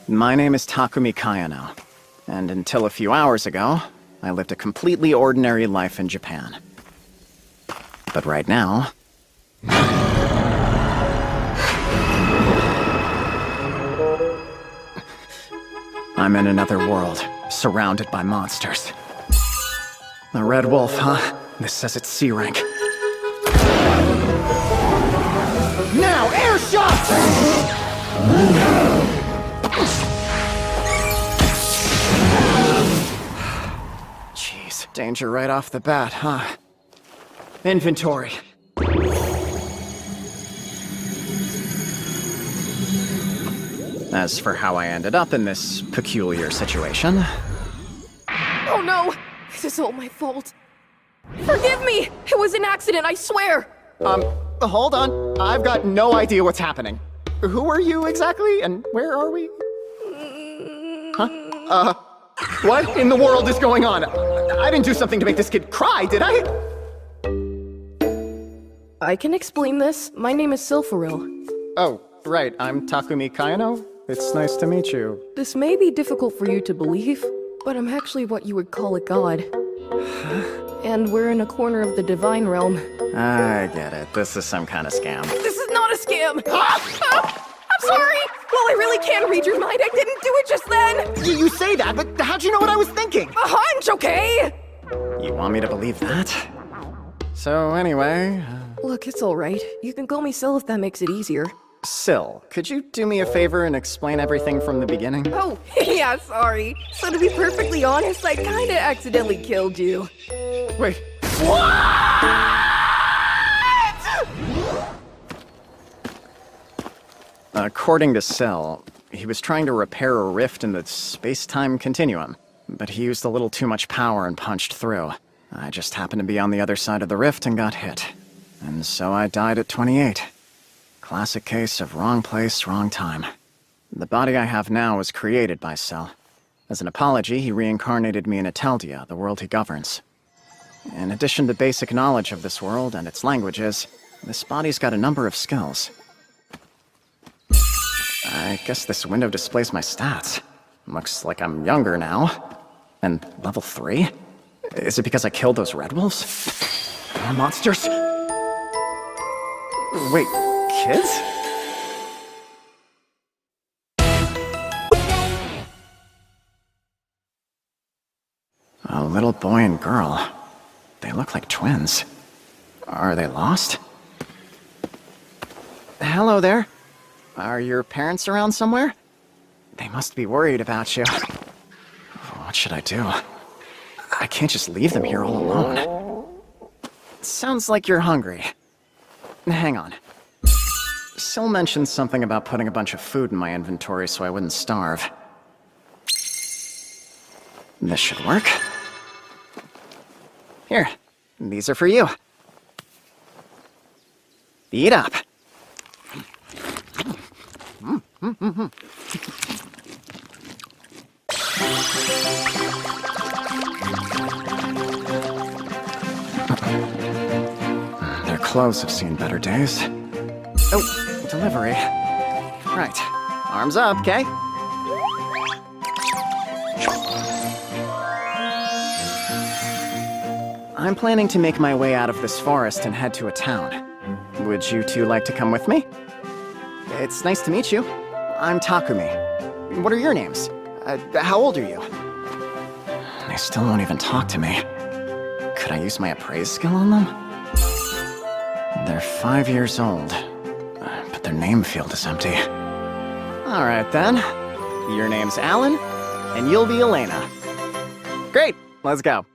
My name is Takumi Kayano, and until a few hours ago, I lived a completely ordinary life in Japan. But right now... I'm in another world, surrounded by monsters. A red wolf, huh? This says it's C rank. Now, air shots! Jeez, danger right off the bat, huh? Inventory. As for how I ended up in this peculiar situation... Oh no! This is all my fault. Forgive me! It was an accident, I swear! Hold on. I've got no idea what's happening. Who are you exactly, and where are we? Huh? What in the world is going on? I didn't do something to make this kid cry, did I? I can explain this. My name is Silpharil. Oh, right. I'm Takumi Kayano. It's nice to meet you. This may be difficult for you to believe, but I'm actually what you would call a god. And we're in a corner of the divine realm. I get it. This is some kind of scam. This is not a scam! I'm sorry! Well, I really can read your mind. I didn't do it just then! You say that, but how'd you know what I was thinking? A hunch, okay? You want me to believe that? So anyway... Look, it's alright. You can call me Sil if that makes it easier. Sil, could you do me a favor and explain everything from the beginning? Oh, yeah, sorry. So to be perfectly honest, I kinda accidentally killed you. Wait. What? According to Sil, he was trying to repair a rift in the space-time continuum, but he used a little too much power and punched through. I just happened to be on the other side of the rift and got hit. And so I died at 28. Classic case of wrong place, wrong time. The body I have now was created by Sil. As an apology, he reincarnated me in Ateldia, the world he governs. In addition to basic knowledge of this world and its languages, this body's got a number of skills. I guess this window displays my stats. Looks like I'm younger now. And level 3? Is it because I killed those red wolves? More monsters? Wait, kids? A little boy and girl. They look like twins. Are they lost? Hello there. Are your parents around somewhere? They must be worried about you. What should I do? I can't just leave them here all alone. Sounds like you're hungry. Hang on. Sil mentioned something about putting a bunch of food in my inventory so I wouldn't starve. This should work. Here, these are for you. Eat up. Their clothes have seen better days. Oh, delivery. Right. Arms up, okay? I'm planning to make my way out of this forest and head to a town. Would you two like to come with me? It's nice to meet you. I'm Takumi. What are your names? How old are you? They still won't even talk to me. Could I use my appraise skill on them? They're 5 years old, but their name field is empty. Alright then. Your name's Alan, and you'll be Elena. Great, let's go.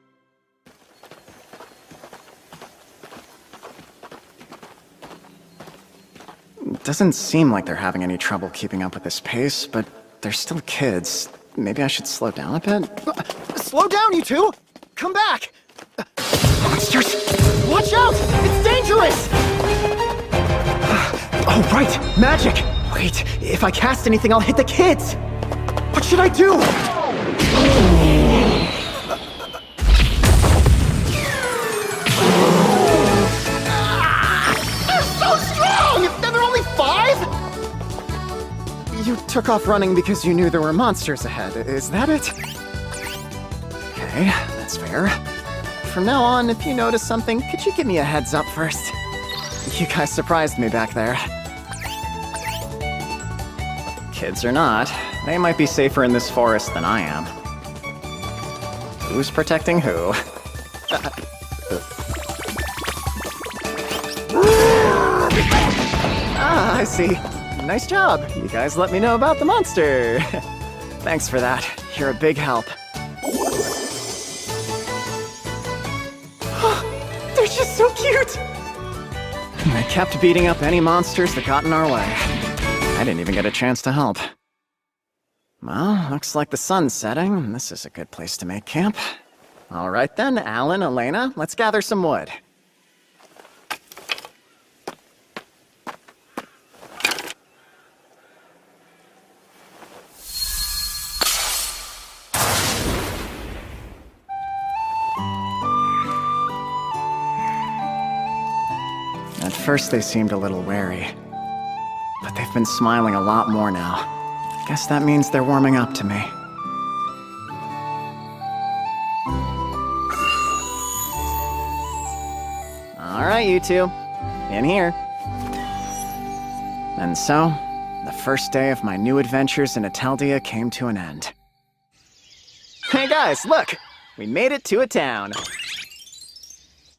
Doesn't seem like they're having any trouble keeping up with this pace, but they're still kids. Maybe I should slow down a bit? Slow down, you two! Come back! Monsters! Watch out! It's dangerous! Oh, right! Magic! Wait, if I cast anything, I'll hit the kids! What should I do? They're so strong! They're only 5? You took off running because you knew there were monsters ahead. Is that it? Okay, that's fair. From now on, if you notice something, could you give me a heads up first? You guys surprised me back there. Kids or not, they might be safer in this forest than I am. Who's protecting who? Ah, I see. Nice job. You guys let me know about the monster. Thanks for that. You're a big help. They're just so cute! They kept beating up any monsters that got in our way. I didn't even get a chance to help. Well, looks like the sun's setting, and this is a good place to make camp. All right then, Alan, Elena, let's gather some wood. At first they seemed a little wary, but they've been smiling a lot more now. Guess that means they're warming up to me. All right, you two, in here. And so, the first day of my new adventures in Ateldia came to an end. Hey guys, look! We made it to a town.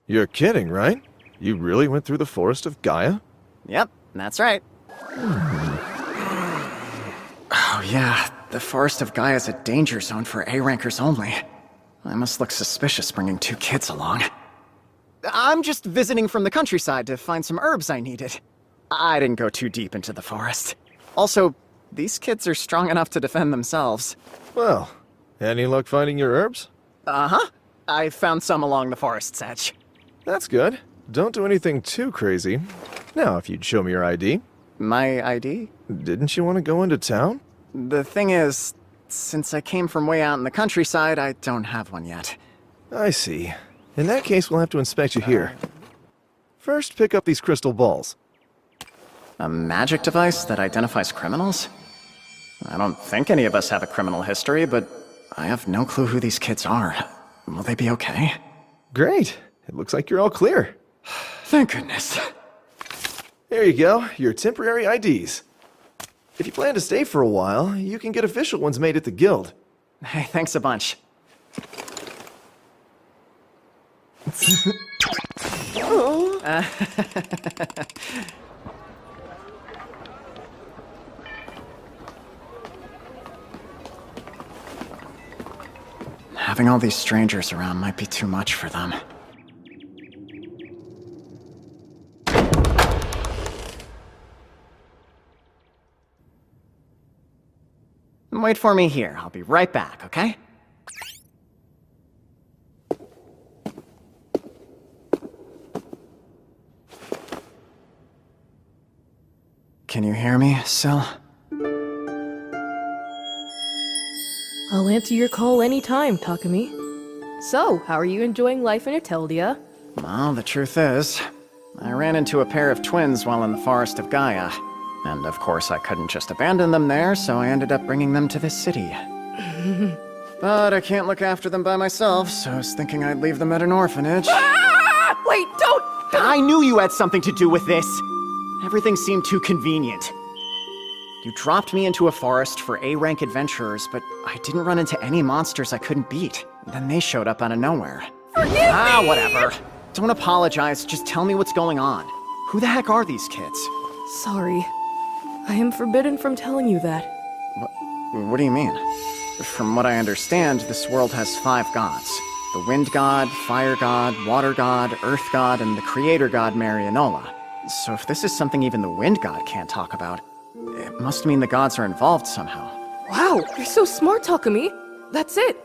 You're kidding, right? You really went through the Forest of Gaia? Yep, that's right. Oh yeah, the Forest of Gaia is a danger zone for A-rankers only. I must look suspicious bringing 2 kids along. I'm just visiting from the countryside to find some herbs I needed. I didn't go too deep into the forest. Also, these kids are strong enough to defend themselves. Well, any luck finding your herbs? Uh-huh. I found some along the forest's edge. That's good. Don't do anything too crazy. Now, if you'd show me your ID. My ID? Didn't you want to go into town? The thing is, since I came from way out in the countryside, I don't have one yet. I see. In that case, we'll have to inspect you here. First, pick up these crystal balls. A magic device that identifies criminals? I don't think any of us have a criminal history, but I have no clue who these kids are. Will they be okay? Great. It looks like you're all clear. Thank goodness. There you go, your temporary IDs. If you plan to stay for a while, you can get official ones made at the guild. Hey, thanks a bunch. Having all these strangers around might be too much for them. Wait for me here. I'll be right back, okay? Can you hear me, Syl? I'll answer your call anytime, Takumi. So, how are you enjoying life in Ateldia? Well, the truth is, I ran into a pair of twins while in the Forest of Gaia. And of course I couldn't just abandon them there, so I ended up bringing them to this city. But I can't look after them by myself, so I was thinking I'd leave them at an orphanage. Ah! Wait, don't! I knew you had something to do with this! Everything seemed too convenient. You dropped me into a forest for A-rank adventurers, but I didn't run into any monsters I couldn't beat. Then they showed up out of nowhere. Forgive me! Whatever. Don't apologize, just tell me what's going on. Who the heck are these kids? Sorry. I am forbidden from telling you that. What do you mean? From what I understand, this world has 5 gods. The Wind God, Fire God, Water God, Earth God, and the Creator God Marianola. So if this is something even the Wind God can't talk about, it must mean the gods are involved somehow. Wow, you're so smart, Takumi. That's it.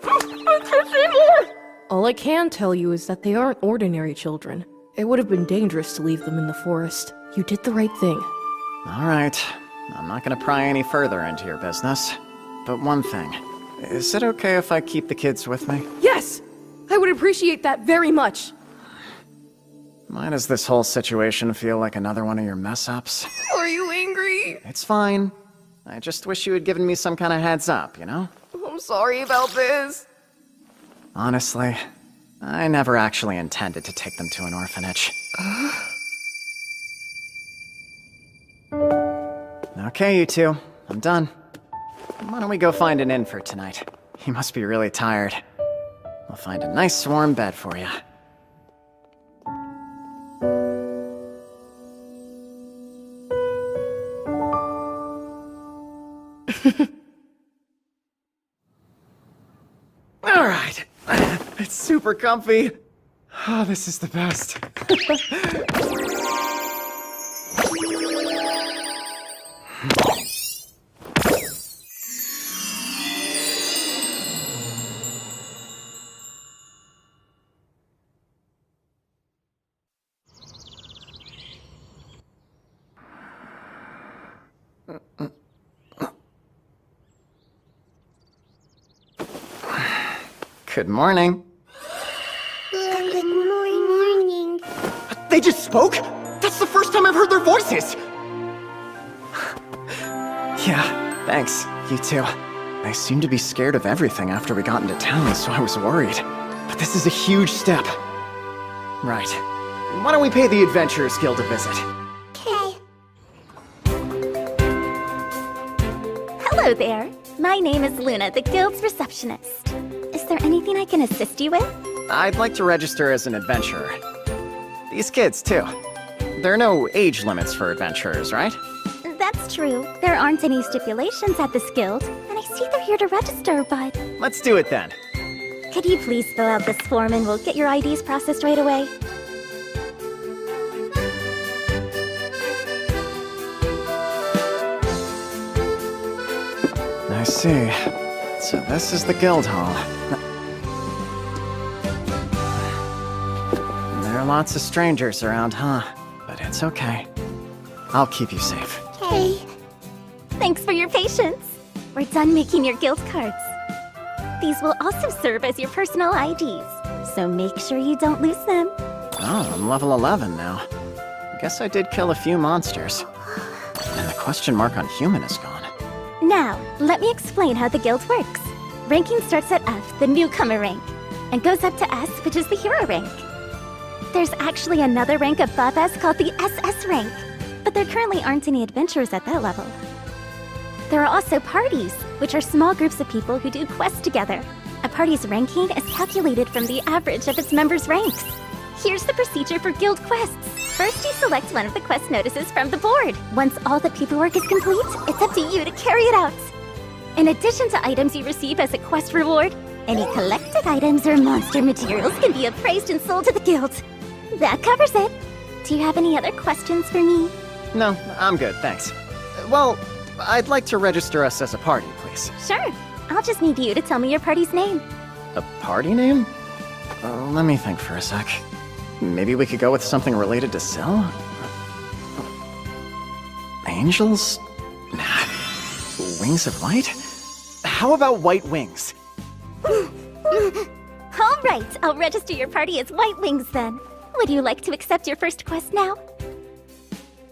All I can tell you is that they aren't ordinary children. It would have been dangerous to leave them in the forest. You did the right thing. All right. I'm not gonna pry any further into your business. But one thing. Is it okay if I keep the kids with me? Yes! I would appreciate that very much. Why does this whole situation feel like another one of your mess-ups? Are you angry? It's fine. I just wish you had given me some kind of heads up, you know? I'm sorry about this. Honestly, I never actually intended to take them to an orphanage. Okay, you two. I'm done. Why don't we go find an inn for tonight? You must be really tired. I'll find a nice warm bed for you. All right. It's super comfy. Oh, this is the best. Good morning. Good morning. They just spoke? That's the first time I've heard their voices! Yeah, thanks. You too. They seemed to be scared of everything after we got into town, so I was worried. But this is a huge step. Right. Why don't we pay the Adventurers Guild a visit? Okay. Hello there. My name is Luna, the Guild's receptionist. Is there anything I can assist you with? I'd like to register as an adventurer. These kids, too. There are no age limits for adventurers, right? That's true. There aren't any stipulations at this guild, and I see they're here to register, but... Let's do it then. Could you please fill out this form and we'll get your IDs processed right away? I see. So this is the guild hall. There are lots of strangers around, huh? But it's okay. I'll keep you safe. Okay. Thanks for your patience. We're done making your guild cards. These will also serve as your personal IDs, so make sure you don't lose them. Oh, I'm level 11 now. Guess I did kill a few monsters. And the question mark on human is gone. Now, let me explain how the guild works. Ranking starts at F, the newcomer rank, and goes up to S, which is the hero rank. There's actually another rank above S called the SS rank, but there currently aren't any adventurers at that level. There are also parties, which are small groups of people who do quests together. A party's ranking is calculated from the average of its members' ranks. Here's the procedure for guild quests. First, you select one of the quest notices from the board. Once all the paperwork is complete, it's up to you to carry it out. In addition to items you receive as a quest reward, any collected items or monster materials can be appraised and sold to the guild. That covers it. Do you have any other questions for me? No, I'm good, thanks. Well, I'd like to register us as a party, please. Sure. I'll just need you to tell me your party's name. A party name? Let me think for a sec. Maybe we could go with something related to Cell? Angels? Nah. Wings of Light? How about White Wings? All right, I'll register your party as White Wings then. Would you like to accept your first quest now?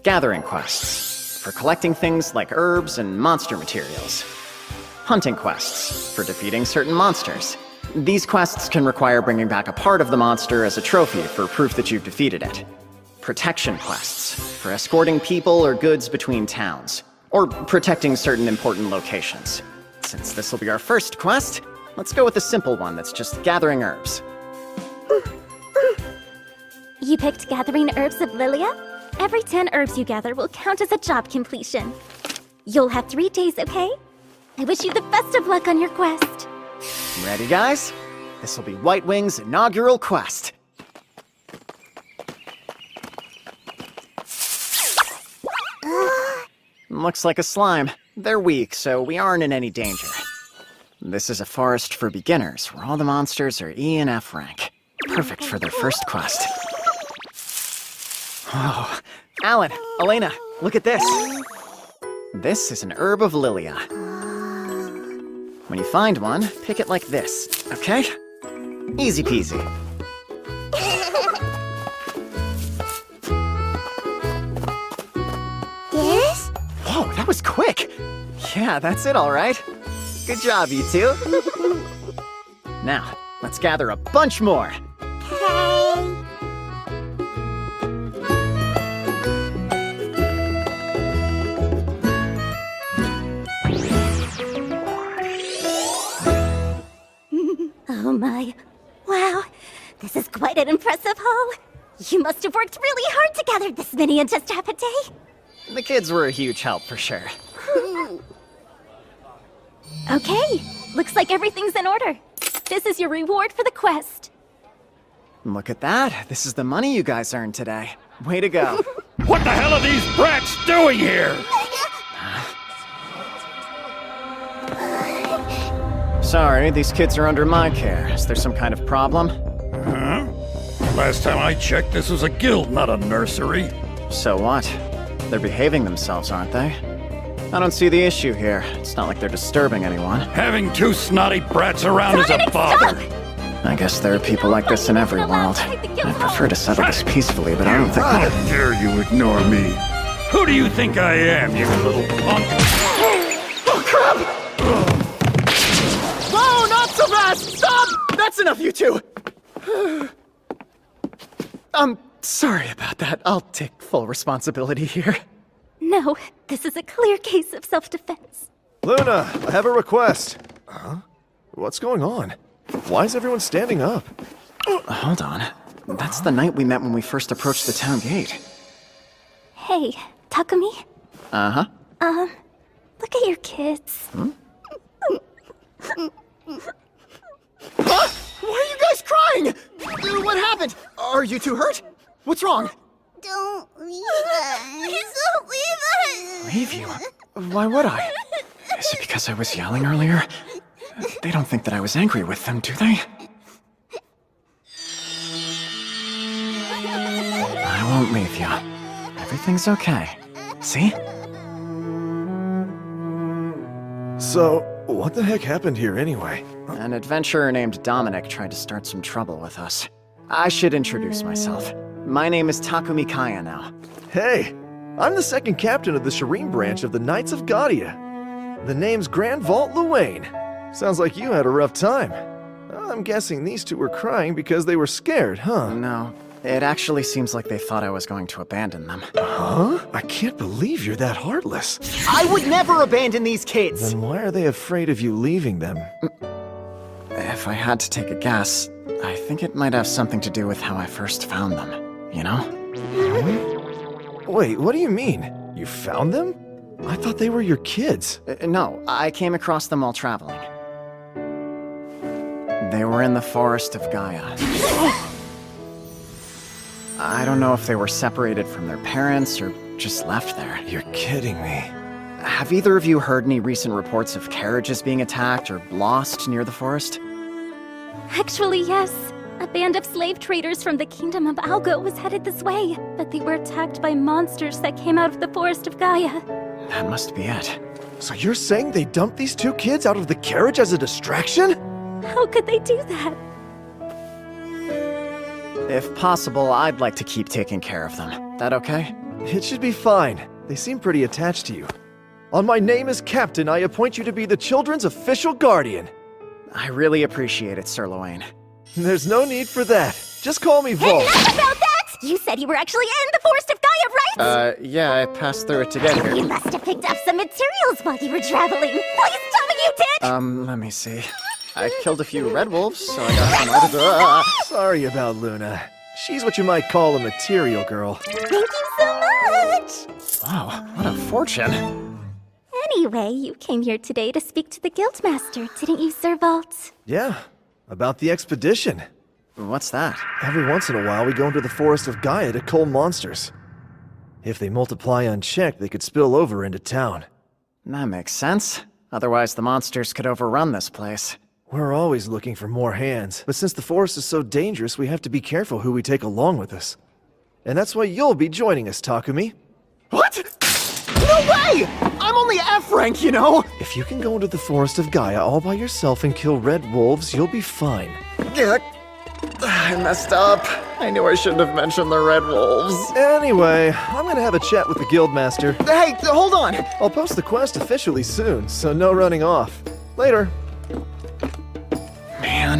Gathering quests, for collecting things like herbs and monster materials. Hunting quests, for defeating certain monsters. These quests can require bringing back a part of the monster as a trophy for proof that you've defeated it. Protection quests, for escorting people or goods between towns, or protecting certain important locations. Since this will be our first quest, let's go with a simple one that's just gathering herbs. You picked Gathering Herbs of Lilia? Every 10 herbs you gather will count as a job completion. You'll have 3 days, okay? I wish you the best of luck on your quest. Ready, guys? This will be White Wing's inaugural quest. Looks like a slime. They're weak, so we aren't in any danger. This is a forest for beginners, where all the monsters are E and F rank. Perfect for their first quest. Oh, Alan, Elena, look at this. This is an herb of Lilia. When you find one, pick it like this, okay? Easy peasy. Yes? Whoa, that was quick! Yeah, that's it, all right. Good job, you two. Now, let's gather a bunch more. Okay. Oh my. Wow, this is quite an impressive haul. You must have worked really hard to gather this many in just half a day. The kids were a huge help for sure. Okay, looks like everything's in order. This is your reward for the quest. Look at that. This is the money you guys earned today. Way to go. What the hell are these brats doing here? Sorry, these kids are under my care. Is there some kind of problem? Huh? Last time I checked, this was a guild, not a nursery. So what? They're behaving themselves, aren't they? I don't see the issue here. It's not like they're disturbing anyone. Having two snotty brats around is a bother. I guess there are people like this in every world. I prefer to settle this peacefully, but I don't think How dare you ignore me? Who do you think I am, you little punk? Oh, crap! Whoa, not so fast! Stop! That's enough, you two! I'm sorry about that. I'll take full responsibility here. No, this is a clear case of self-defense. Luna, I have a request. Huh? What's going on? Why is everyone standing up? Hold on. That's the night we met when we first approached the town gate. Hey, Takumi? Uh-huh. Look at your kids. Huh? Why are you guys crying? What happened? Are you two hurt? What's wrong? Don't leave us. Please don't leave us. Leave you? Why would I? Is it because I was yelling earlier? They don't think that I was angry with them, do they? I won't leave you. Everything's okay. See? So, what the heck happened here anyway? An adventurer named Dominic tried to start some trouble with us. I should introduce myself. My name is Takumi Kaya now. Hey, I'm the second captain of the Shireen branch of the Knights of Gaudia. The name's Grand Vault Luane. Sounds like you had a rough time. I'm guessing these two were crying because they were scared, huh? No, it actually seems like they thought I was going to abandon them. Huh? I can't believe you're that heartless. I would never abandon these kids! Then why are they afraid of you leaving them? If I had to take a guess, I think it might have something to do with how I first found them, you know? Wait, what do you mean? You found them? I thought they were your kids. No, I came across them while traveling. They were in the Forest of Gaia. I don't know if they were separated from their parents or just left there. You're kidding me. Have either of you heard any recent reports of carriages being attacked or lost near the forest? Actually, yes. A band of slave traders from the Kingdom of Algo was headed this way, but they were attacked by monsters that came out of the Forest of Gaia. That must be it. So you're saying they dumped these two kids out of the carriage as a distraction? How could they do that? If possible, I'd like to keep taking care of them. That okay? It should be fine. They seem pretty attached to you. On my name as captain, I appoint you to be the children's official guardian. I really appreciate it, Sir Luane. There's no need for that. Just call me Volt. Enough about that! You said you were actually in the Forest of Gaia, right? Yeah, I passed through it to get You here. must have picked up some materials while you were traveling. Please tell me you did! Let me see. I killed a few red wolves, so I got some other... Sorry about Luna. She's what you might call a material girl. Thank you so much! Wow, what a fortune. Anyway, you came here today to speak to the Guildmaster, didn't you, Sir Vault? Yeah, about the expedition. What's that? Every once in a while, we go into the Forest of Gaia to cull monsters. If they multiply unchecked, they could spill over into town. That makes sense. Otherwise, the monsters could overrun this place. We're always looking for more hands, but since the forest is so dangerous, we have to be careful who we take along with us. And that's why you'll be joining us, Takumi. What? No way! I'm only F rank, you know! If you can go into the Forest of Gaia all by yourself and kill red wolves, you'll be fine. I messed up. I knew I shouldn't have mentioned the Red Wolves. Anyway, I'm gonna have a chat with the Guildmaster. Hey, hold on! I'll post the quest officially soon, so no running off. Later. Man,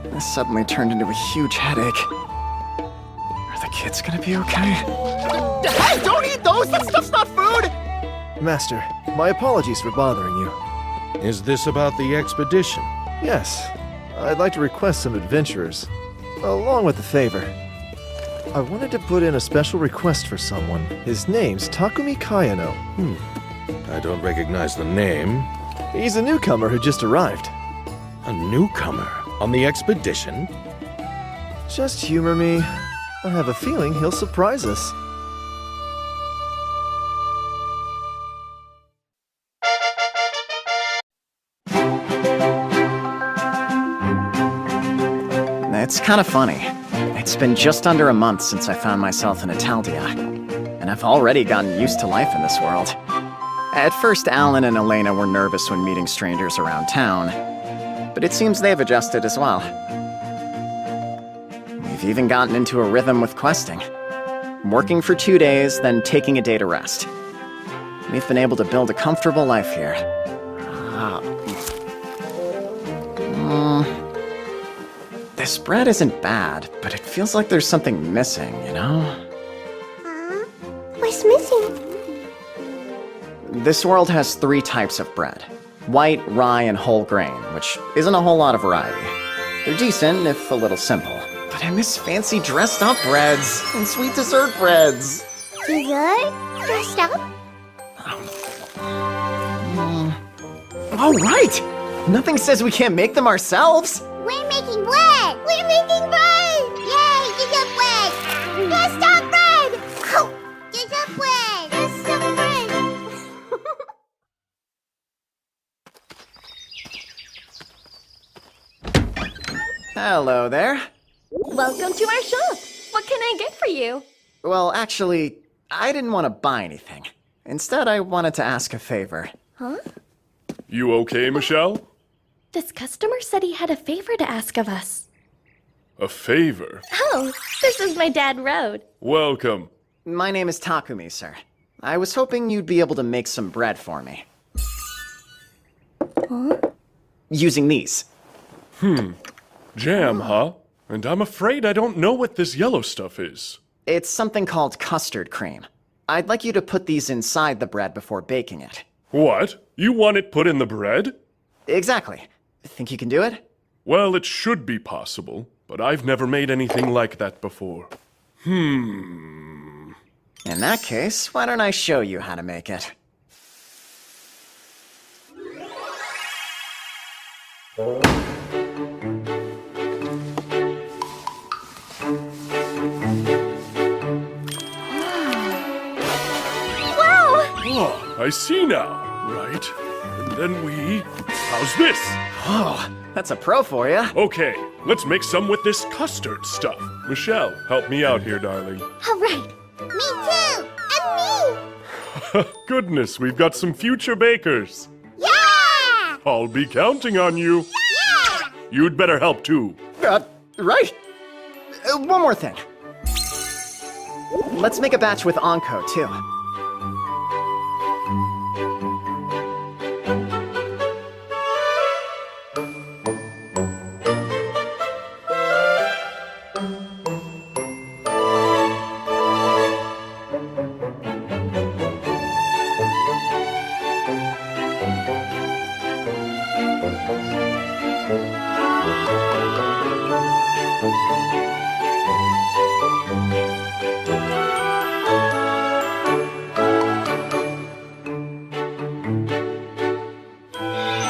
this suddenly turned into a huge headache. Are the kids gonna be okay? Hey, don't eat those! That stuff's not food! Master, my apologies for bothering you. Is this about the expedition? Yes, I'd like to request some adventurers, along with a favor. I wanted to put in a special request for someone. His name's Takumi Kayano. I don't recognize the name. He's a newcomer who just arrived. A newcomer on the expedition? Just humor me. I have a feeling he'll surprise us. It's kind of funny. It's been just under a month since I found myself in Italdia, and I've already gotten used to life in this world. At first, Alan and Elena were nervous when meeting strangers around town, but it seems they've adjusted as well. We've even gotten into a rhythm with questing. Working for 2 days, then taking a day to rest. We've been able to build a comfortable life here. This bread isn't bad, but it feels like there's something missing, you know? What's missing? This world has 3 types of bread. White, rye, and whole grain, which isn't a whole lot of variety. They're decent, if a little simple. But I miss fancy dressed-up breads and sweet dessert breads. Dessert? Dressed up? Oh, right! Nothing says we can't make them ourselves! We're making bread! We're making bread! Yay, dessert bread! Dressed up bread! Oh, dessert bread! Dressed up bread! Hello there. Welcome to our shop. What can I get for you? Well, actually, I didn't want to buy anything. Instead, I wanted to ask a favor. You okay, Michelle? This customer said he had a favor to ask of us. A favor? Oh, this is my dad, Road. Welcome. My name is Takumi, sir. I was hoping you'd be able to make some bread for me. Using these. Jam, huh? And I'm afraid I don't know what this yellow stuff is. It's something called custard cream. I'd like you to put these inside the bread before baking it. What? You want it put in the bread? Exactly. Think you can do it? Well, it should be possible, but I've never made anything like that before. In that case, why don't I show you how to make it? Oh, I see now. Right. And then we... How's this? Oh, that's a pro for you. Okay, let's make some with this custard stuff. Michelle, help me out here, darling. All right. Me too! And me! Goodness, we've got some future bakers. Yeah! I'll be counting on you. Yeah! You'd better help too. Right. One more thing. Let's make a batch with Anko, too.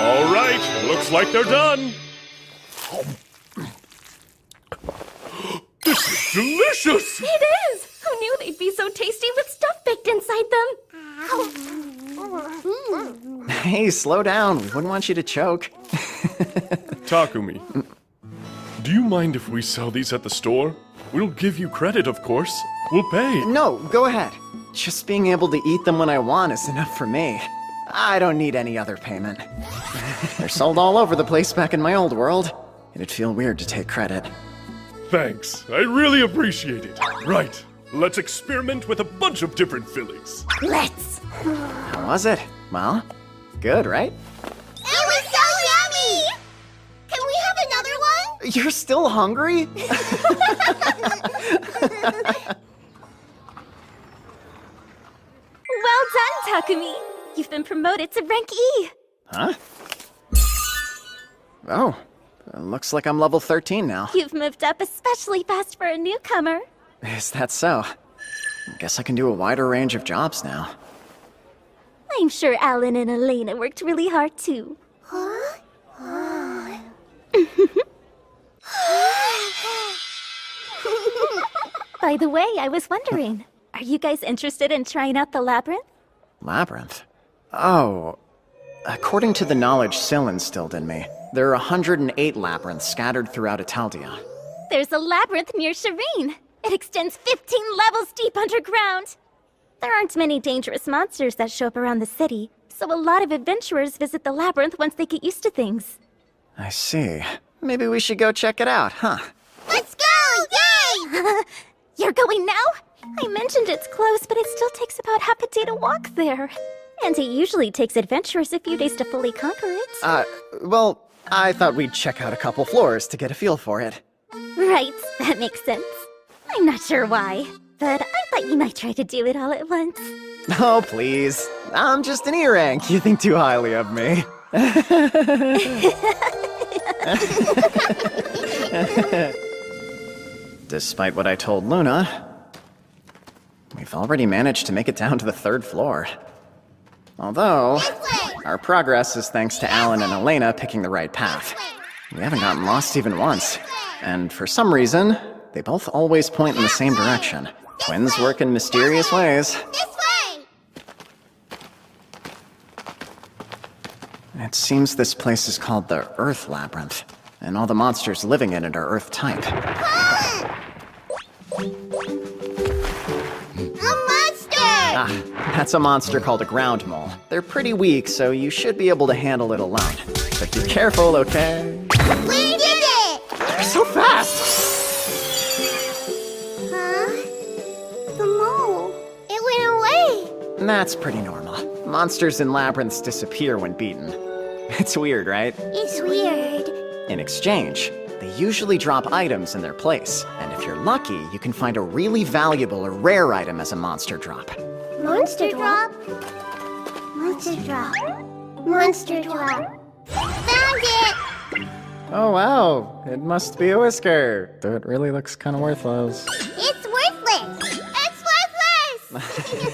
All right, looks like they're done. This is delicious! It is! Who knew they'd be so tasty with stuff baked inside them? Hey, slow down. We wouldn't want you to choke. Takumi, do you mind if we sell these at the store? We'll give you credit, of course. We'll pay. No, go ahead. Just being able to eat them when I want is enough for me. I don't need any other payment. They're sold all over the place back in my old world. It'd feel weird to take credit. Thanks. I really appreciate it. Right. Let's experiment with a bunch of different fillings. Let's! How was it? Well, good, right? It was so yummy! Can we have another one? You're still hungry? Well done, Takumi! You've been promoted to rank E! Huh? Oh, looks like I'm level 13 now. You've moved up especially fast for a newcomer. Is that so? Guess I can do a wider range of jobs now. I'm sure Alan and Elena worked really hard too. By the way, I was wondering, are you guys interested in trying out the labyrinth? Labyrinth? Oh, according to the knowledge Syl instilled in me, there are 108 labyrinths scattered throughout Italdia. There's a labyrinth near Shireen. It extends 15 levels deep underground. There aren't many dangerous monsters that show up around the city, so a lot of adventurers visit the labyrinth once they get used to things. I see. Maybe we should go check it out, huh? Let's go! Yay! You're going now? I mentioned it's close, but it still takes about half a day to walk there. And it usually takes adventurers a few days to fully conquer it. Well, I thought we'd check out a couple floors to get a feel for it. Right, that makes sense. I'm not sure why, but I thought you might try to do it all at once. Oh, please. I'm just an E-rank. You think too highly of me. Despite what I told Luna, we've already managed to make it down to the 3rd floor. Although, our progress is thanks to Alan and Elena picking the right path. We haven't gotten lost even once. And for some reason, they both always point in the same direction. Twins work in mysterious ways. This way! It seems this place is called the Earth Labyrinth, and all the monsters living in it are Earth type. A monster! Ah, that's a monster called a ground mole. They're pretty weak, so you should be able to handle it alone. But be careful, okay? We did it! They're so fast! Huh? The mole. It went away. That's pretty normal. Monsters in labyrinths disappear when beaten. It's weird, right? It's weird. In exchange, they usually drop items in their place, and if you're lucky, you can find a really valuable or rare item as a monster drop. Monster drop. Monster drop. Monster drop. Found it! Oh wow, it must be a whisker. Though it really looks kind of worthless. It's worthless! It's worthless!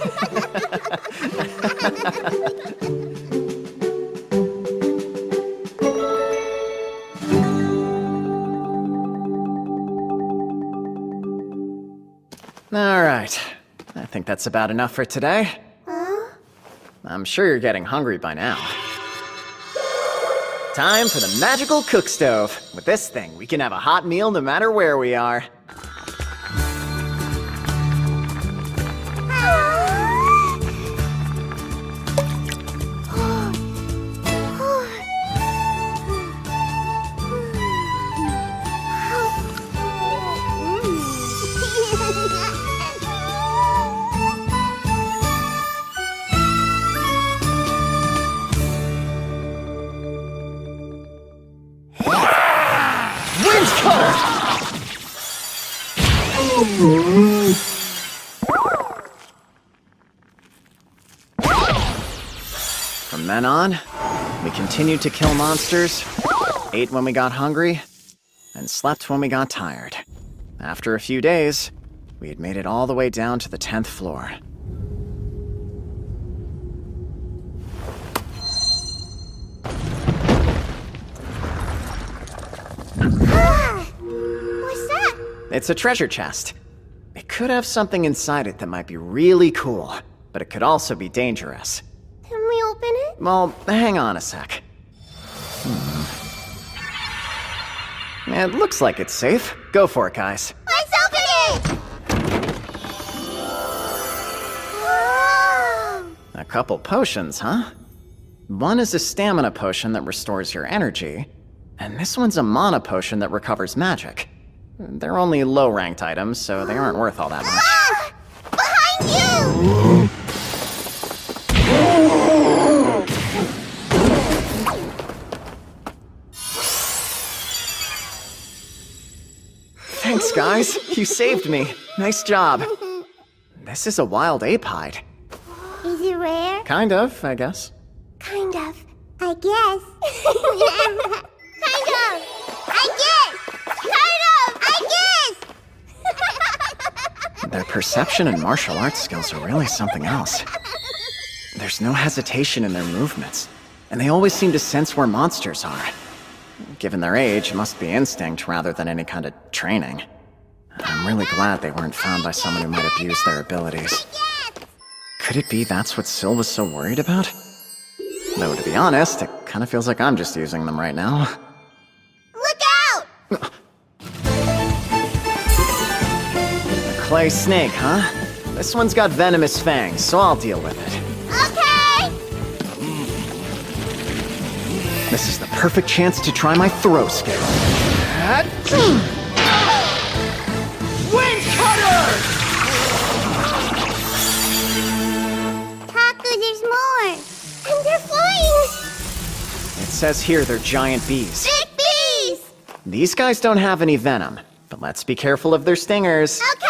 Alright, I think that's about enough for today. I'm sure you're getting hungry by now. Time for the magical cook stove. With this thing, we can have a hot meal no matter where we are. Wind's cold! From then on, we continued to kill monsters, ate when we got hungry, and slept when we got tired. After a few days, we had made it all the way down to the 10th floor. What's that? It's a treasure chest. It could have something inside it that might be really cool, but it could also be dangerous. Can we open it? Well, hang on a sec. It looks like it's safe. Go for it, guys. Let's open it! Whoa! A couple potions, huh? One is a stamina potion that restores your energy, and this one's a mana potion that recovers magic. They're only low-ranked items, so they aren't worth all that much. Ah! Behind you! Thanks, guys. You saved me. Nice job. This is a wild ape hide. Is it rare? Kind of, I guess. Kind of. I guess. Kind of. I guess. Kind of. I guess. Their perception and martial arts skills are really something else. There's no hesitation in their movements, and they always seem to sense where monsters are. Given their age, it must be instinct rather than any kind of training. I'm really glad they weren't found by someone who might abuse their abilities. Could it be that's what Sylva's so worried about? Though, to be honest, it kind of feels like I'm just using them right now. Look out! A clay snake, huh? This one's got venomous fangs, so I'll deal with it. Okay! This is the perfect chance to try my throw skill. Taku, there's more! And they're flying! It says here they're giant bees. Big bees! These guys don't have any venom, but let's be careful of their stingers. Okay!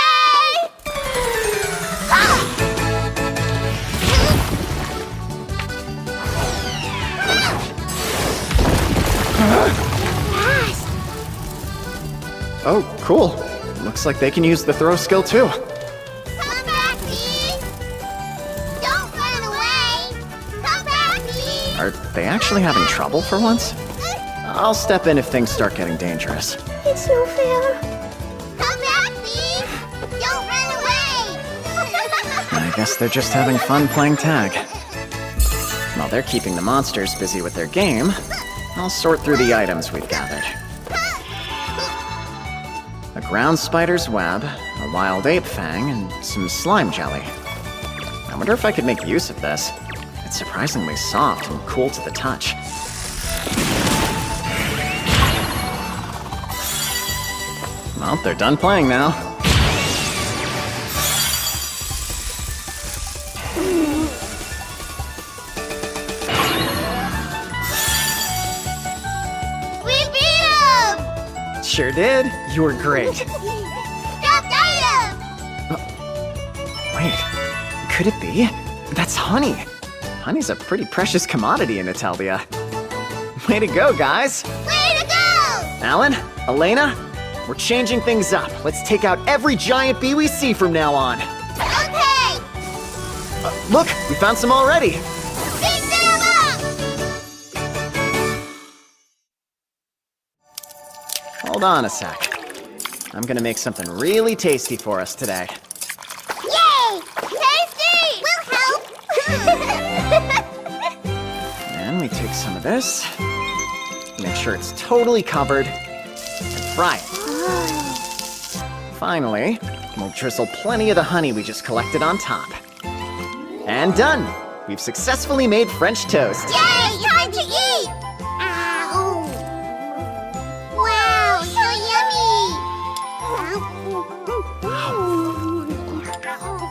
Ah! Fast! Oh, cool. Looks like they can use the throw skill too. Come back, bees! Don't run away! Come back, bees! Are they actually having trouble for once? I'll step in if things start getting dangerous. It's no fair. Come back, bees! Don't run away! I guess they're just having fun playing tag. While they're keeping the monsters busy with their game, I'll sort through the items we've gathered. A ground spider's web, a wild ape fang, and some slime jelly. I wonder if I could make use of this. It's surprisingly soft and cool to the touch. Well, they're done playing now. We beat him! Sure did. You were great. Dropped item! Wait, could it be? That's honey. Honey's a pretty precious commodity in Italia. Way to go, guys. Way to go! Alan, Elena, we're changing things up. Let's take out every giant bee we see from now on. Okay! Look, we found some already. Beat them up! Hold on a sec. I'm gonna make something really tasty for us today. Yay! Tasty! We'll help! And we take some of this, make sure it's totally covered, and fry it. Finally, we'll drizzle plenty of the honey we just collected on top. And done! We've successfully made French toast. Yay! Time to eat! Ow! Wow, so yummy!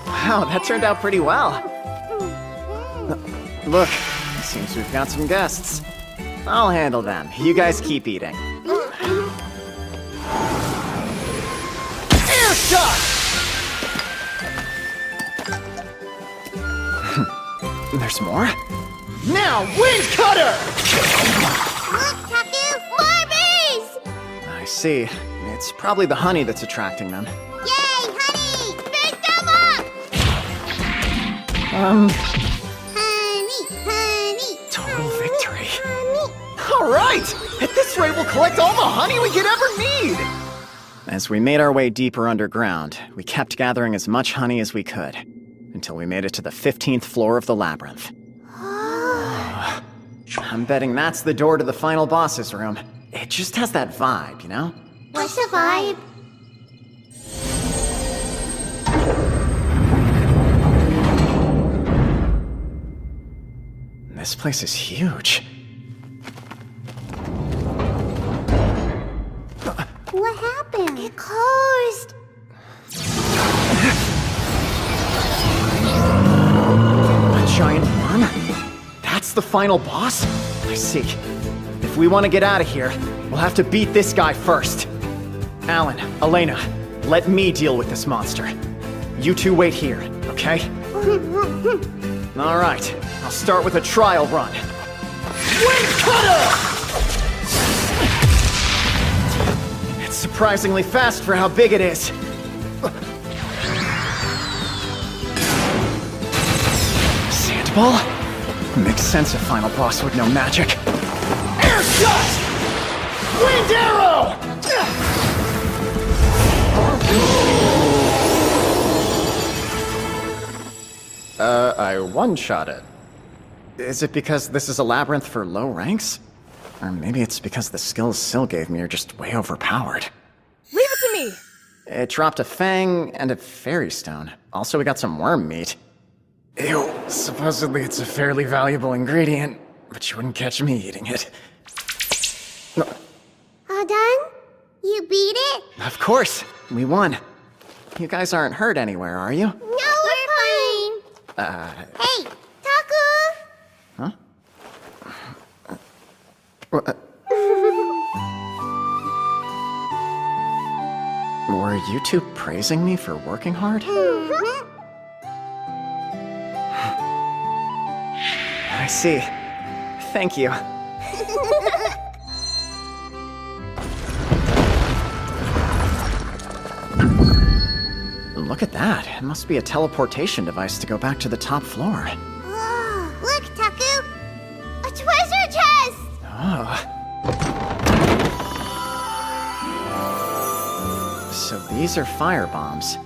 Wow, that turned out pretty well. Look, it seems we've got some guests. I'll handle them. You guys keep eating. Airshot! There's more? Now, wind cutter! Look, Taku! More bees! I see. It's probably the honey that's attracting them. Yay, honey! Pick them up! Honey, honey! Total victory. Honey! All right! At this rate, we'll collect all the honey we could ever need! As we made our way deeper underground, we kept gathering as much honey as we could, until we made it to the 15th floor of the labyrinth. I'm betting that's the door to the final boss's room. It just has that vibe, you know? What's the vibe? This place is huge. What happened? It That's the final boss? I see. If we want to get out of here, we'll have to beat this guy first. Alan, Elena, let me deal with this monster. You two wait here, okay? All right, I'll start with a trial run. Wind Cutter! It's surprisingly fast for how big it is. Sandball? Makes sense if Final Boss would know magic. Air Shot! Wind Arrow! I one-shot it. Is it because this is a labyrinth for low ranks? Or maybe it's because the skills Syl gave me are just way overpowered. Leave it to me! It dropped a fang and a fairy stone. Also, we got some worm meat. Ew, supposedly it's a fairly valuable ingredient, but you wouldn't catch me eating it. All done? You beat it? Of course, we won. You guys aren't hurt anywhere, are you? No, we're fine. Hey, Taku! Huh? Were you two praising me for working hard? I see. Thank you. Look at that. It must be a teleportation device to go back to the top floor. Whoa, look, Taku! A treasure chest! Oh. So these are fire bombs.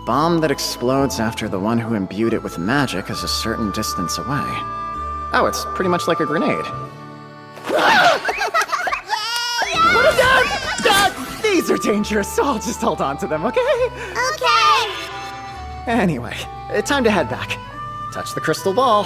Bomb that explodes after the one who imbued it with magic is a certain distance away. Oh, it's pretty much like a grenade. Put it down! These are dangerous, so I'll just hold on to them, okay? Okay! Anyway, time to head back. Touch the crystal ball.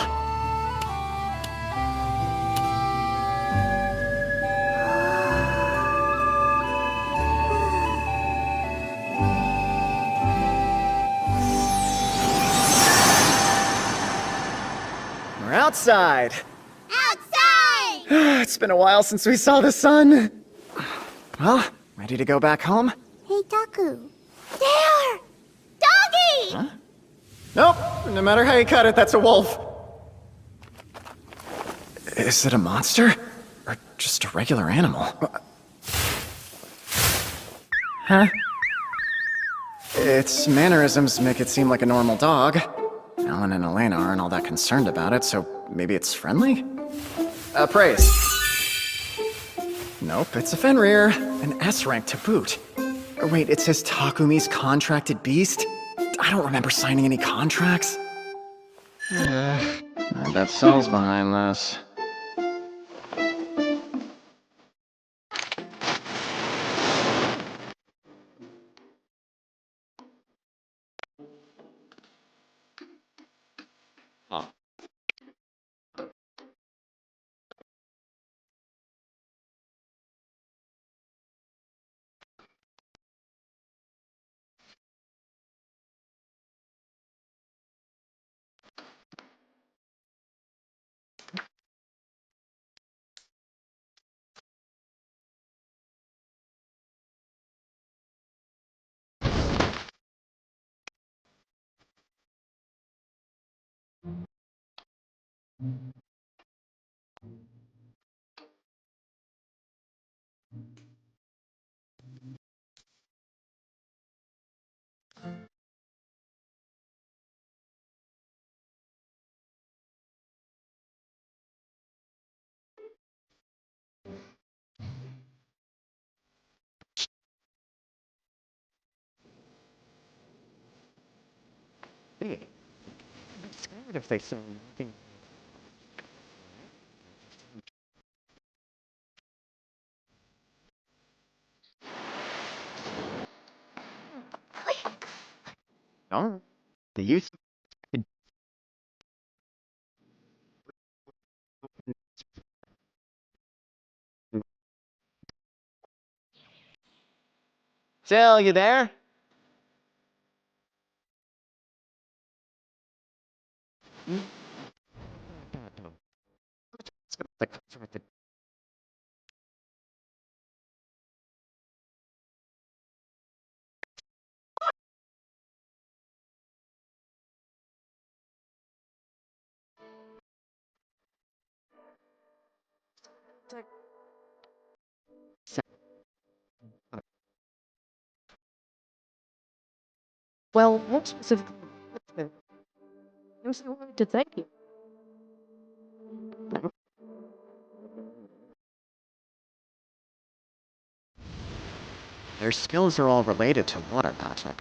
We're outside. Outside! It's been a while since we saw the sun. Well, ready to go back home? Hey, Taku. There! Doggy! Huh? Nope, no matter how you cut it, that's a wolf. Is it a monster? Or just a regular animal? Huh? Its mannerisms make it seem like a normal dog. Alan and Elena aren't all that concerned about it, so maybe it's friendly? Praise. Nope, it's a Fenrir. An S rank to boot. Wait, it says Takumi's contracted beast? I don't remember signing any contracts. I bet Cell's behind this. Hey, I'm scared if they saw me. No, the use. Cell, you there? Well, what specifically? I'm so wanted to thank you. Their skills are all related to water magic.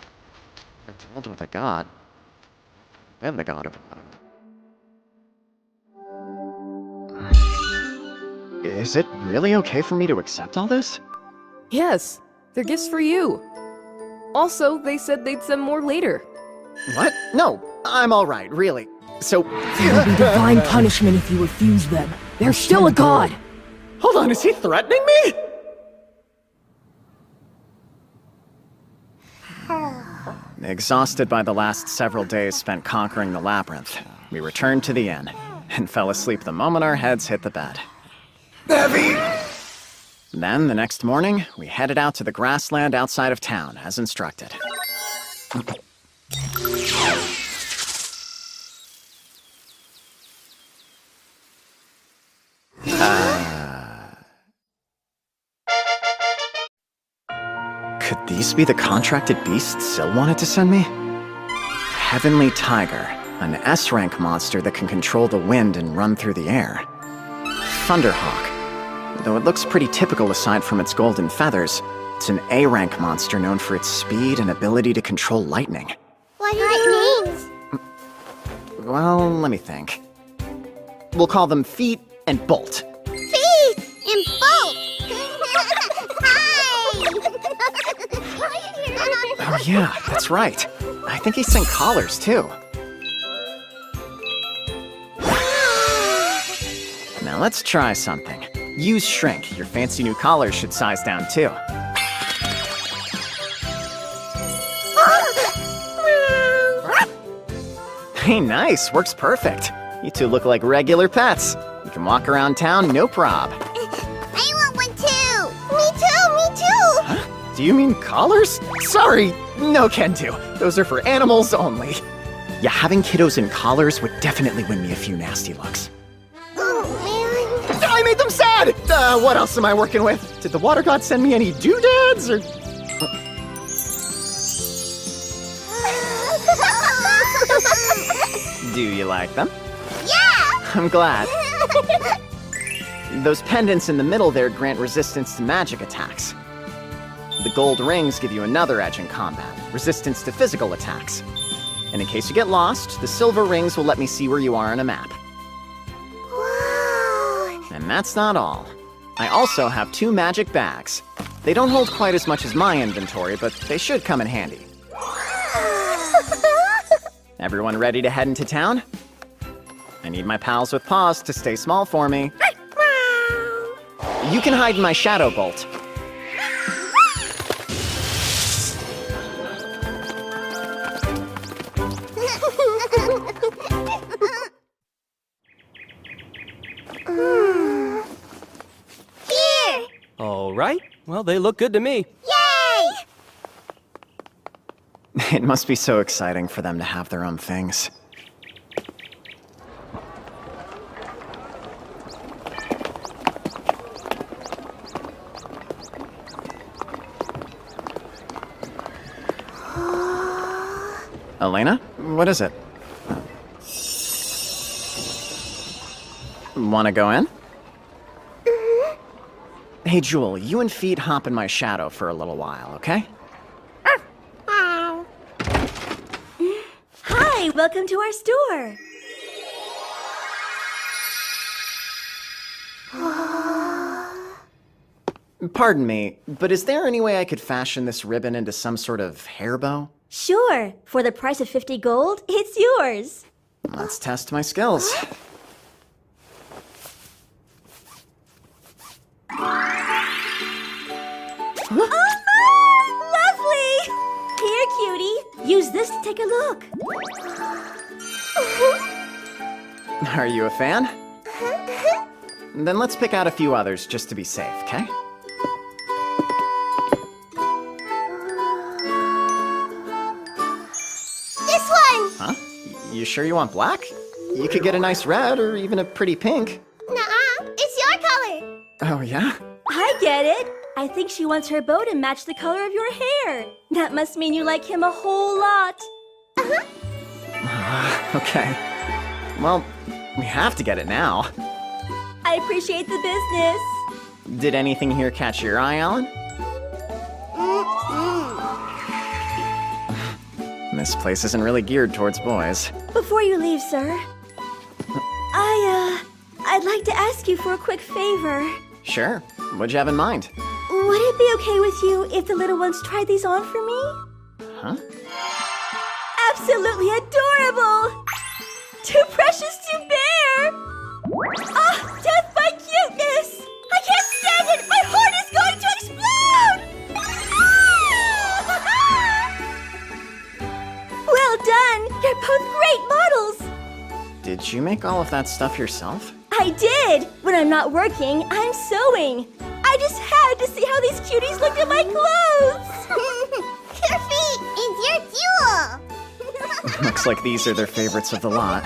They're told with a god. Then the god of water. Is it really okay for me to accept all this? Yes, they're gifts for you. Also, they said they'd send more later. What? No, I'm alright, really. So. There will be divine punishment if you refuse them. They're still a god! Hold on, is he threatening me? Exhausted by the last several days spent conquering the labyrinth, we returned to the inn and fell asleep the moment our heads hit the bed. Heavy! Then, the next morning, we headed out to the grassland outside of town, as instructed. Could these be the contracted beasts Syl wanted to send me? Heavenly Tiger, an S-rank monster that can control the wind and run through the air. Thunderhawk, though it looks pretty typical aside from its golden feathers, it's an A-rank monster known for its speed and ability to control lightning. What are the names? Well, let me think. We'll call them Feet and Bolt. Feet and Bolt! Oh yeah, that's right. I think he sent collars too. Now let's try something. Use Shrink. Your fancy new collars should size down too. Hey, nice. Works perfect. You two look like regular pets. You can walk around town, no prob. I want one too! Me too! Huh? Do you mean collars? Sorry, no can do. Those are for animals only. Yeah, having kiddos in collars would definitely win me a few nasty looks. Oh man. I made them sad! What else am I working with? Did the water god send me any doodads, or... Do you like them? Yeah! I'm glad. Those pendants in the middle there grant resistance to magic attacks. The gold rings give you another edge in combat, resistance to physical attacks. And in case you get lost, the silver rings will let me see where you are on a map. Wow! And that's not all. I also have 2 magic bags. They don't hold quite as much as my inventory, but they should come in handy. Everyone ready to head into town? I need my pals with paws to stay small for me. You can hide in my shadow bolt. Here! All right. Well, they look good to me. Yay! It must be so exciting for them to have their own things. Elena? What is it? Wanna go in? Hey, Jewel, you and Feet hop in my shadow for a little while, okay? Hi, welcome to our store. Pardon me, but is there any way I could fashion this ribbon into some sort of hair bow? Sure, for the price of 50 gold, it's yours. Let's test my skills. Lovely! Here, cutie, use this to take a look. Are you a fan? Then let's pick out a few others just to be safe, okay? This one! Huh? You sure you want black? You could get a nice red or even a pretty pink. Nuh-uh, it's your color. Oh, yeah? I get it. I think she wants her bow to match the color of your hair. That must mean you like him a whole lot. Okay. Well, we have to get it now. I appreciate the business. Did anything here catch your eye, Alan? This place isn't really geared towards boys. Before you leave, sir, I'd like to ask you for a quick favor. Sure. What'd you have in mind? Would it be okay with you if the little ones tried these on for me? Huh? Absolutely adorable! Too precious to bear! Ah, death by cuteness! I can't stand it! My heart is going to explode! Well done! You're both great models! Did you make all of that stuff yourself? I did! When I'm not working, I'm sewing. I just had to see how these cuties looked in my clothes! Your feet is your jewel! Looks like these are their favorites of the lot.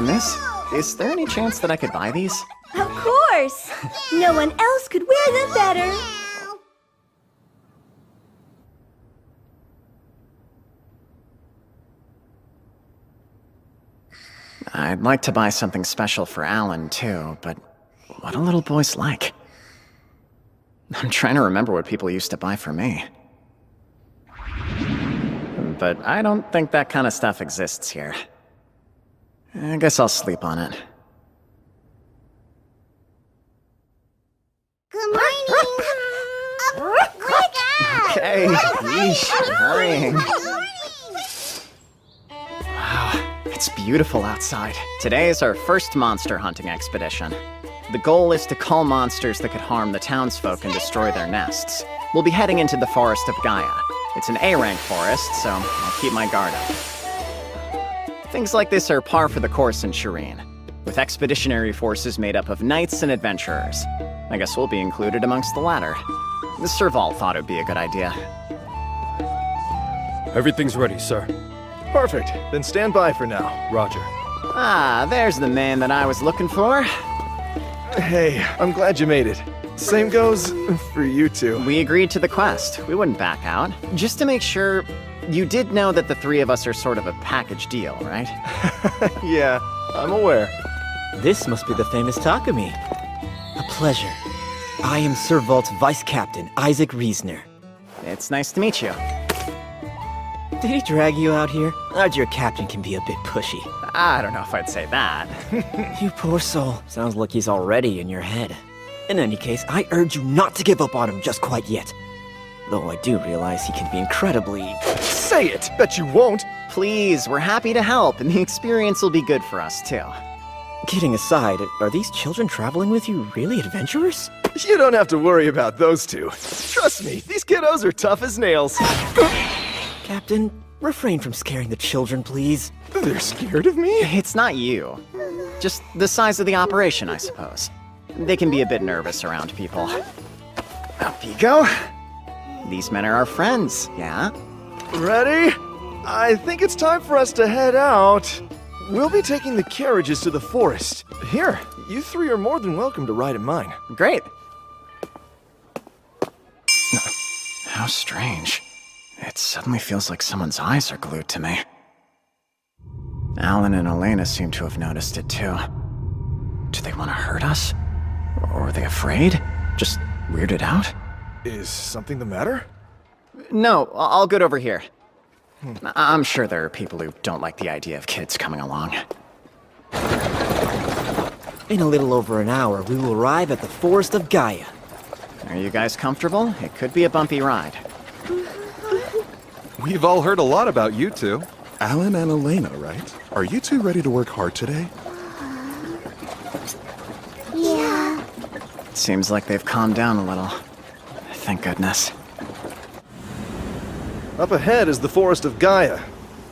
Miss, is there any chance that I could buy these? Of course! No one else could wear them better! I'd like to buy something special for Alan, too, but what do little boys like? I'm trying to remember what people used to buy for me. But I don't think that kind of stuff exists here. I guess I'll sleep on it. Good morning! Wake up! Okay, yeesh, hurrying. Good morning! Wow, it's beautiful outside. Today is our first monster hunting expedition. The goal is to cull monsters that could harm the townsfolk and destroy their nests. We'll be heading into the Forest of Gaia. It's an A-rank forest, so I'll keep my guard up. Things like this are par for the course in Shireen, with expeditionary forces made up of knights and adventurers. I guess we'll be included amongst the latter. Serval thought it'd be a good idea. Everything's ready, sir. Perfect. Then stand by for now. Roger. Ah, there's the man that I was looking for. Hey, I'm glad you made it. Same goes for you two. We agreed to the quest. We wouldn't back out. Just to make sure, you did know that the three of us are sort of a package deal, right? Yeah, I'm aware. This must be the famous Takumi. A pleasure. I am Sir Vault's Vice Captain, Isaac Reesner. It's nice to meet you. Did he drag you out here? Your captain can be a bit pushy. I don't know if I'd say that. You poor soul. Sounds like he's already in your head. In any case, I urge you not to give up on him just quite yet. Though I do realize he can be incredibly... Say it! Bet you won't! Please, we're happy to help, and the experience will be good for us, too. Kidding aside, are these children traveling with you really adventurers? You don't have to worry about those two. Trust me, these kiddos are tough as nails. Captain, refrain from scaring the children, please. They're scared of me? It's not you. Just the size of the operation, I suppose. They can be a bit nervous around people. Up you go. These men are our friends, yeah? Ready? I think it's time for us to head out. We'll be taking the carriages to the forest. Here, you three are more than welcome to ride in mine. Great. How strange. It suddenly feels like someone's eyes are glued to me. Alan and Elena seem to have noticed it too. Do they want to hurt us? Or are they afraid? Just weirded out? Is something the matter? No, all good over here. I'm sure there are people who don't like the idea of kids coming along. In a little over an hour, we will arrive at the Forest of Gaia. Are you guys comfortable? It could be a bumpy ride. We've all heard a lot about you two. Alan and Elena, right? Are you two ready to work hard today? Yeah. Seems like they've calmed down a little. Thank goodness. Up ahead is the Forest of Gaia,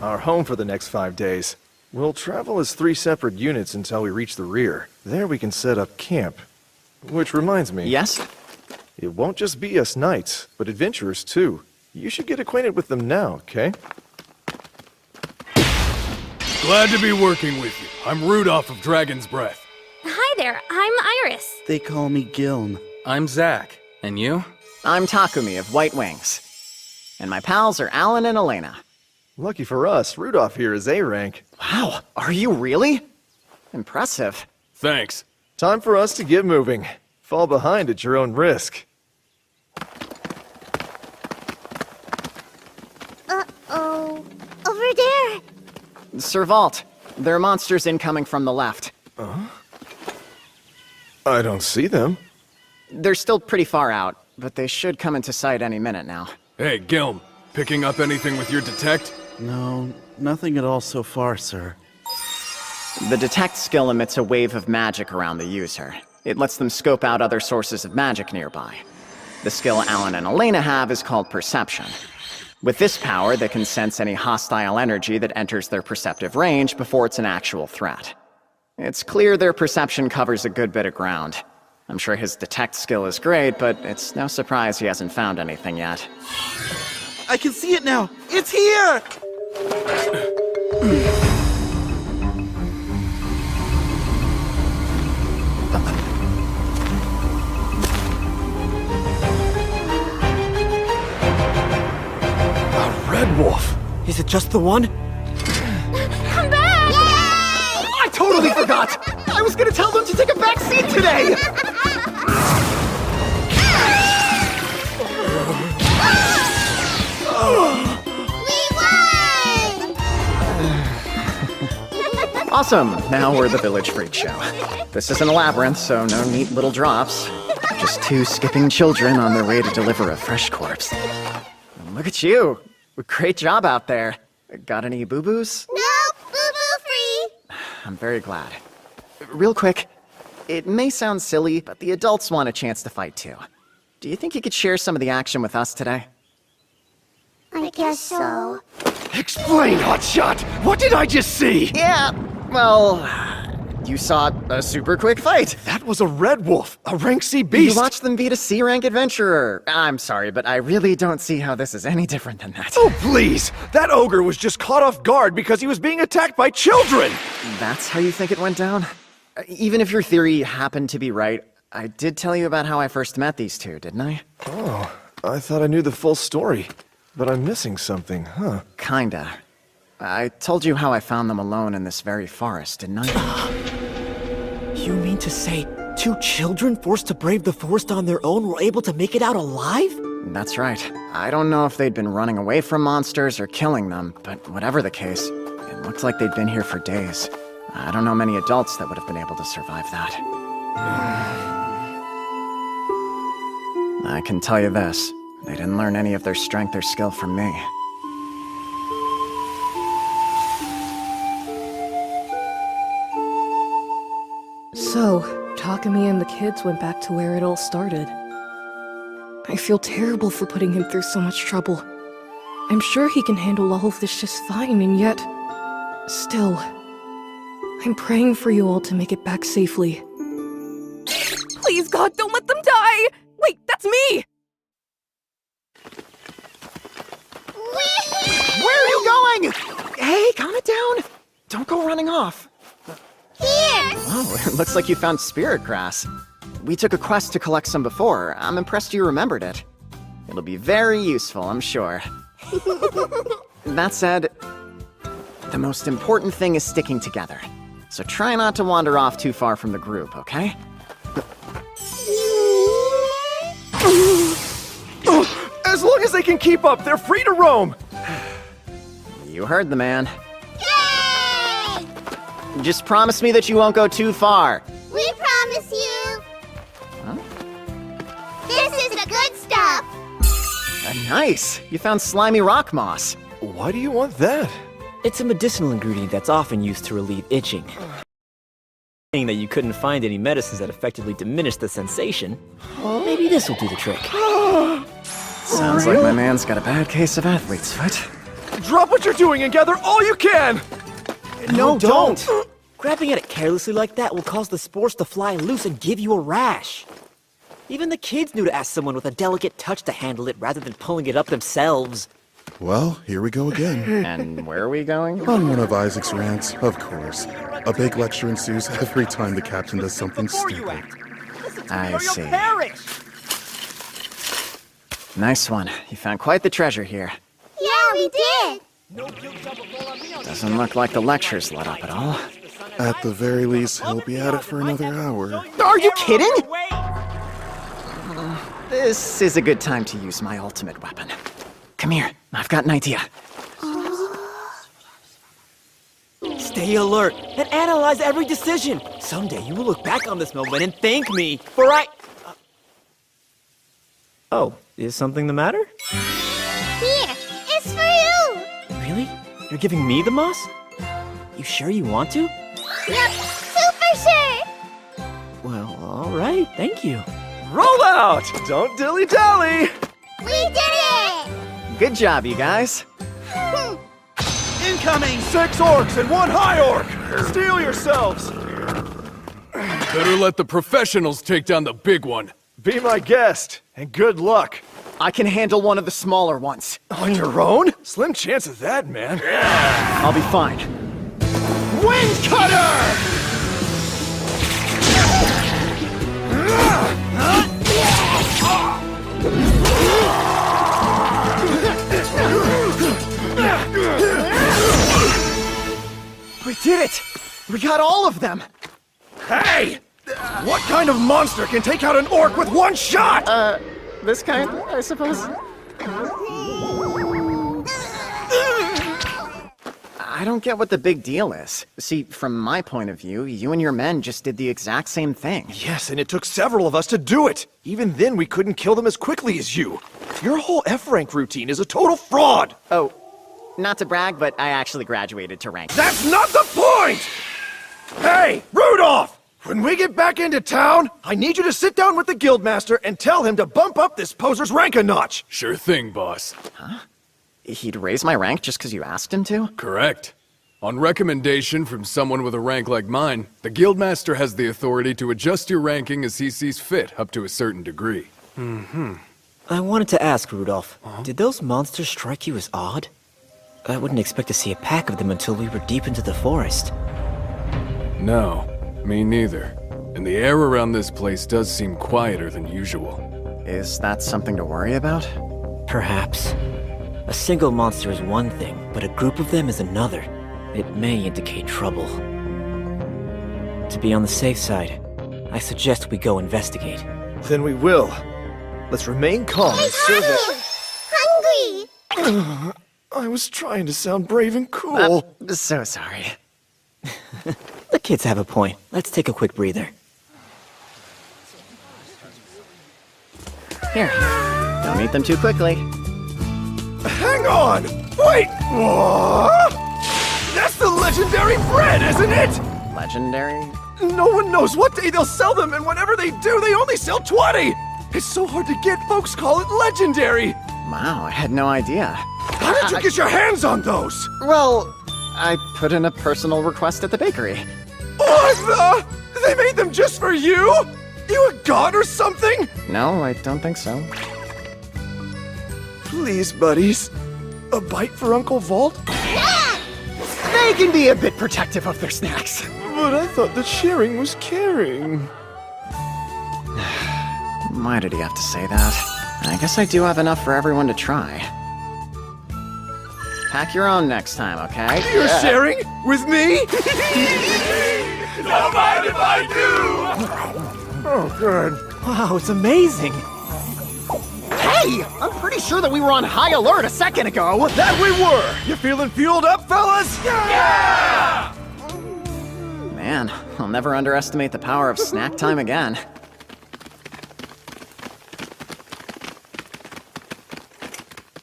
our home for the next 5 days. We'll travel as 3 separate units until we reach the rear. There we can set up camp. Which reminds me. Yes? It won't just be us knights, but adventurers too. You should get acquainted with them now, okay? Glad to be working with you. I'm Rudolph of Dragon's Breath. Hi there, I'm Iris. They call me Gilm. I'm Zach. And you? I'm Takumi of White Wings. And my pals are Alan and Elena. Lucky for us, Rudolph here is A rank. Wow, are you really? Impressive. Thanks. Time for us to get moving. Fall behind at your own risk. Uh-oh. Over there. Sir Vault, there are monsters incoming from the left. I don't see them. They're still pretty far out, but they should come into sight any minute now. Hey, Gilm. Picking up anything with your detect? No, nothing at all so far, sir. The detect skill emits a wave of magic around the user. It lets them scope out other sources of magic nearby. The skill Alan and Elena have is called Perception. With this power, they can sense any hostile energy that enters their perceptive range before it's an actual threat. It's clear their perception covers a good bit of ground. I'm sure his detect skill is great, but it's no surprise he hasn't found anything yet. I can see it now! It's here! A red wolf! Is it just the one? Come back! I totally forgot! I was gonna tell them to take a back seat today! Awesome! Now we're the Village Freak Show. This isn't a labyrinth, so no neat little drops. Just 2 skipping children on their way to deliver a fresh corpse. And look at you! Great job out there. Got any boo-boos? No, boo-boo free. I'm very glad. Real quick, it may sound silly, but the adults want a chance to fight too. Do you think you could share some of the action with us today? I guess so. Explain, Hotshot! What did I just see? Yeah, well, you saw a super quick fight. That was a red wolf, a rank C beast. You watched them beat a C-rank adventurer. I'm sorry, but I really don't see how this is any different than that. Oh, please! That ogre was just caught off guard because he was being attacked by children! That's how you think it went down? Even if your theory happened to be right, I did tell you about how I first met these two, didn't I? Oh, I thought I knew the full story. But I'm missing something, huh? Kinda. I told you how I found them alone in this very forest, didn't I? You mean to say 2 children forced to brave the forest on their own were able to make it out alive? That's right. I don't know if they'd been running away from monsters or killing them, but whatever the case, it looked like they'd been here for days. I don't know many adults that would have been able to survive that. I can tell you this. They didn't learn any of their strength or skill from me. So, Takumi and the kids went back to where it all started. I feel terrible for putting him through so much trouble. I'm sure he can handle all of this just fine, and yet... Still... I'm praying for you all to make it back safely. Please, God, don't let them die! Wait, that's me! Where are you going? Hey, calm it down. Don't go running off. Here! Oh, it looks like you found spirit grass. We took a quest to collect some before. I'm impressed you remembered it. It'll be very useful, I'm sure. That said, the most important thing is sticking together. So try not to wander off too far from the group, okay? As long as they can keep up, they're free to roam! You heard the man. Yay! Just promise me that you won't go too far. We promise you. Huh? This is the good stuff. Nice! You found slimy rock moss. Why do you want that? It's a medicinal ingredient that's often used to relieve itching. Saying that you couldn't find any medicines that effectively diminish the sensation, maybe this will do the trick. Sounds like my man's got a bad case of athlete's foot. Drop what you're doing and gather all you can! No, don't! Grabbing at it carelessly like that will cause the spores to fly loose and give you a rash. Even the kids knew to ask someone with a delicate touch to handle it rather than pulling it up themselves. Well, here we go again. And where are we going? On one of Isaac's rants, of course. A big lecture ensues every time the captain does something stupid. I see. Nice one. You found quite the treasure here. Yeah, we did. Doesn't look like the lecture's let up at all. At the very least, he'll be at it for another hour. Are you kidding? This is a good time to use my ultimate weapon. Come here, I've got an idea. Stay alert and analyze every decision. Someday you will look back on this moment and thank me for Oh, is something the matter? Here, it's for you. Really? You're giving me the moss? You sure you want to? Yep, super sure. Well, alright, thank you. Roll out! Don't dilly-dally! We did it! Good job, you guys. Incoming! 6 orcs and 1 high orc! Steel yourselves! Better let the professionals take down the big one. Be my guest, and good luck. I can handle one of the smaller ones. On your own? Slim chance of that, man. I'll be fine. Wind Cutter! We did it! We got all of them! Hey! What kind of monster can take out an orc with 1 shot? This kind, I suppose? I don't get what the big deal is. See, from my point of view, you and your men just did the exact same thing. Yes, and it took several of us to do it. Even then, we couldn't kill them as quickly as you. Your whole F-rank routine is a total fraud! Oh, not to brag, but I actually graduated to rank. That's not the point! Hey, Rudolph! When we get back into town, I need you to sit down with the guildmaster and tell him to bump up this poser's rank a notch. Sure thing, boss. Huh? He'd raise my rank just because you asked him to? Correct. On recommendation from someone with a rank like mine, the guildmaster has the authority to adjust your ranking as he sees fit, up to a certain degree. I wanted to ask, Rudolph, did those monsters strike you as odd? I wouldn't expect to see a pack of them until we were deep into the forest. No, me neither. And the air around this place does seem quieter than usual. Is that something to worry about? Perhaps. A single monster is one thing, but a group of them is another. It may indicate trouble. To be on the safe side, I suggest we go investigate. Then we will. Let's remain calm and serve it. Hungry! I was trying to sound brave and cool. So sorry. The kids have a point. Let's take a quick breather. Here. Don't eat them too quickly. Hang on! Wait! What? That's the legendary bread, isn't it? Legendary? No one knows what day they'll sell them, and whenever they do, they only sell 20! It's so hard to get, folks call it legendary! Wow, I had no idea. How did you get your hands on those? Well, I put in a personal request at the bakery. What the? They made them just for you? You a god or something? No, I don't think so. Please, buddies. A bite for Uncle Vault? They can be a bit protective of their snacks. But I thought that sharing was caring. Why did he have to say that? I guess I do have enough for everyone to try. Pack your own next time, okay? You're sharing? With me? Don't mind if I do! Oh, good. Wow, it's amazing! Hey! I'm pretty sure that we were on high alert a second ago! That we were! You feeling fueled up, fellas? Yeah! Man, I'll never underestimate the power of snack time again.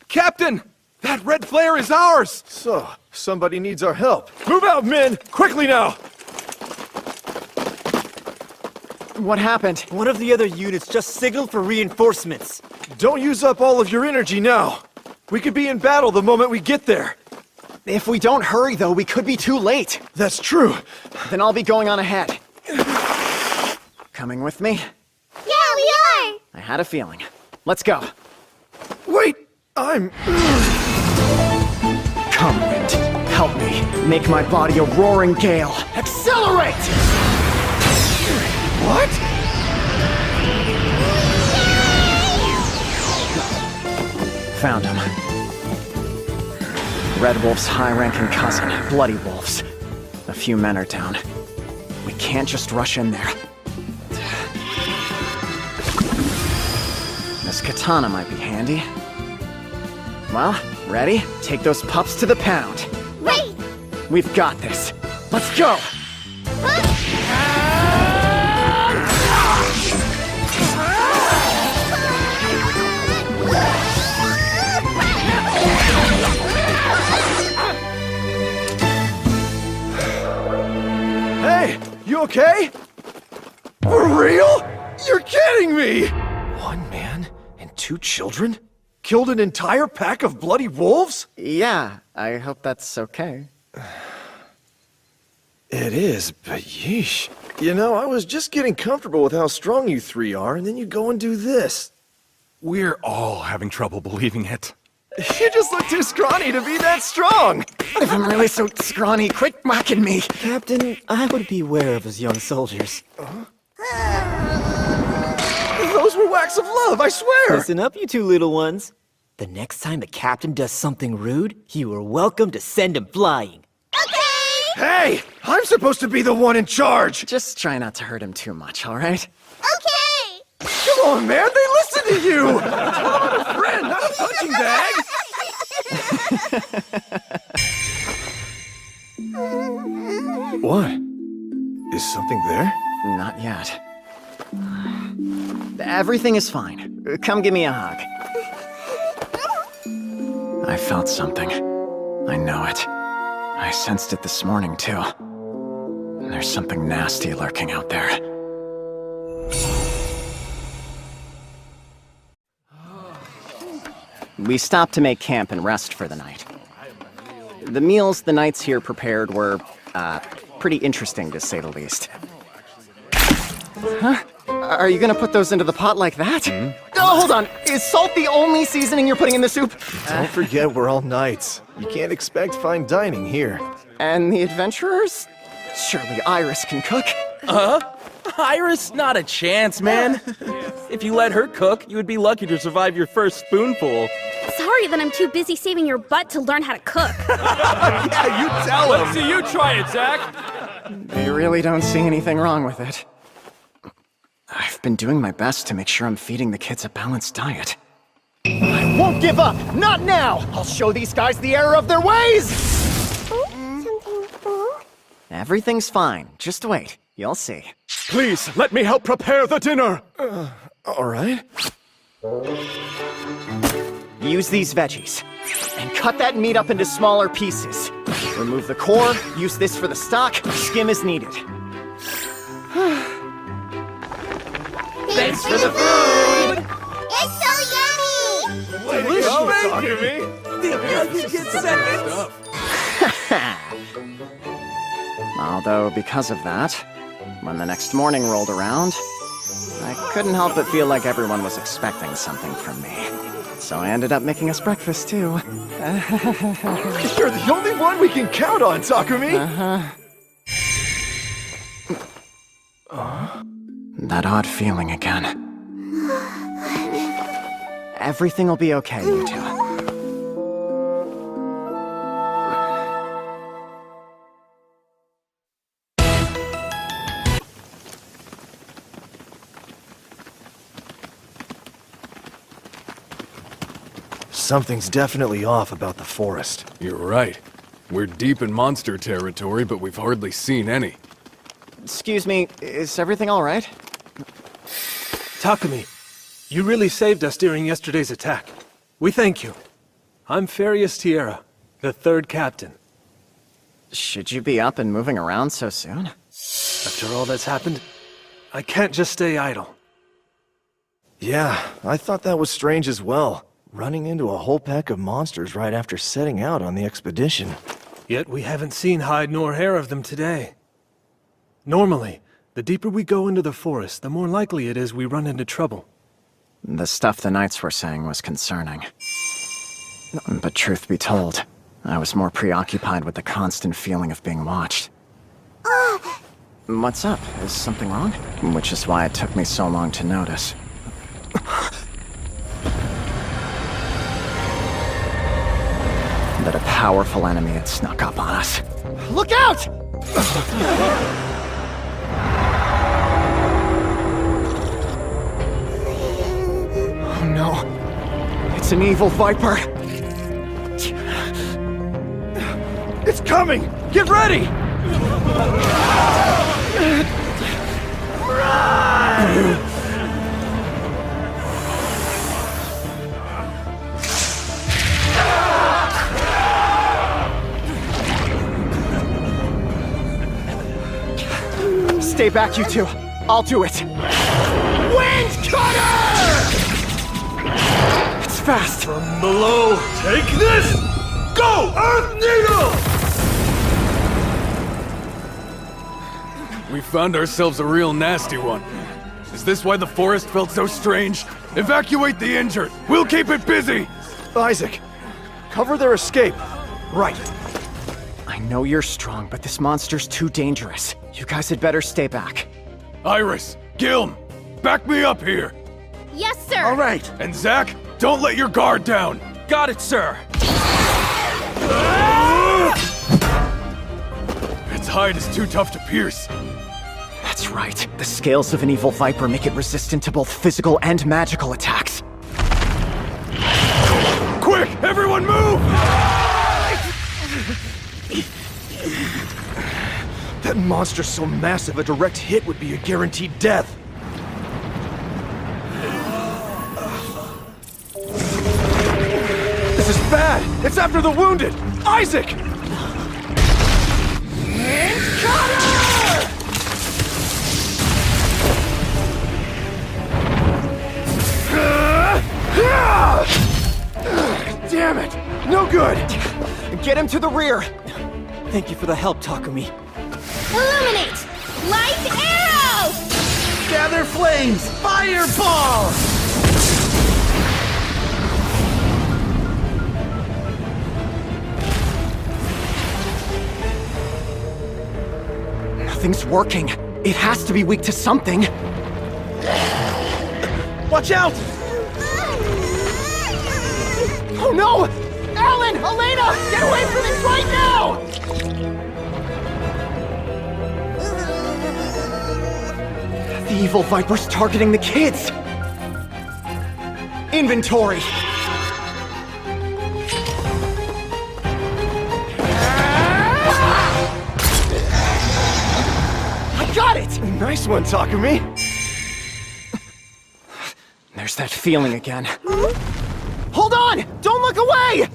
Captain! That red flare is ours! So, somebody needs our help. Move out, men! Quickly now! What happened? One of the other units just signaled for reinforcements. Don't use up all of your energy now. We could be in battle the moment we get there. If we don't hurry, though, we could be too late. That's true. Then I'll be going on ahead. Coming with me? Yeah, we are! I had a feeling. Let's go. Wait, I'm... Come, wind. Help me. Make my body a roaring gale. Accelerate! What? Found him. Red Wolf's high-ranking cousin, Bloody Wolf's. A few men are down. We can't just rush in there. This katana might be handy. Well, ready? Take those pups to the pound. Right! We've got this. Let's go! Hey, you okay? For real? You're kidding me! One man and 2 children? Killed an entire pack of bloody wolves? Yeah, I hope that's okay. It is, but yeesh. You know, I was just getting comfortable with how strong you 3 are, and then you go and do this. We're all having trouble believing it. You just look too scrawny to be that strong! If I'm really so scrawny, quit mocking me! Captain, I would beware of his young soldiers. Those were whacks of love, I swear! Listen up, you 2 little ones. The next time the captain does something rude, you are welcome to send him flying. Hey! I'm supposed to be the one in charge! Just try not to hurt him too much, alright? Okay! Come on, man, they listen to you! Tell them I'm a friend, not a punching bag! What? Is something there? Not yet. Everything is fine. Come give me a hug. I felt something. I know it. I sensed it this morning, too. There's something nasty lurking out there. We stopped to make camp and rest for the night. The meals the knights here prepared were, pretty interesting, to say the least. Huh? Are you gonna put those into the pot like that? Oh, hold on. Is salt the only seasoning you're putting in the soup? Don't forget we're all knights. You can't expect fine dining here. And the adventurers? Surely Iris can cook. Iris? Not a chance, man. If you let her cook, you would be lucky to survive your first spoonful. Sorry that I'm too busy saving your butt to learn how to cook. Yeah, you tell him! Let's see you try it, Zach! They really don't see anything wrong with it. I've been doing my best to make sure I'm feeding the kids a balanced diet. I won't give up! Not now! I'll show these guys the error of their ways! Everything's fine. Just wait. You'll see. Please, let me help prepare the dinner! All right. Use these veggies. And cut that meat up into smaller pieces. Remove the core, use this for the stock, skim as needed. Thanks for the food! It's so yummy! Although, because of that, when the next morning rolled around, I couldn't help but feel like everyone was expecting something from me. So I ended up making us breakfast, too. You're the only one we can count on, Takumi! That odd feeling again. Everything will be okay, you two. Something's definitely off about the forest. You're right. We're deep in monster territory, but we've hardly seen any. Excuse me, is everything all right? Takumi, you really saved us during yesterday's attack. We thank you. I'm Farius Tierra, the 3rd captain. Should you be up and moving around so soon? After all that's happened, I can't just stay idle. Yeah, I thought that was strange as well. Running into a whole pack of monsters right after setting out on the expedition. Yet we haven't seen hide nor hair of them today. Normally, the deeper we go into the forest, the more likely it is we run into trouble. The stuff the Knights were saying was concerning. But truth be told, I was more preoccupied with the constant feeling of being watched. What's up? Is something wrong? Which is why it took me so long to notice. That a powerful enemy had snuck up on us. Look out! Oh no. It's an evil viper. It's coming! Get ready! Stay back, you two. I'll do it. Wind Cutter! It's fast. From below, take this! Go, Earth Needle! We found ourselves a real nasty one. Is this why the forest felt so strange? Evacuate the injured. We'll keep it busy. Isaac, cover their escape. Right. I know you're strong, but this monster's too dangerous. You guys had better stay back. Iris, Gilm, back me up here. Yes, sir! All right. And Zack, don't let your guard down. Got it, sir! Its hide is too tough to pierce. That's right. The scales of an evil viper make it resistant to both physical and magical attacks. Quick, everyone move! That monster's so massive, a direct hit would be a guaranteed death. This is bad! It's after the wounded! Isaac! Damn it! No good! Get him to the rear! Thank you for the help, Takumi. Illuminate! Light arrow! Gather flames! Fireball! Nothing's working. It has to be weak to something. Watch out! Oh no! Alan! Elena! Get away from it right now! The evil viper's targeting the kids! Inventory! I got it! Nice one, Takumi! There's that feeling again. Hold on! Don't look away!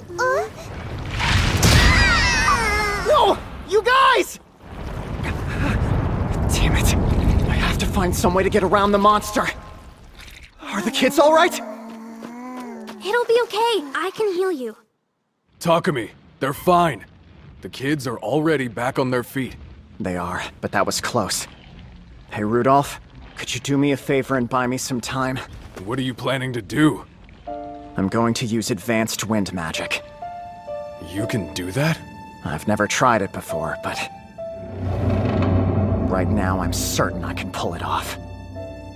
No! You guys! Damn it. I have to find some way to get around the monster. Are the kids all right? It'll be okay. I can heal you. Takumi, they're fine. The kids are already back on their feet. They are, but that was close. Hey, Rudolph, could you do me a favor and buy me some time? What are you planning to do? I'm going to use advanced wind magic. You can do that? I've never tried it before, but... right now I'm certain I can pull it off.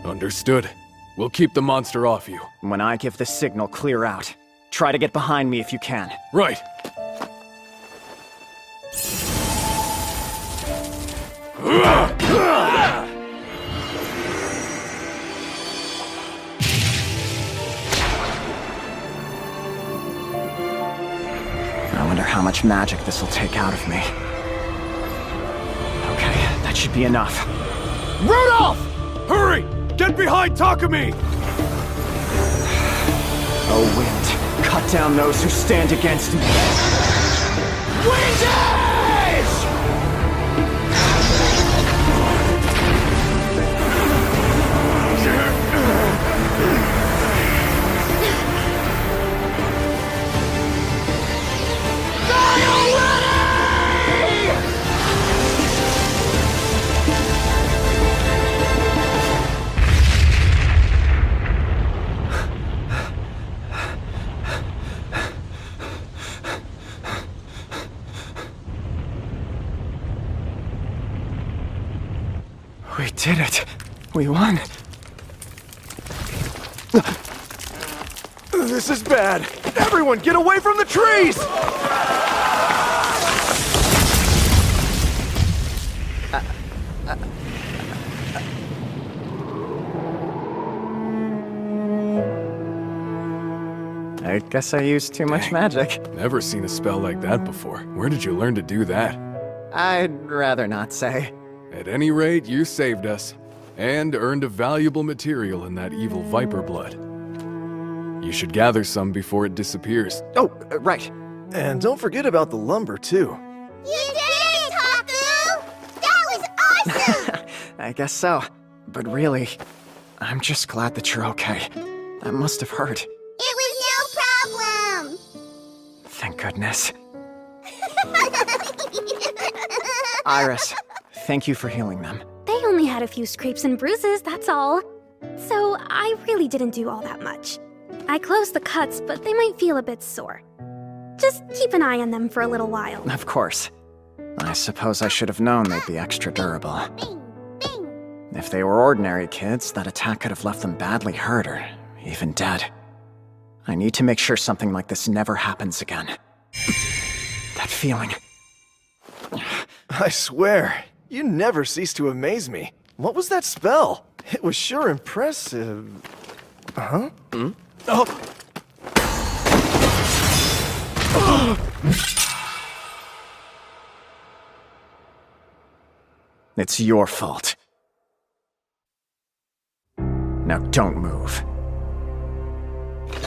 Understood. We'll keep the monster off you. When I give the signal, clear out. Try to get behind me if you can. Right. I wonder how much magic this will take out of me. Okay, that should be enough. Rudolph! Hurry! Get behind Takumi! Oh, wind, cut down those who stand against me. Wind Edge! Die already! We did it. We won. This is bad. Everyone, get away from the trees! I guess I used too much magic. Never seen a spell like that before. Where did you learn to do that? I'd rather not say. At any rate, you saved us. And earned a valuable material in that evil viper blood. You should gather some before it disappears. Oh, right. And don't forget about the lumber, too. You did it, Taku! That was awesome! I guess so. But really, I'm just glad that you're okay. That must have hurt. It was no problem! Thank goodness. Iris, thank you for healing them. They only had a few scrapes and bruises, that's all. So I really didn't do all that much. I closed the cuts, but they might feel a bit sore. Just keep an eye on them for a little while. Of course. I suppose I should have known they'd be extra durable. If they were ordinary kids, that attack could have left them badly hurt or even dead. I need to make sure something like this never happens again. That feeling. I swear, you never cease to amaze me. What was that spell? It was sure impressive. Huh? Oh! It's your fault. Now don't move.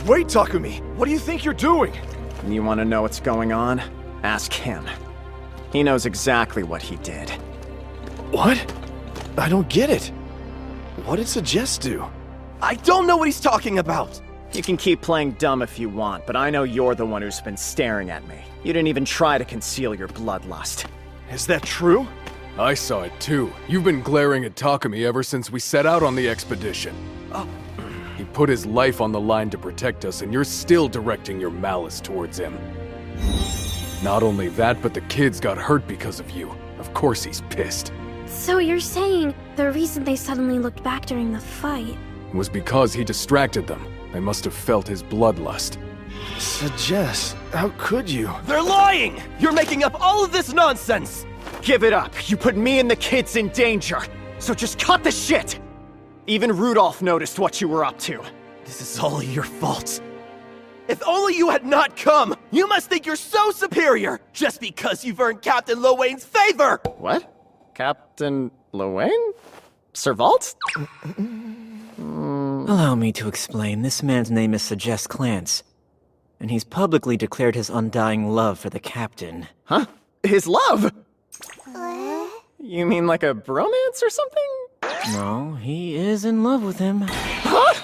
Wait, Takumi! What do you think you're doing? You want to know what's going on? Ask him. He knows exactly what he did. What? I don't get it. What did Suggest do? I don't know what he's talking about! You can keep playing dumb if you want, but I know you're the one who's been staring at me. You didn't even try to conceal your bloodlust. Is that true? I saw it too. You've been glaring at Takumi ever since we set out on the expedition. He put his life on the line to protect us, and you're still directing your malice towards him. Not only that, but the kids got hurt because of you. Of course he's pissed. So you're saying the reason they suddenly looked back during the fight Was because he distracted them. They must have felt his bloodlust. Suggest, how could you? They're lying! You're making up all of this nonsense! Give it up! You put me and the kids in danger! So just cut the shit! Even Rudolph noticed what you were up to. This is all your fault. If only you had not come! You must think you're so superior, just because you've earned Captain Lowain's favor! What? Captain Lowain? Servault? Allow me to explain. This man's name is Suggest Clance, and he's publicly declared his undying love for the captain. Huh? His love? You mean like a bromance or something? No, he is in love with him. Huh?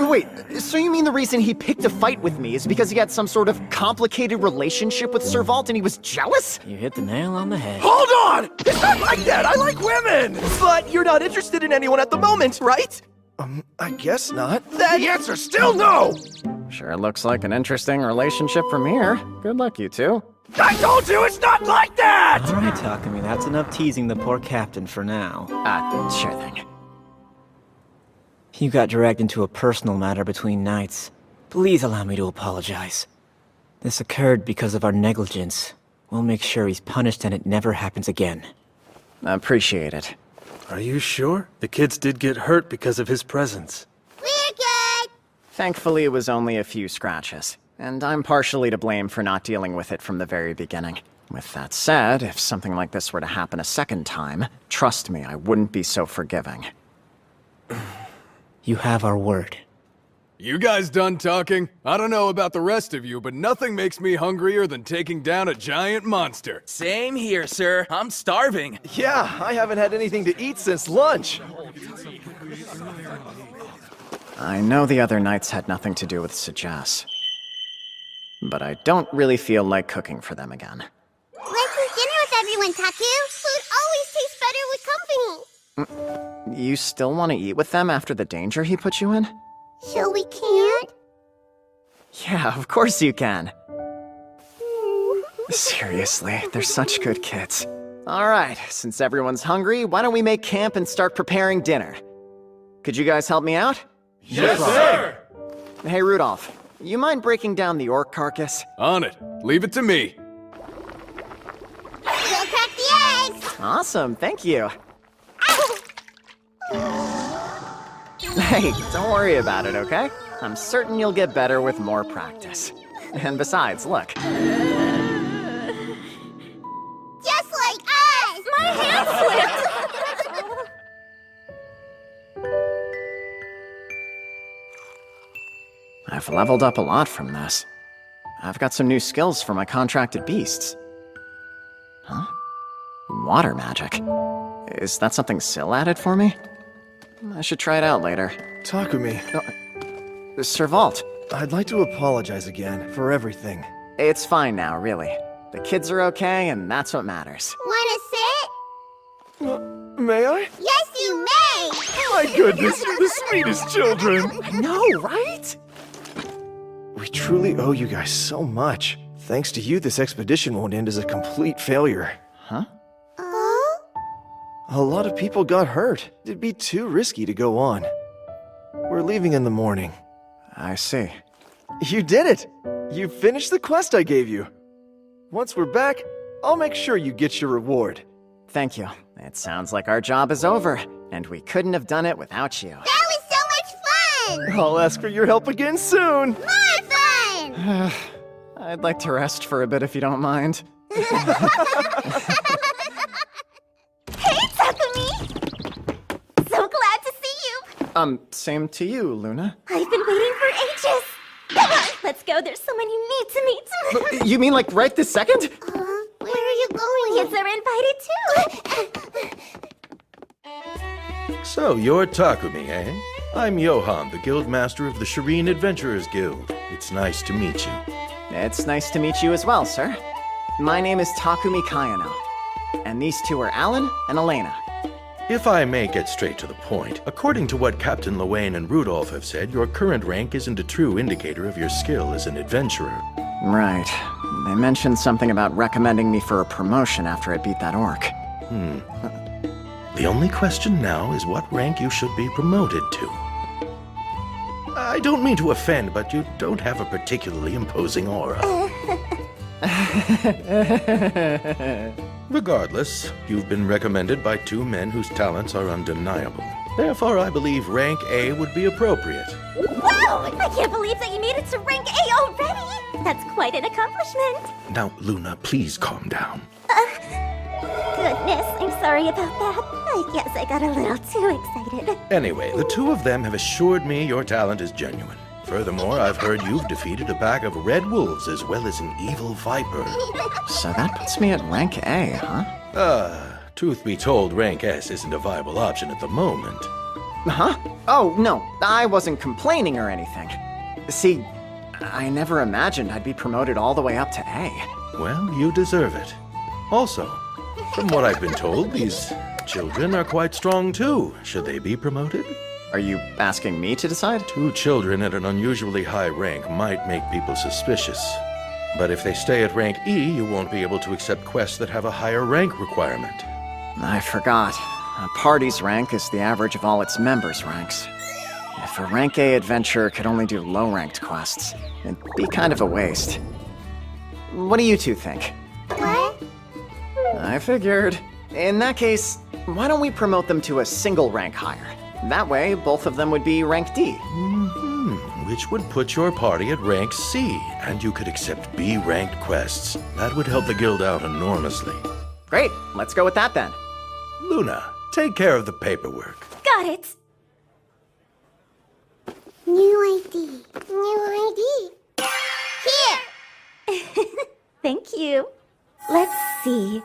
Wait, so you mean the reason he picked a fight with me is because he had some sort of complicated relationship with Servault and he was jealous? You hit the nail on the head. Hold on! It's not like that! I like women! But you're not interested in anyone at the moment, right? I guess not. Then the answer's still no! Sure looks like an interesting relationship from here. Good luck, you two. I told you it's not like that! Alright, Takumi, that's enough teasing the poor captain for now. Sure thing. You got dragged into a personal matter between knights. Please allow me to apologize. This occurred because of our negligence. We'll make sure he's punished and it never happens again. Appreciate it. Are you sure? The kids did get hurt because of his presence. We're good! Thankfully, it was only a few scratches. And I'm partially to blame for not dealing with it from the very beginning. With that said, if something like this were to happen a second time, trust me, I wouldn't be so forgiving. You have our word. You guys done talking? I don't know about the rest of you, but nothing makes me hungrier than taking down a giant monster. Same here, sir. I'm starving. Yeah, I haven't had anything to eat since lunch. I know the other knights had nothing to do with Suggest. But I don't really feel like cooking for them again. Let's eat dinner with everyone, Taku. Food always tastes better with company. You still want to eat with them after the danger he put you in? So we can't? Yeah, of course you can. Seriously, they're such good kids. Alright, since everyone's hungry, why don't we make camp and start preparing dinner? Could you guys help me out? Yes, sir! Hey, Rudolph, you mind breaking down the orc carcass? On it. Leave it to me. We'll crack the eggs! Awesome, thank you. Hey, don't worry about it, okay? I'm certain you'll get better with more practice. And besides, look. Just like us! My hand slipped! I've leveled up a lot from this. I've got some new skills for my contracted beasts. Huh? Water magic. Is that something Syl added for me? I should try it out later. Takumi, Sir Vault. I'd like to apologize again for everything. It's fine now, really. The kids are okay, and that's what matters. Wanna sit? May I? Yes, you may! My goodness, you're the sweetest children! I know, right? We truly owe you guys so much. Thanks to you, this expedition won't end as a complete failure. Huh? A lot of people got hurt. It'd be too risky to go on. We're leaving in the morning. I see. You did it! You finished the quest I gave you. Once we're back, I'll make sure you get your reward. Thank you. It sounds like our job is over, and we couldn't have done it without you. That was so much fun! I'll ask for your help again soon! More fun! I'd like to rest for a bit if you don't mind. Hey, Takumi! So glad to see you! Same to you, Luna. I've been waiting for ages! Come on, let's go, there's someone you need to meet! You mean like right this second? Where are you going? Kids are invited too! So, you're Takumi, eh? I'm Johan, the Guildmaster of the Shireen Adventurers Guild. It's nice to meet you. It's nice to meet you as well, sir. My name is Takumi Kayano, and these two are Alan and Elena. If I may get straight to the point, according to what Captain Lowain and Rudolph have said, your current rank isn't a true indicator of your skill as an adventurer. Right. They mentioned something about recommending me for a promotion after I beat that orc. The only question now is what rank you should be promoted to. I don't mean to offend, but you don't have a particularly imposing aura. Regardless, you've been recommended by two men whose talents are undeniable. Therefore, I believe rank A would be appropriate. Wow! I can't believe that you made it to rank A already! That's quite an accomplishment! Now, Luna, please calm down. Goodness, I'm sorry about that. I guess I got a little too excited. Anyway, the two of them have assured me your talent is genuine. Furthermore, I've heard you've defeated a pack of red wolves as well as an evil viper. So that puts me at rank A, huh? Truth be told, rank S isn't a viable option at the moment. Huh? Oh, no, I wasn't complaining or anything. See, I never imagined I'd be promoted all the way up to A. Well, you deserve it. Also, from what I've been told, these children are quite strong too. Should they be promoted? Are you asking me to decide? Two children at an unusually high rank might make people suspicious. But if they stay at rank E, you won't be able to accept quests that have a higher rank requirement. I forgot. A party's rank is the average of all its members' ranks. If a rank A adventurer could only do low-ranked quests, it'd be kind of a waste. What do you two think? What? I figured. In that case, why don't we promote them to a single rank higher? That way, both of them would be rank D. Which would put your party at rank C, and you could accept B-ranked quests. That would help the guild out enormously. Great, let's go with that then. Luna, take care of the paperwork. Got it! New ID. New ID. Here! Thank you. Let's see.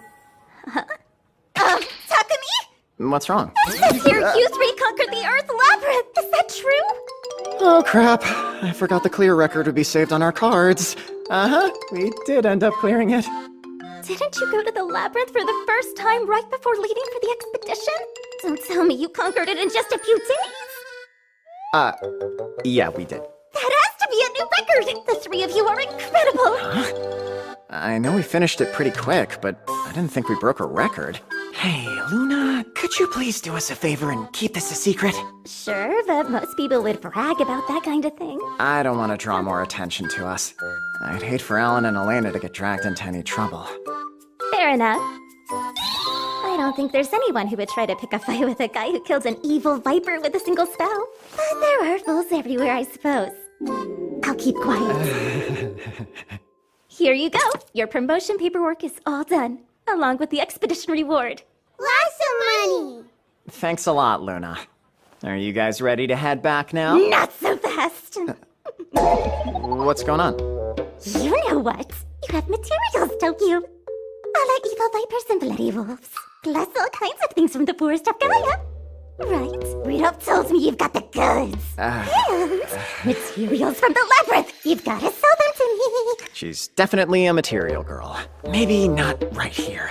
Takumi? What's wrong? It says here you three conquered the Earth Labyrinth. Is that true? Oh crap, I forgot the clear record would be saved on our cards. We did end up clearing it. Didn't you go to the labyrinth for the first time right before leaving for the expedition? Don't tell me you conquered it in just a few days. Yeah, we did. That has to be a new record! The three of you are incredible! I know we finished it pretty quick, but I didn't think we broke a record. Hey, Luna, could you please do us a favor and keep this a secret? Sure, but most people would brag about that kind of thing. I don't want to draw more attention to us. I'd hate for Alan and Elena to get dragged into any trouble. Fair enough. I don't think there's anyone who would try to pick a fight with a guy who killed an evil viper with a single spell. But there are fools everywhere, I suppose. I'll keep quiet. Here you go. Your promotion paperwork is all done, along with the expedition reward. Lots of money! Thanks a lot, Luna. Are you guys ready to head back now? Not so fast. What's going on? You know what? You have materials, don't you? A la evil vipers and bloody wolves. Plus all kinds of things from the forest of Gaia. Right. Rudolph told me you've got the goods. And materials from the labyrinth. You've got to sell them to me. She's definitely a material girl. Maybe not right here.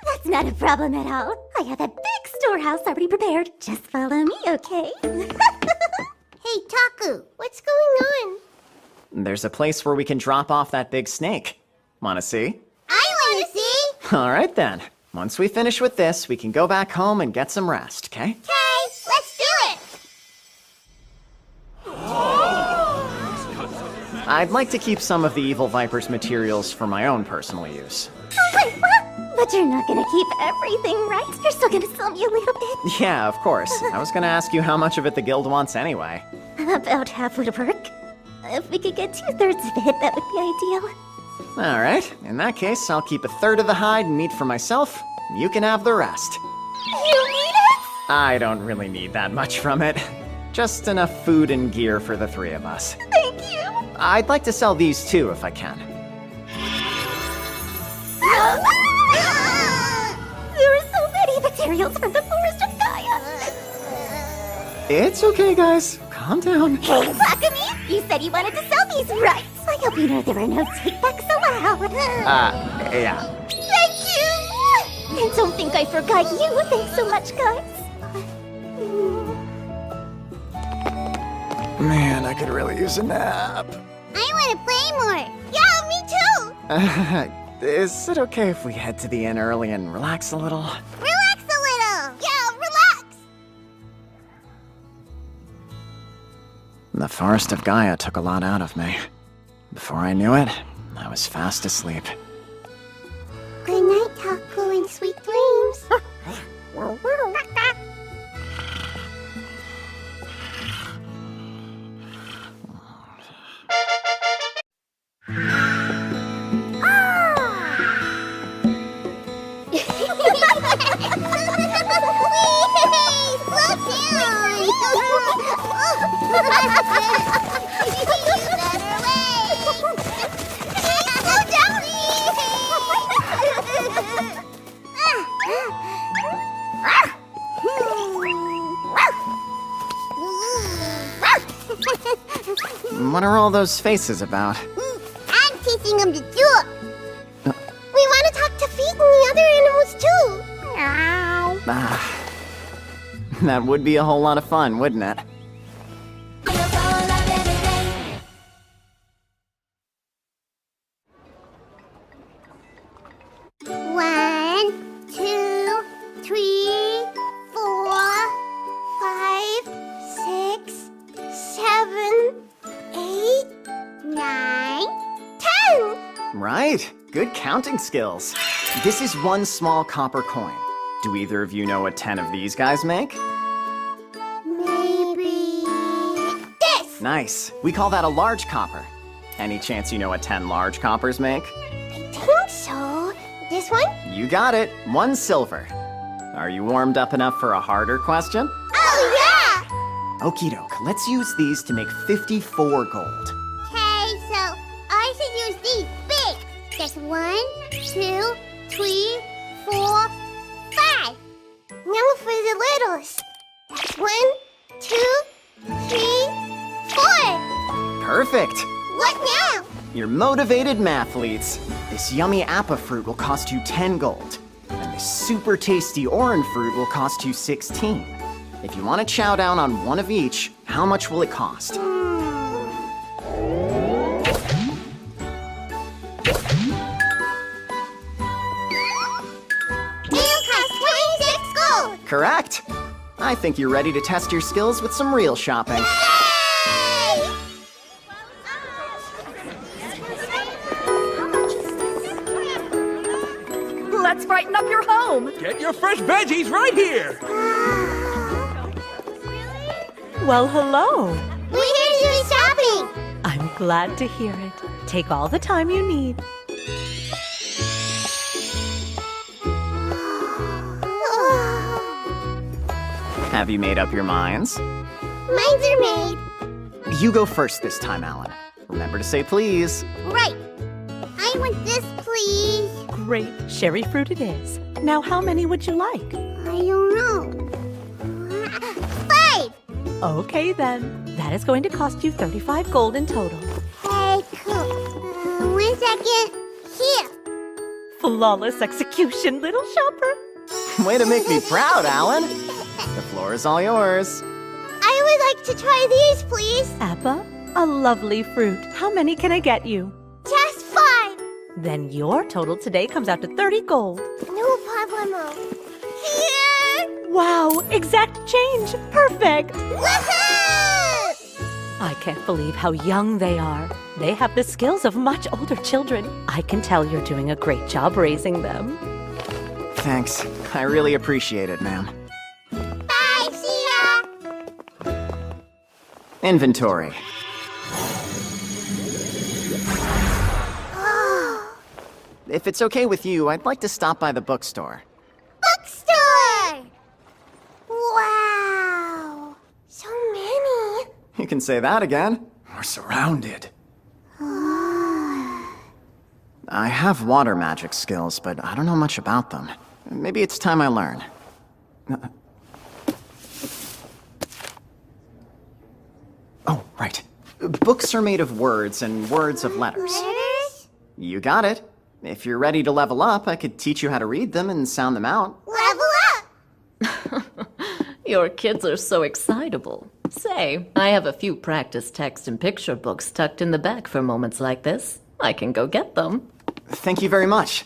That's not a problem at all. I have a big storehouse already prepared. Just follow me, okay? Hey, Taku, what's going on? There's a place where we can drop off that big snake. Wanna see? I want to see! Alright then. Once we finish with this, we can go back home and get some rest, okay? Okay, let's do it! I'd like to keep some of the Evil Viper's materials for my own personal use. Wait, what? But you're not gonna keep everything, right? You're still gonna sell me a little bit? Yeah, of course. I was gonna ask you how much of it the guild wants anyway. About half would work. If we could get 2/3 of it, that would be ideal. Alright, in that case, I'll keep 1/3 of the hide and meat for myself. You can have the rest. You need it? I don't really need that much from it. Just enough food and gear for the 3 of us. Thank you. I'd like to sell these too, if I can. There are so many materials from the forest of Gaia. It's okay, guys. Calm down. Hey, Takumi! You said you wanted to sell these, right? I hope you know there are no takebacks allowed. Yeah. Thank you! And don't think I forgot you. Thanks so much, guys. Man, I could really use a nap. I want to play more! Yeah, me too! Is it okay if we head to the inn early and relax a little? Relax a little! Yeah, relax! The Forest of Gaia took a lot out of me. Before I knew it, I was fast asleep. Good night, Taku, and sweet dreams. What are all those faces about? I'm teaching them to talk. We want to talk to Feet and the other animals too. Meow. That would be a whole lot of fun, wouldn't it? One, two, three, 4, 5, 6, 7, 8, 9, 10! Right. Good counting skills. This is 1 small copper coin. Do either of you know what 10 of these guys make? Maybe... this! Nice. We call that a large copper. Any chance you know what 10 large coppers make? I think so. This one? You got it. 1 silver. Are you warmed up enough for a harder question? Oh, yeah! Okie doke. Let's use these to make 54 gold. Okay, so I should use these big. That's 1, 2, 3, 4, 5. Now for the littles. That's 1, 2, 3, 4. Perfect. What now? You're motivated mathletes. This yummy appa fruit will cost you 10 gold. And this super tasty orange fruit will cost you 16. If you want to chow down on one of each, how much will it cost? Cool! Correct. I think you're ready to test your skills with some real shopping. Let's brighten up your home. Get your fresh veggies right here. Well, hello. We're here to do shopping. I'm glad to hear it. Take all the time you need. Have you made up your minds? Minds are made. You go first this time, Alan. Remember to say please. Right. I want this, please. Great. Sherry fruit it is. Now, how many would you like? I don't know. 5! Okay, then. That is going to cost you 35 gold in total. Hey, cool. 1 second. Here. Flawless execution, little shopper. Way to make me proud, Alan. The floor is all yours. I would like to try these, please. Appa, a lovely fruit. How many can I get you? Just 5. Then your total today comes out to 30 gold. No problemo. Here. Wow, exact change. Perfect. Woohoo! I can't believe how young they are. They have the skills of much older children. I can tell you're doing a great job raising them. Thanks. I really appreciate it, ma'am. Bye, see ya. Inventory. If it's okay with you, I'd like to stop by the bookstore. Bookstore! Wow. So many. You can say that again. We're surrounded. I have water magic skills, but I don't know much about them. Maybe it's time I learn. Oh, right. Books are made of words and words of letters. Letters? You got it. If you're ready to level up, I could teach you how to read them and sound them out. Level up! Your kids are so excitable. Say, I have a few practice text and picture books tucked in the back for moments like this. I can go get them. Thank you very much.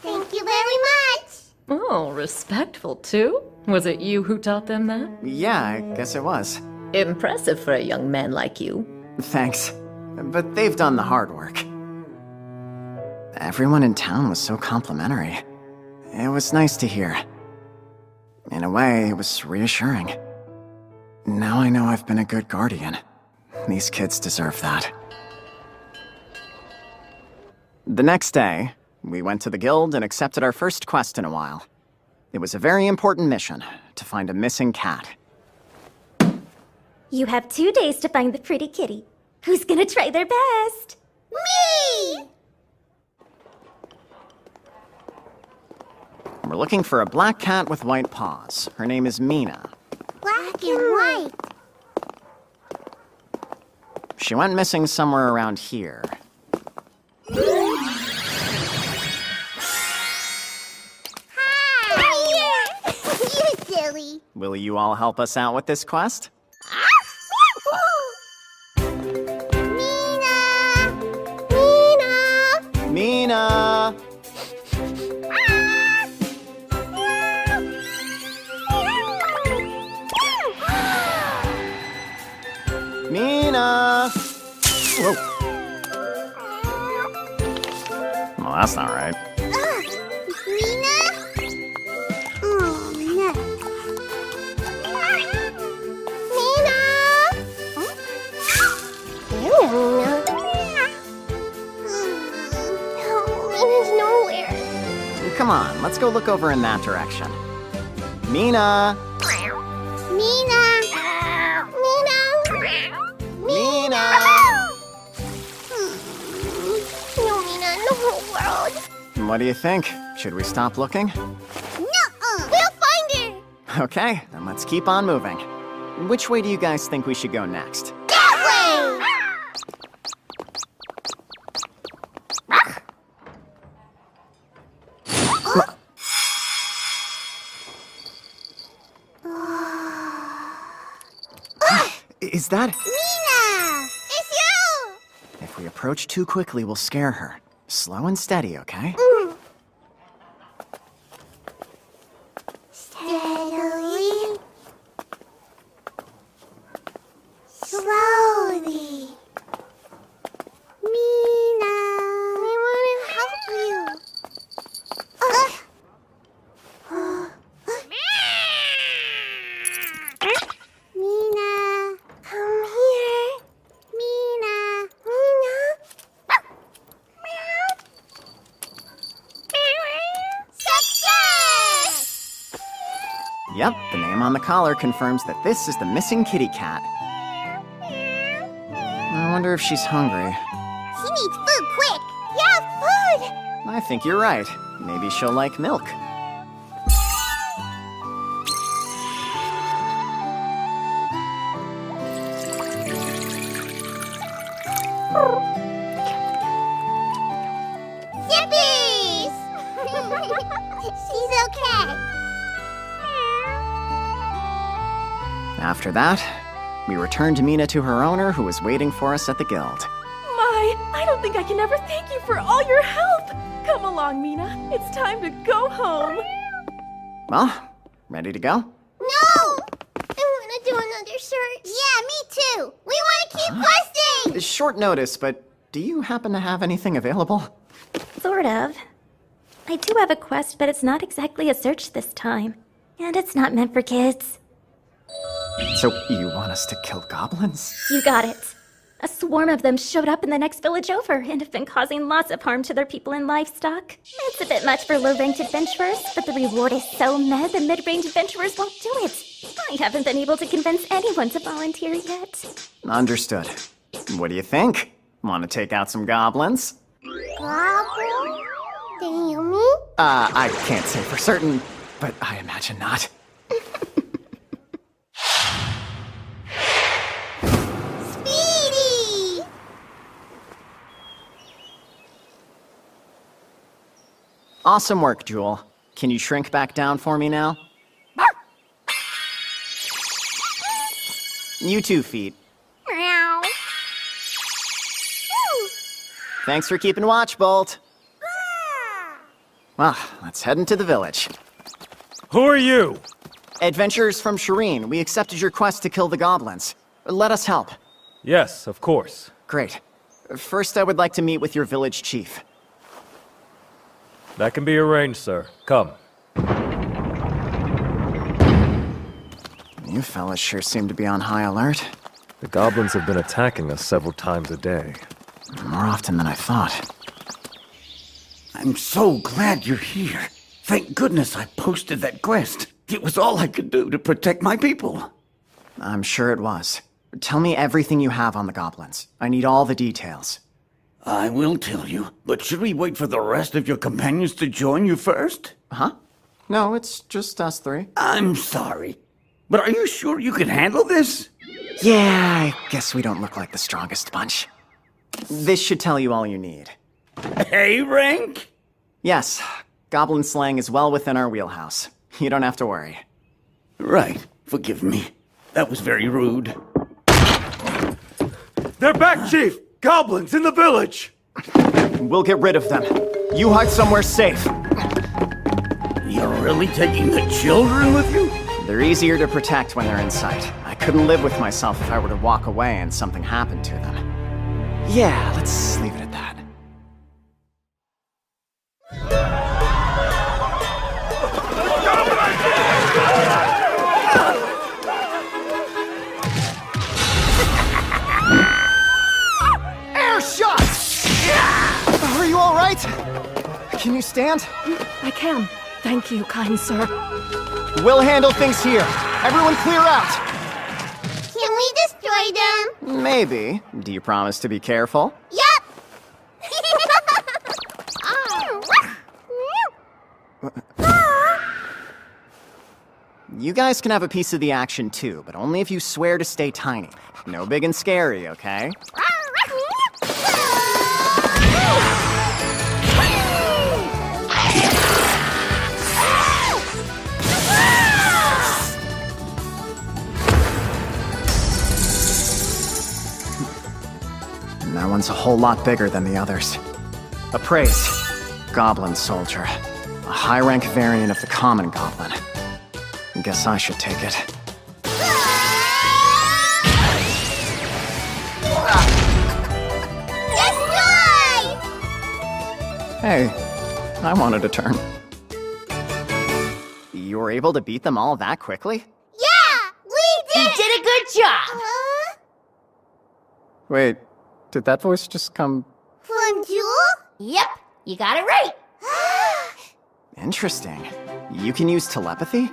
Thank you very much. Oh, respectful too? Was it you who taught them that? Yeah, I guess it was. Impressive for a young man like you. Thanks. But they've done the hard work. Everyone in town was so complimentary. It was nice to hear. In a way, it was reassuring. Now I know I've been a good guardian. These kids deserve that. The next day, we went to the guild and accepted our first quest in a while. It was a very important mission, to find a missing cat. You have 2 days to find the pretty kitty. Who's gonna try their best? Me! We're looking for a black cat with white paws. Her name is Mina. Black and white. She went missing somewhere around here. Hi! You silly. Will you all help us out with this quest? Mina! Mina! Mina! Mina! Whoa. Well, that's not right. Mina? Oh, no. Mina! Mina? No, Mina's nowhere. Come on, let's go look over in that direction. Mina! Mina! Mina! No Mina in the whole world. What do you think? Should we stop looking? Nuh-uh. We'll find her. Okay, then let's keep on moving. Which way do you guys think we should go next? That way! Is that... Mina! It's you! If we approach too quickly, we'll scare her. Slow and steady, okay? Steady name on the collar confirms that this is the missing kitty cat. I wonder if she's hungry. She needs food quick. Yeah, food. I think you're right. Maybe she'll like milk. Zippies! She's okay. After that, we returned Mina to her owner, who was waiting for us at the guild. My, I don't think I can ever thank you for all your help. Come along, Mina. It's time to go home. Well, ready to go? No! I want to do another search. Yeah, me too. We want to keep questing. Short notice, but do you happen to have anything available? Sort of. I do have a quest, but it's not exactly a search this time. And it's not meant for kids. So, you want us to kill goblins? You got it. A swarm of them showed up in the next village over and have been causing lots of harm to their people and livestock. It's a bit much for low-ranked adventurers, but the reward is so mad the mid-range adventurers won't do it. I haven't been able to convince anyone to volunteer yet. Understood. What do you think? Want to take out some goblins? Goblin? Dammy? I can't say for certain, but I imagine not. Speedy! Awesome work, Jewel. Can you shrink back down for me now? You too, Feet. Meow. Thanks for keeping watch, Bolt. Well, let's head into the village. Who are you? Adventurers from Shireen. We accepted your quest to kill the goblins. Let us help. Yes, of course. Great. First, I would like to meet with your village chief. That can be arranged, sir. Come. You fellas sure seem to be on high alert. The goblins have been attacking us several times a day. More often than I thought. I'm so glad you're here. Thank goodness I posted that quest. It was all I could do to protect my people. I'm sure it was. Tell me everything you have on the goblins. I need all the details. I will tell you, but should we wait for the rest of your companions to join you first? Huh? No, it's just us three. I'm sorry, but are you sure you can handle this? Yeah, I guess we don't look like the strongest bunch. This should tell you all you need. Hey, Rank? Yes, goblin slang is well within our wheelhouse. You don't have to worry. Right, forgive me. That was very rude. They're back, Chief! Goblins in the village! We'll get rid of them. You hide somewhere safe. You're really taking the children with you? They're easier to protect when they're in sight. I couldn't live with myself if I were to walk away and something happened to them. Yeah, let's leave it at that. Air shots! Are you all right? Can you stand? I can. Thank you, kind sir. We'll handle things here. Everyone clear out! Can we destroy them? Maybe. Do you promise to be careful? Yep! You guys can have a piece of the action too, but only if you swear to stay tiny. No big and scary, okay? That one's a whole lot bigger than the others. Appraise. Goblin soldier. A high-rank variant of the common goblin. Guess I should take it. Hey, I wanted a turn. You were able to beat them all that quickly? Yeah! We did! You did a good job! Wait, did that voice just come... From Jewel? Yep, you got it right. Interesting. You can use telepathy?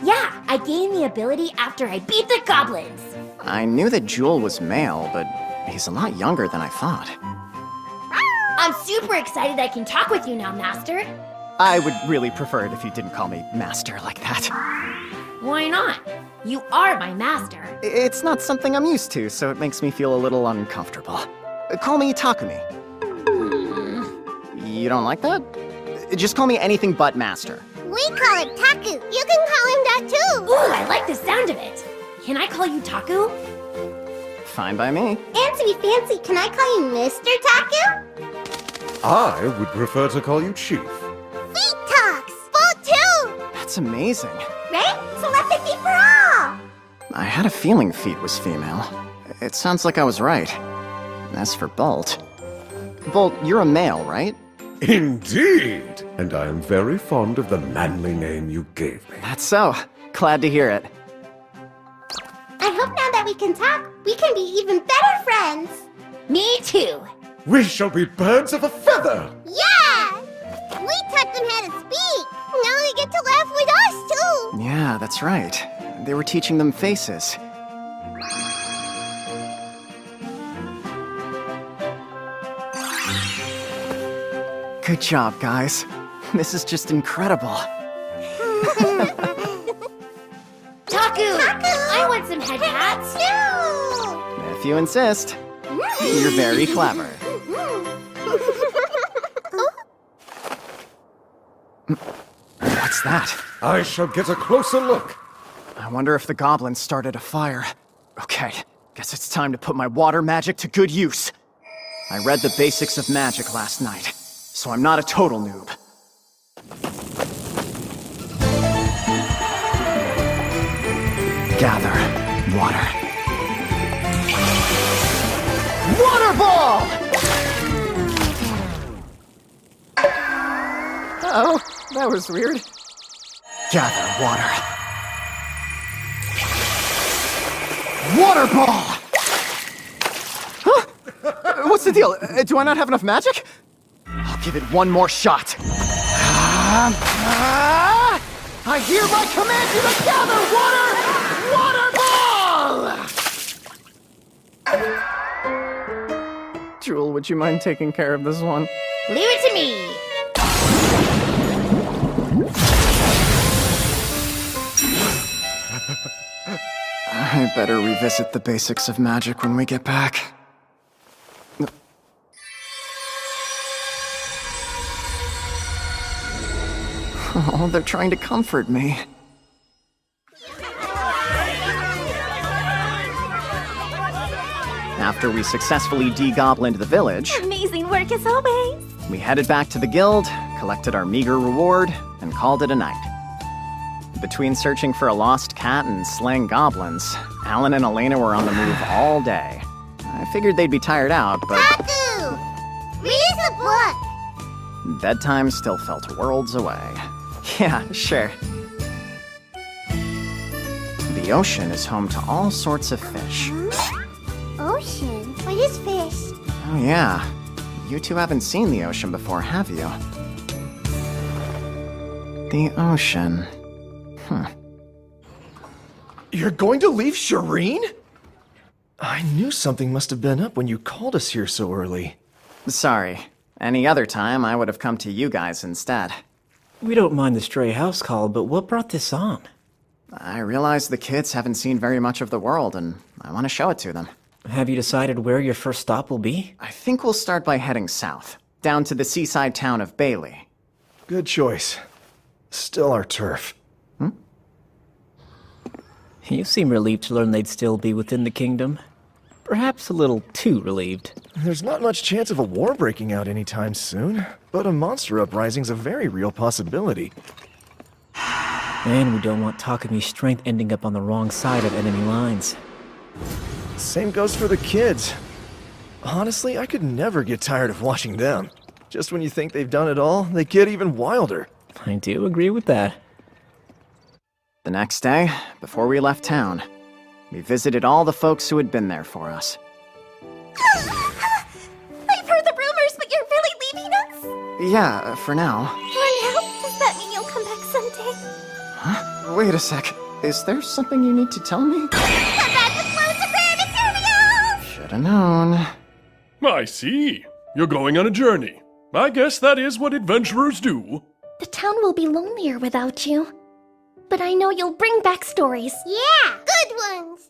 Yeah, I gained the ability after I beat the goblins. I knew that Jewel was male, but he's a lot younger than I thought. I'm super excited I can talk with you now, Master. I would really prefer it if you didn't call me Master like that. Why not? You are my master. It's not something I'm used to, so it makes me feel a little uncomfortable. Call me Takumi. You don't like that? Just call me anything but Master. We call him Taku. You can call him that too. Ooh, I like the sound of it. Can I call you Taku? Fine by me. And to be fancy, can I call you Mr. Taku? I would prefer to call you Chief. Feet talks! Boat too! That's amazing. Right? Telepathy for all! I had a feeling Feet was female. It sounds like I was right. As for Bolt... Bolt, you're a male, right? Indeed! And I am very fond of the manly name you gave me. That's so. Glad to hear it. I hope now that we can talk, we can be even better friends. Me too. We shall be birds of a feather! Yeah! We taught them how to speak. Now they get to laugh with us too. Yeah, that's right. They were teaching them faces. Good job, guys. This is just incredible. Taku! I want some head hats. If you insist. You're very clever. What's that? I shall get a closer look. I wonder if the goblins started a fire. Okay, guess it's time to put my water magic to good use. I read the basics of magic last night, so I'm not a total noob. Gather water. Water ball! Oh, that was weird. Gather water. Water ball! Huh? What's the deal? Do I not have enough magic? I'll give it one more shot. I hereby command you to gather water! Water ball! Jewel, would you mind taking care of this one? Leave it to me. I better revisit the basics of magic when we get back. Oh, they're trying to comfort me. After we successfully de-goblined the village, Amazing work as always. we headed back to the guild, collected our meager reward, and called it a night. Between searching for a lost cat and slaying goblins, Alan and Elena were on the move all day. I figured they'd be tired out, but Taku! Read the book! bedtime still felt worlds away. Yeah, sure. The ocean is home to all sorts of fish. Ocean? What is fish? Oh yeah, you two haven't seen the ocean before, have you? The ocean. You're going to leave Shireen? I knew something must have been up when you called us here so early. Sorry. Any other time, I would have come to you guys instead. We don't mind the stray house call, but what brought this on? I realize the kids haven't seen very much of the world, and I want to show it to them. Have you decided where your first stop will be? I think we'll start by heading south, down to the seaside town of Bailey. Good choice. Still our turf. You seem relieved to learn they'd still be within the kingdom. Perhaps a little too relieved. There's not much chance of a war breaking out anytime soon, but a monster uprising's a very real possibility. And we don't want Takumi's strength ending up on the wrong side of enemy lines. Same goes for the kids. Honestly, I could never get tired of watching them. Just when you think they've done it all, they get even wilder. I do agree with that. The next day, before we left town, we visited all the folks who had been there for us. I've heard the rumors, but you're really leaving us? Yeah, for now. For now? Does that mean you'll come back someday? Huh? Wait a sec. Is there something you need to tell me? Come back with loads of rare materials! Should've known. I see. You're going on a journey. I guess that is what adventurers do. The town will be lonelier without you. But I know you'll bring back stories. Yeah, good ones!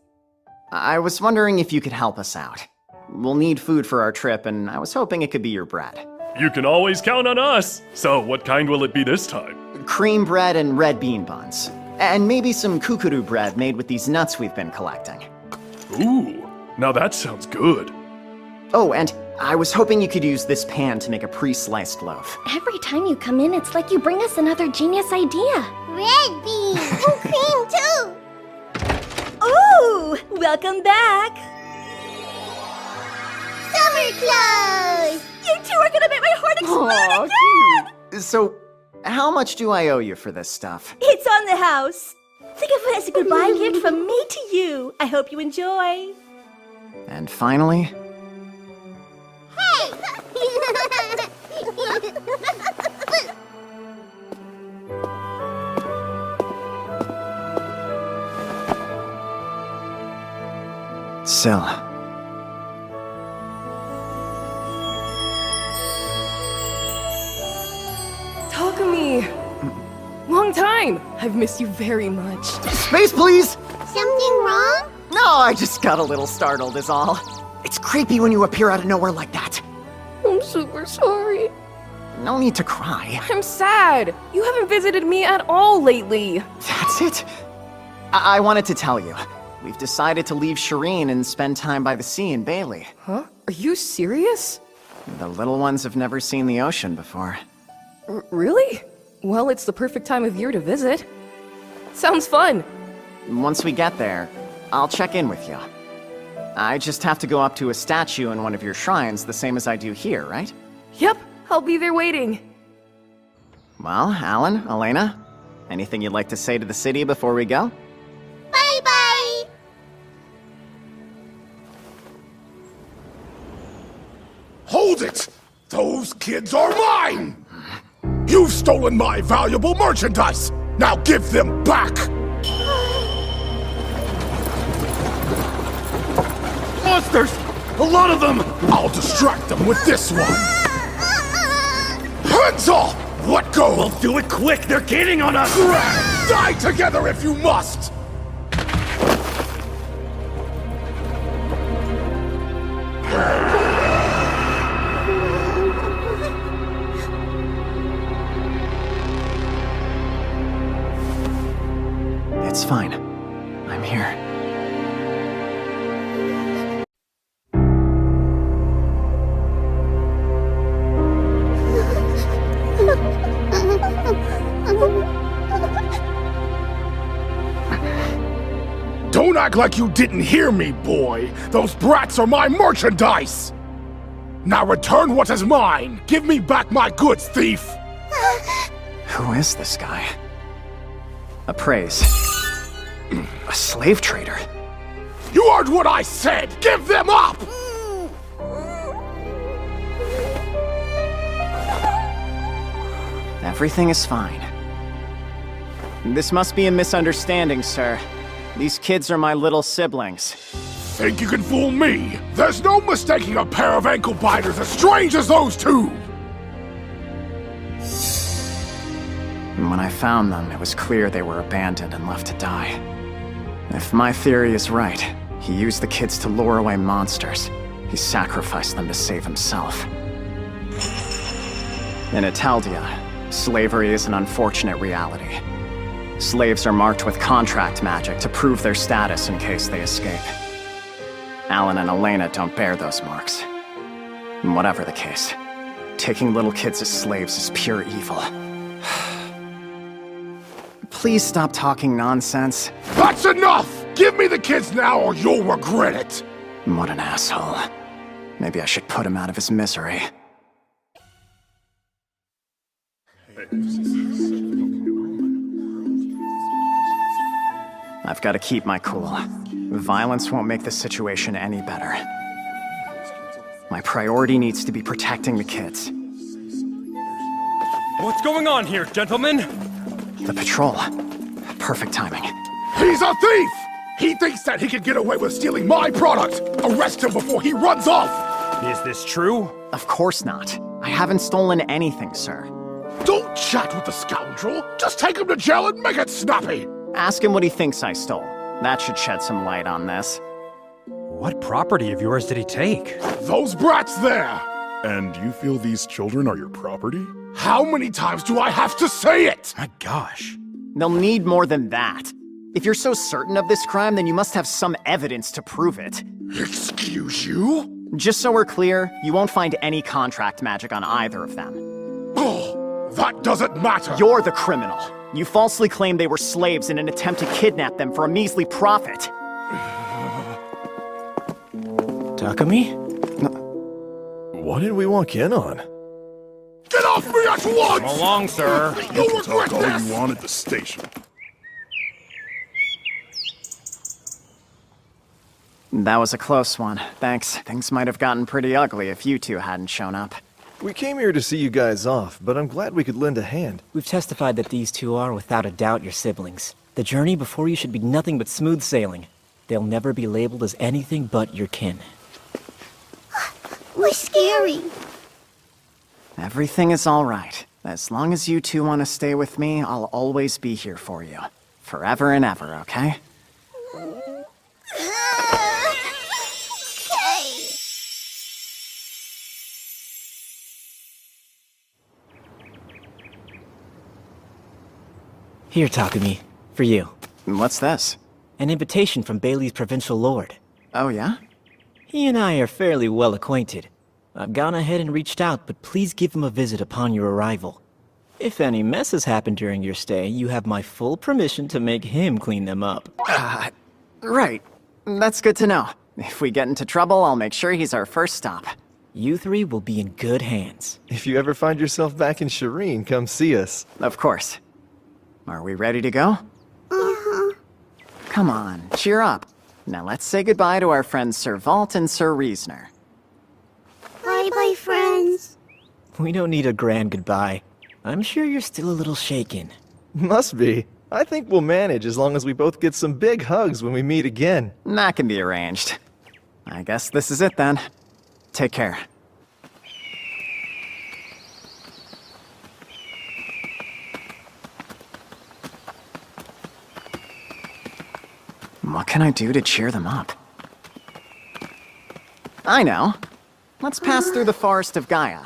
I was wondering if you could help us out. We'll need food for our trip, and I was hoping it could be your bread. You can always count on us. So, what kind will it be this time? Cream bread and red bean buns. And maybe some kukuru bread made with these nuts we've been collecting. Ooh, now that sounds good. Oh, and I was hoping you could use this pan to make a pre-sliced loaf. Every time you come in, it's like you bring us another genius idea. Red beans! Oh, cream too! Ooh! Welcome back! Summer clothes! You two are gonna make my heart explode Aw, again! So, how much do I owe you for this stuff? It's on the house. Think of it as a goodbye gift from me to you. I hope you enjoy. And finally... Hey! Syl. Takumi! Long time! I've missed you very much. Space, please! Something wrong? No, I just got a little startled is all. It's creepy when you appear out of nowhere like that. I'm super sorry. No need to cry. I'm sad. You haven't visited me at all lately. That's it. I wanted to tell you. We've decided to leave Shireen and spend time by the sea in Bailey. Huh? Are you serious? The little ones have never seen the ocean before. Really? Well, it's the perfect time of year to visit. Sounds fun. Once we get there, I'll check in with you. I just have to go up to a statue in one of your shrines, the same as I do here, right? Yep, I'll be there waiting. Well, Alan, Elena, anything you'd like to say to the city before we go? Bye-bye! Hold it! Those kids are mine! You've stolen my valuable merchandise! Now give them back! Monsters! A lot of them! I'll distract them with this one! Hands off! Let go! We'll do it quick! They're gaining on us! Die together if you must! It's fine. I'm here. Don't act like you didn't hear me, boy! Those brats are my merchandise! Now return what is mine! Give me back my goods, thief! Who is this guy? Appraise. A slave trader. You heard what I said! Give them up! Everything is fine. This must be a misunderstanding, sir. These kids are my little siblings. Think you can fool me? There's no mistaking a pair of ankle biters as strange as those two! And when I found them, it was clear they were abandoned and left to die. If my theory is right, he used the kids to lure away monsters. He sacrificed them to save himself. In Eteldia, slavery is an unfortunate reality. Slaves are marked with contract magic to prove their status in case they escape. Alan and Elena don't bear those marks. And whatever the case, taking little kids as slaves is pure evil. Please stop talking nonsense. That's enough! Give me the kids now or you'll regret it! What an asshole. Maybe I should put him out of his misery. I've got to keep my cool. Violence won't make the situation any better. My priority needs to be protecting the kids. What's going on here, gentlemen? The patrol. Perfect timing. He's a thief! He thinks that he can get away with stealing my product! Arrest him before he runs off! Is this true? Of course not. I haven't stolen anything, sir. Don't chat with the scoundrel! Just take him to jail and make it snappy! Ask him what he thinks I stole. That should shed some light on this. What property of yours did he take? Those brats there! And you feel these children are your property? How many times do I have to say it? My gosh. They'll need more than that. If you're so certain of this crime, then you must have some evidence to prove it. Excuse you? Just so we're clear, you won't find any contract magic on either of them. Oh, that doesn't matter! You're the criminal. You falsely claimed they were slaves in an attempt to kidnap them for a measly profit. Takumi? What did we walk in on? Get off me at once! Come along, sir. You'll regret All this! you want at the station. That was a close one. Thanks. Things might have gotten pretty ugly if you two hadn't shown up. We came here to see you guys off, but I'm glad we could lend a hand. We've testified that these two are, without a doubt, your siblings. The journey before you should be nothing but smooth sailing. They'll never be labeled as anything but your kin. We're scary. Everything is all right. As long as you two want to stay with me, I'll always be here for you. Forever and ever, okay? Here, Takumi. For you. What's this? An invitation from Bailey's provincial lord. Oh, yeah? He and I are fairly well acquainted. I've gone ahead and reached out, but please give him a visit upon your arrival. If any messes happen during your stay, you have my full permission to make him clean them up. Right. That's good to know. If we get into trouble, I'll make sure he's our first stop. You three will be in good hands. If you ever find yourself back in Shireen, come see us. Of course. Are we ready to go? Uh-huh. Come on, cheer up. Now let's say goodbye to our friends Sir Vault and Sir Reasoner. Bye-bye, friends. We don't need a grand goodbye. I'm sure you're still a little shaken. Must be. I think we'll manage as long as we both get some big hugs when we meet again. That can be arranged. I guess this is it then. Take care. What can I do to cheer them up? I know. Let's pass through the Forest of Gaia.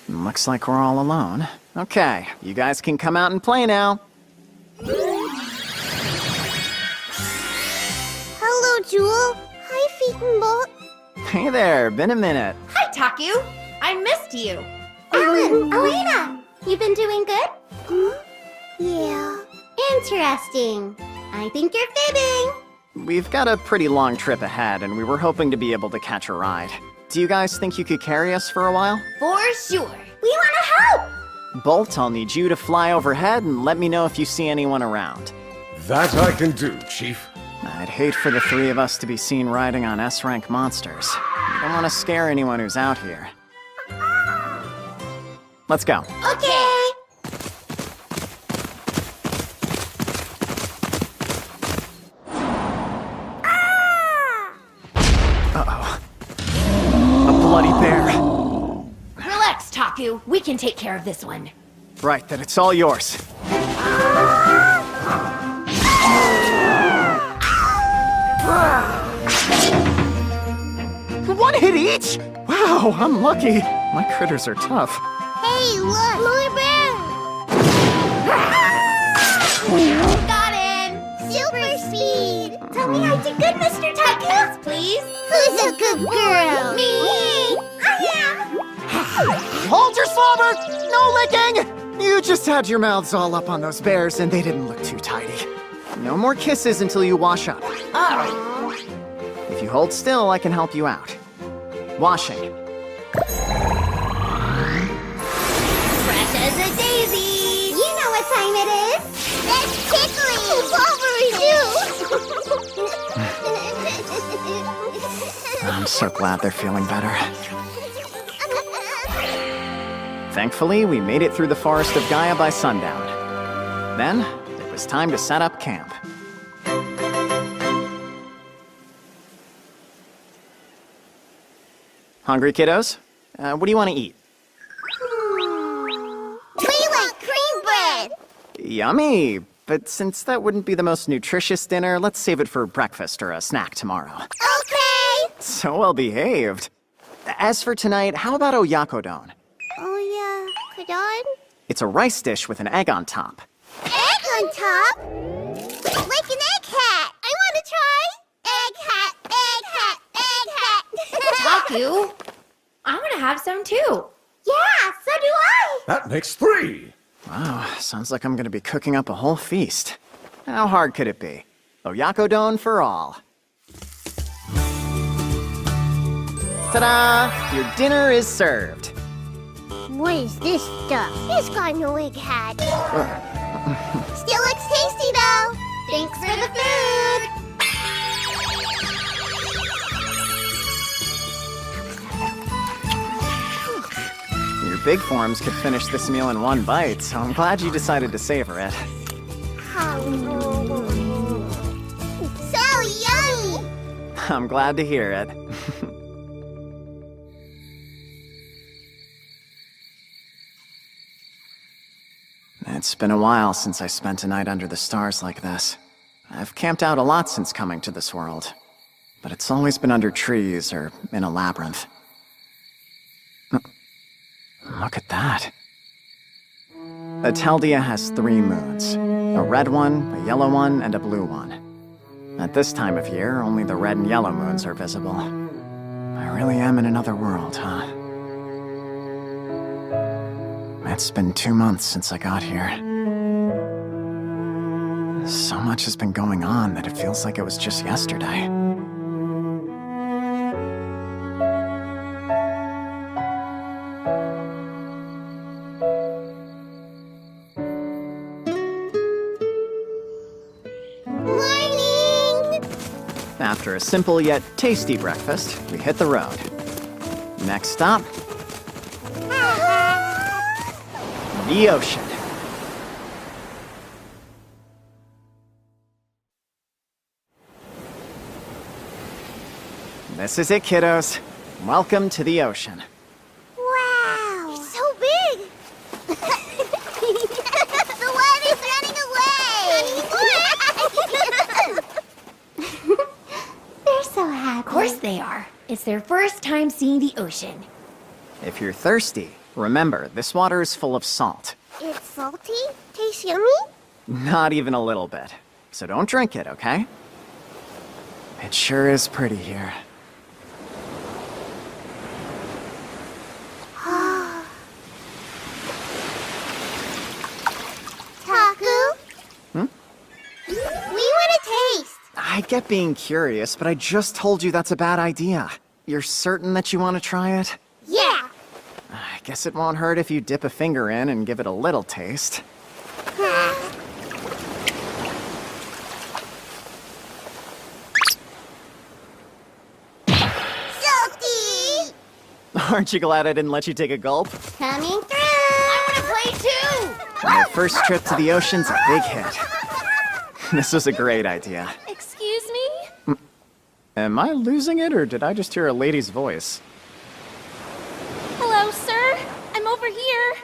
Looks like we're all alone. Okay, you guys can come out and play now. Hello, Jewel. Hi, Feet and Bolt. Hey there, been a minute. Hi, Taku. I missed you. Alan, Elena, you been doing good? Yeah. Interesting. I think you're fibbing. We've got a pretty long trip ahead, and we were hoping to be able to catch a ride. Do you guys think you could carry us for a while? For sure. We want to help. Bolt, I'll need you to fly overhead and let me know if you see anyone around. That I can do, Chief. I'd hate for the three of us to be seen riding on S-rank monsters. I don't want to scare anyone who's out here. Let's go. Okay. Uh-oh. A bloody bear. Relax, Taku. We can take care of this one. Right, then it's all yours. One hit each? Wow, I'm lucky. My critters are tough. Hey, look! More bear! Got him! Super speed! Tell me I did good, Mr. Taku! Please? Who's a good girl? Me! I am! Hold your slobber! No licking! You just had your mouths all up on those bears and they didn't look too tidy. No more kisses until you wash up. Oh. If you hold still, I can help you out. Washing. Fresh as a daisy! You know what time it is! That's tickling! Bobbery too! I'm so glad they're feeling better. Thankfully, we made it through the Forest of Gaia by sundown. Then, it was time to set up camp. Hungry, kiddos? What do you want to eat? We like cream bread! Yummy! But since that wouldn't be the most nutritious dinner, let's save it for breakfast or a snack tomorrow. Okay! So well behaved. As for tonight, how about oyakodon? Oyakodon? It's a rice dish with an egg on top. Egg on top? Like an egg hat! I want to try! Egg hat, egg hat, egg hat! Taku, I want to have some too. Yeah, so do I! That makes 3. Wow, sounds like I'm gonna be cooking up a whole feast. How hard could it be? Oyakodon for all. Ta-da! Your dinner is served. What is this stuff? It's got no egg hat. Still looks tasty though. Thanks for the food. Your big forms could finish this meal in one bite, so I'm glad you decided to savor it. So yummy. I'm glad to hear it. It's been a while since I spent a night under the stars like this. I've camped out a lot since coming to this world, but it's always been under trees or in a labyrinth. Look at that. Ateldia has 3 moons. A red one, a yellow one, and a blue one. At this time of year, only the red and yellow moons are visible. I really am in another world, huh? It's been 2 months since I got here. So much has been going on that it feels like it was just yesterday. Morning! After a simple yet tasty breakfast, we hit the road. Next stop, the ocean. This is it, kiddos. Welcome to the ocean. Wow! It's so big! The water's running away! They're so happy. Of course they are. It's their first time seeing the ocean. If you're thirsty, remember, this water is full of salt. It's salty? Tastes yummy? Not even a little bit. So don't drink it, okay? It sure is pretty here. Taku? Hmm? We want to taste! I get being curious, but I just told you that's a bad idea. You're certain that you want to try it? Yeah! I guess it won't hurt if you dip a finger in and give it a little taste. Salty! Aren't you glad I didn't let you take a gulp? Coming through! I want to play too! Your first trip to the ocean's a big hit. This was a great idea. Excuse me? Am I losing it, or did I just hear a lady's voice? Hello, sir. I'm over here.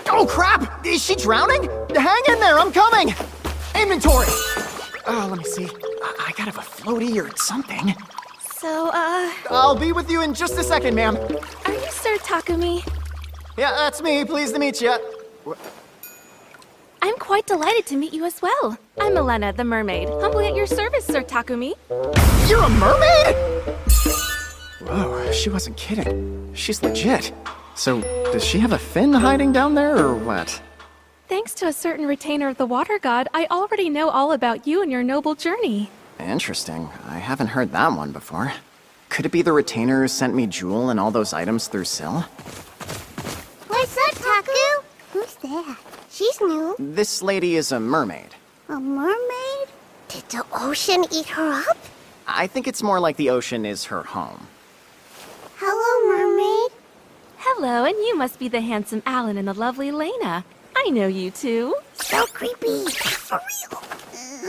Oh crap! Is she drowning? Hang in there, I'm coming! Inventory! Oh, let me see. I gotta have a floaty or something. So, I'll be with you in just a second, ma'am. are you Sir Takumi? Yeah, that's me. Pleased to meet you. I'm quite delighted to meet you as well. I'm Elena, the mermaid. Humbly at your service, Sir Takumi. You're a mermaid? Whoa, she wasn't kidding. She's legit. So, does she have a fin hiding down there, or what? Thanks to a certain retainer of the water god, I already know all about you and your noble journey. Interesting. I haven't heard that one before. Could it be the retainer who sent me Jewel and all those items through Syl? What's up, Taku? Who's that? She's new. This lady is a mermaid. A mermaid? Did the ocean eat her up? I think it's more like the ocean is her home. Hello, mermaid. Hello, and you must be the handsome Alan and the lovely Lena. I know you two. So creepy. For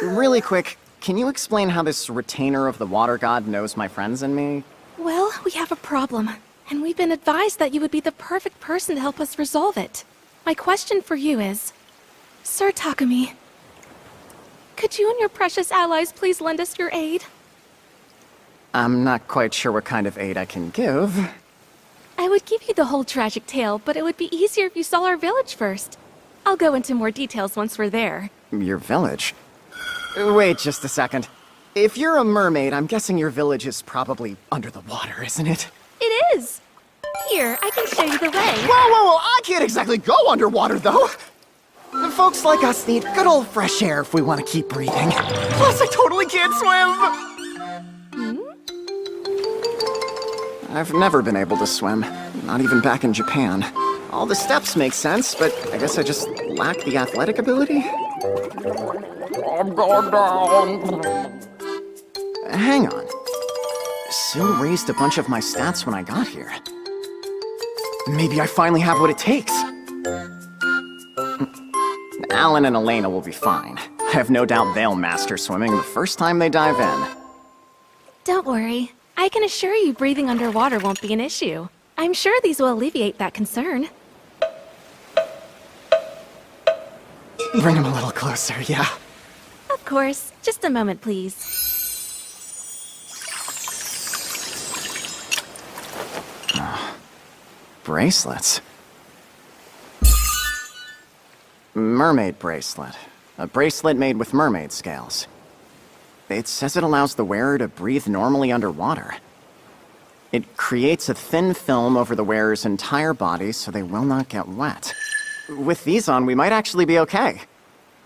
real. Really quick, can you explain how this retainer of the water god knows my friends and me? Well, we have a problem, and we've been advised that you would be the perfect person to help us resolve it. My question for you is, Sir Takumi, could you and your precious allies please lend us your aid? I'm not quite sure what kind of aid I can give. I would give you the whole tragic tale, but it would be easier if you saw our village first. I'll go into more details once we're there. Your village? Wait just a second. If you're a mermaid, I'm guessing your village is probably under the water, isn't it? It is! Here, I can show you the way. Whoa! I can't exactly go underwater, though! Folks like us need good old fresh air if we want to keep breathing. Plus, I totally can't swim! I've never been able to swim, not even back in Japan. All the steps make sense, but I guess I just lack the athletic ability? I'm going down. Hang on. Syl raised a bunch of my stats when I got here. Maybe I finally have what it takes. Alan and Elena will be fine. I have no doubt they'll master swimming the first time they dive in. Don't worry. I can assure you breathing underwater won't be an issue. I'm sure these will alleviate that concern. Bring him a little closer, yeah. Of course. Just a moment, please. Bracelets. Mermaid bracelet. A bracelet made with mermaid scales. It says it allows the wearer to breathe normally underwater. It creates a thin film over the wearer's entire body so they will not get wet. With these on, we might actually be okay.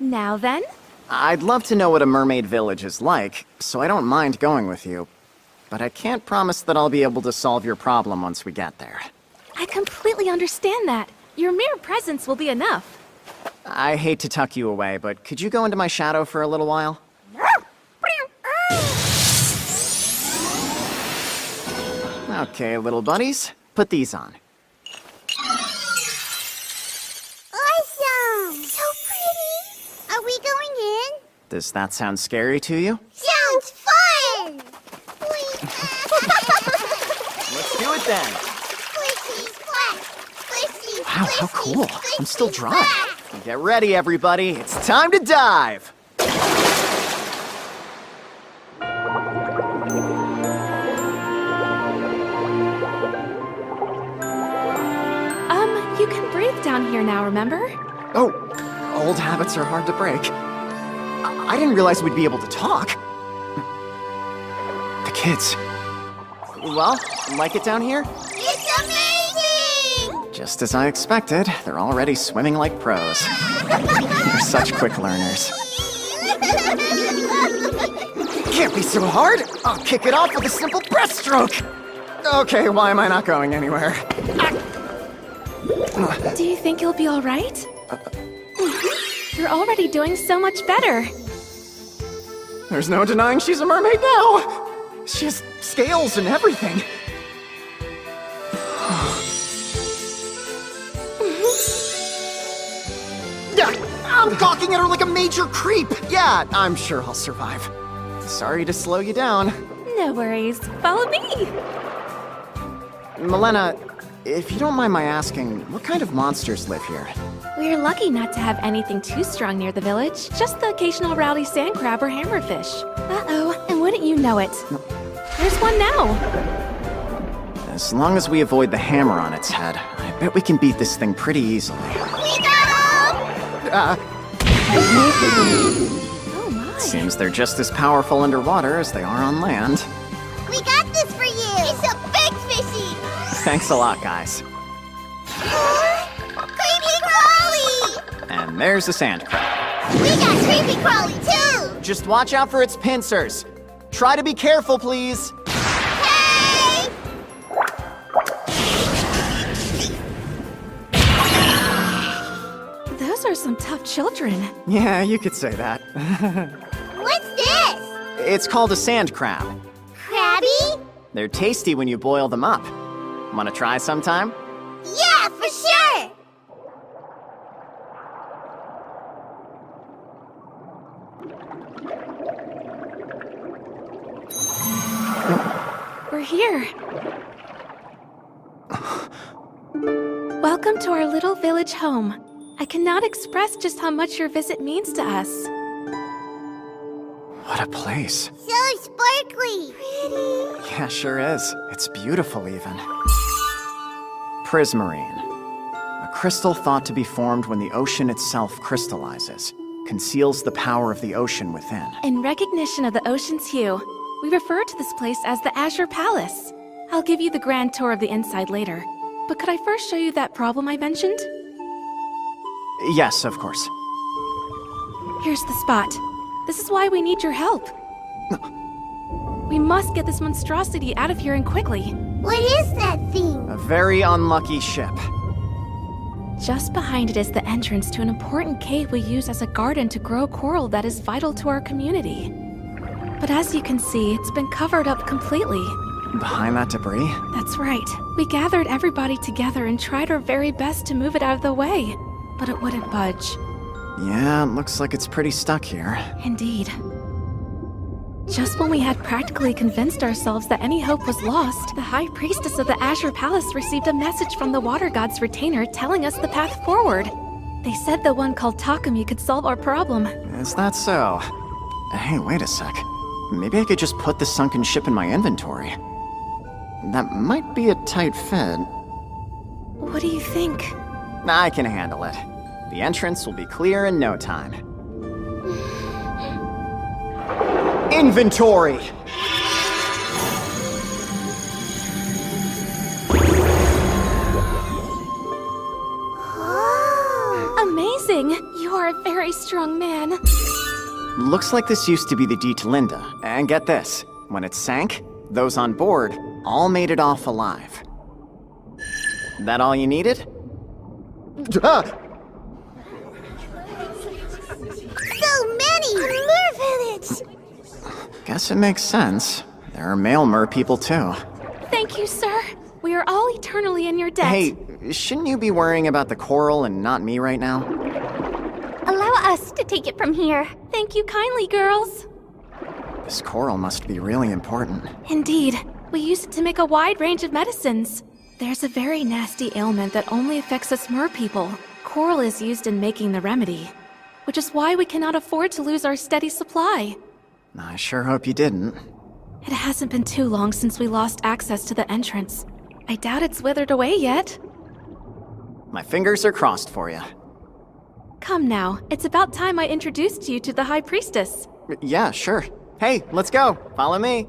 Now then? I'd love to know what a mermaid village is like, so I don't mind going with you. But I can't promise that I'll be able to solve your problem once we get there. I completely understand that. Your mere presence will be enough. I hate to tuck you away, but could you go into my shadow for a little while? Okay, little buddies, put these on. Awesome! So pretty! Are we going in? Does that sound scary to you? Sounds fun! Let's do it then. Squishy, splat! Squishy, Wow, how cool. I'm still dry. splat! Get ready, everybody. It's time to dive! You can breathe down here now, remember? Oh, old habits are hard to break. I didn't realize we'd be able to talk. The kids. Well, like it down here? It's amazing! Just as I expected, they're already swimming like pros. They're such quick learners. Can't be so hard! I'll kick it off with a simple breaststroke! Okay, why am I not going anywhere? Do you think you'll be alright? You're already doing so much better. There's no denying she's a mermaid now! She has scales and everything. I'm gawking at her like a major creep! Yeah, I'm sure I'll survive. Sorry to slow you down. No worries. Follow me! Milena, if you don't mind my asking, what kind of monsters live here? We're lucky not to have anything too strong near the village. Just the occasional rowdy sand crab or hammerfish. Uh-oh, and wouldn't you know it? There's one now! As long as we avoid the hammer on its head, I bet we can beat this thing pretty easily. We got him! Oh my. Seems they're just as powerful underwater as they are on land. We got this for you! It's a big fishy! Thanks a lot, guys. Creepy crawly! And there's the sand crab. We got creepy crawly too! Just watch out for its pincers. Try to be careful, please. Hey! Those Those are some tough children. Yeah, you could say that. What's this? It's called a sand crab. Krabby? They're tasty when you boil them up. Wanna try sometime? Yeah, for sure! We're here. Welcome to our little village home. I cannot express just how much your visit means to us. What a place. So sparkly! Pretty! Yeah, sure is. It's beautiful, even. Prismarine. A crystal thought to be formed when the ocean itself crystallizes. Conceals the power of the ocean within. In recognition of the ocean's hue, we refer to this place as the Azure Palace. I'll give you the grand tour of the inside later. But could I first show you that problem I mentioned? Yes, of course. Here's the spot. This is why we need your help. We must get this monstrosity out of here and quickly. What is that thing? A very unlucky ship. Just behind it is the entrance to an important cave we use as a garden to grow coral that is vital to our community. But as you can see, it's been covered up completely. Behind that debris? That's right. We gathered everybody together and tried our very best to move it out of the way, but it wouldn't budge. Yeah, it looks like it's pretty stuck here. Indeed. Just when we had practically convinced ourselves that any hope was lost, the High Priestess of the Azure Palace received a message from the Water God's retainer telling us the path forward. They said the one called Takumi could solve our problem. Is that so? Hey, wait a sec. Maybe I could just put the sunken ship in my inventory. That might be a tight fit. What do you think? I can handle it. The entrance will be clear in no time. Inventory! Amazing! You are a very strong man. Looks like this used to be the Dietlinde. And get this, when it sank, those on board all made it off alive. That all you needed? So many! Mer village! Guess it makes sense. There are male mer people too. Thank you, sir. We are all eternally in your debt. Hey, shouldn't you be worrying about the coral and not me right now? Allow us to take it from here. Thank you kindly, girls. This coral must be really important. Indeed. We use it to make a wide range of medicines. There's a very nasty ailment that only affects us mer people. Coral is used in making the remedy, which is why we cannot afford to lose our steady supply. I sure hope you didn't. It hasn't been too long since we lost access to the entrance. I doubt it's withered away yet. My fingers are crossed for you. Come now, it's about time I introduced you to the High Priestess. Yeah, sure. Hey, let's go. Follow me.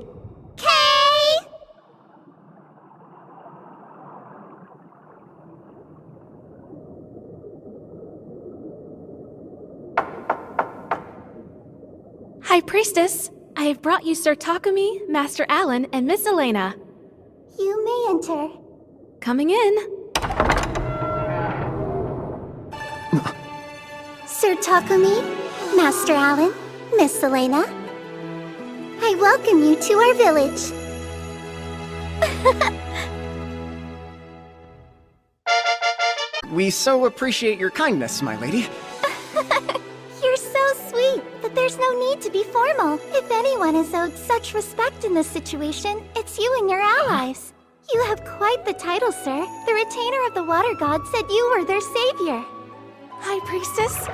High Priestess, I have brought you Sir Takumi, Master Alan, and Miss Elena. You may enter. Coming in. Sir Takumi, Master Alan, Miss Elena, I welcome you to our village. We so appreciate your kindness, my lady. You're so sweet, but there's no need to be formal. If anyone is owed such respect in this situation, it's you and your allies. You have quite the title, sir. The retainer of the Water God said you were their savior. High Priestess,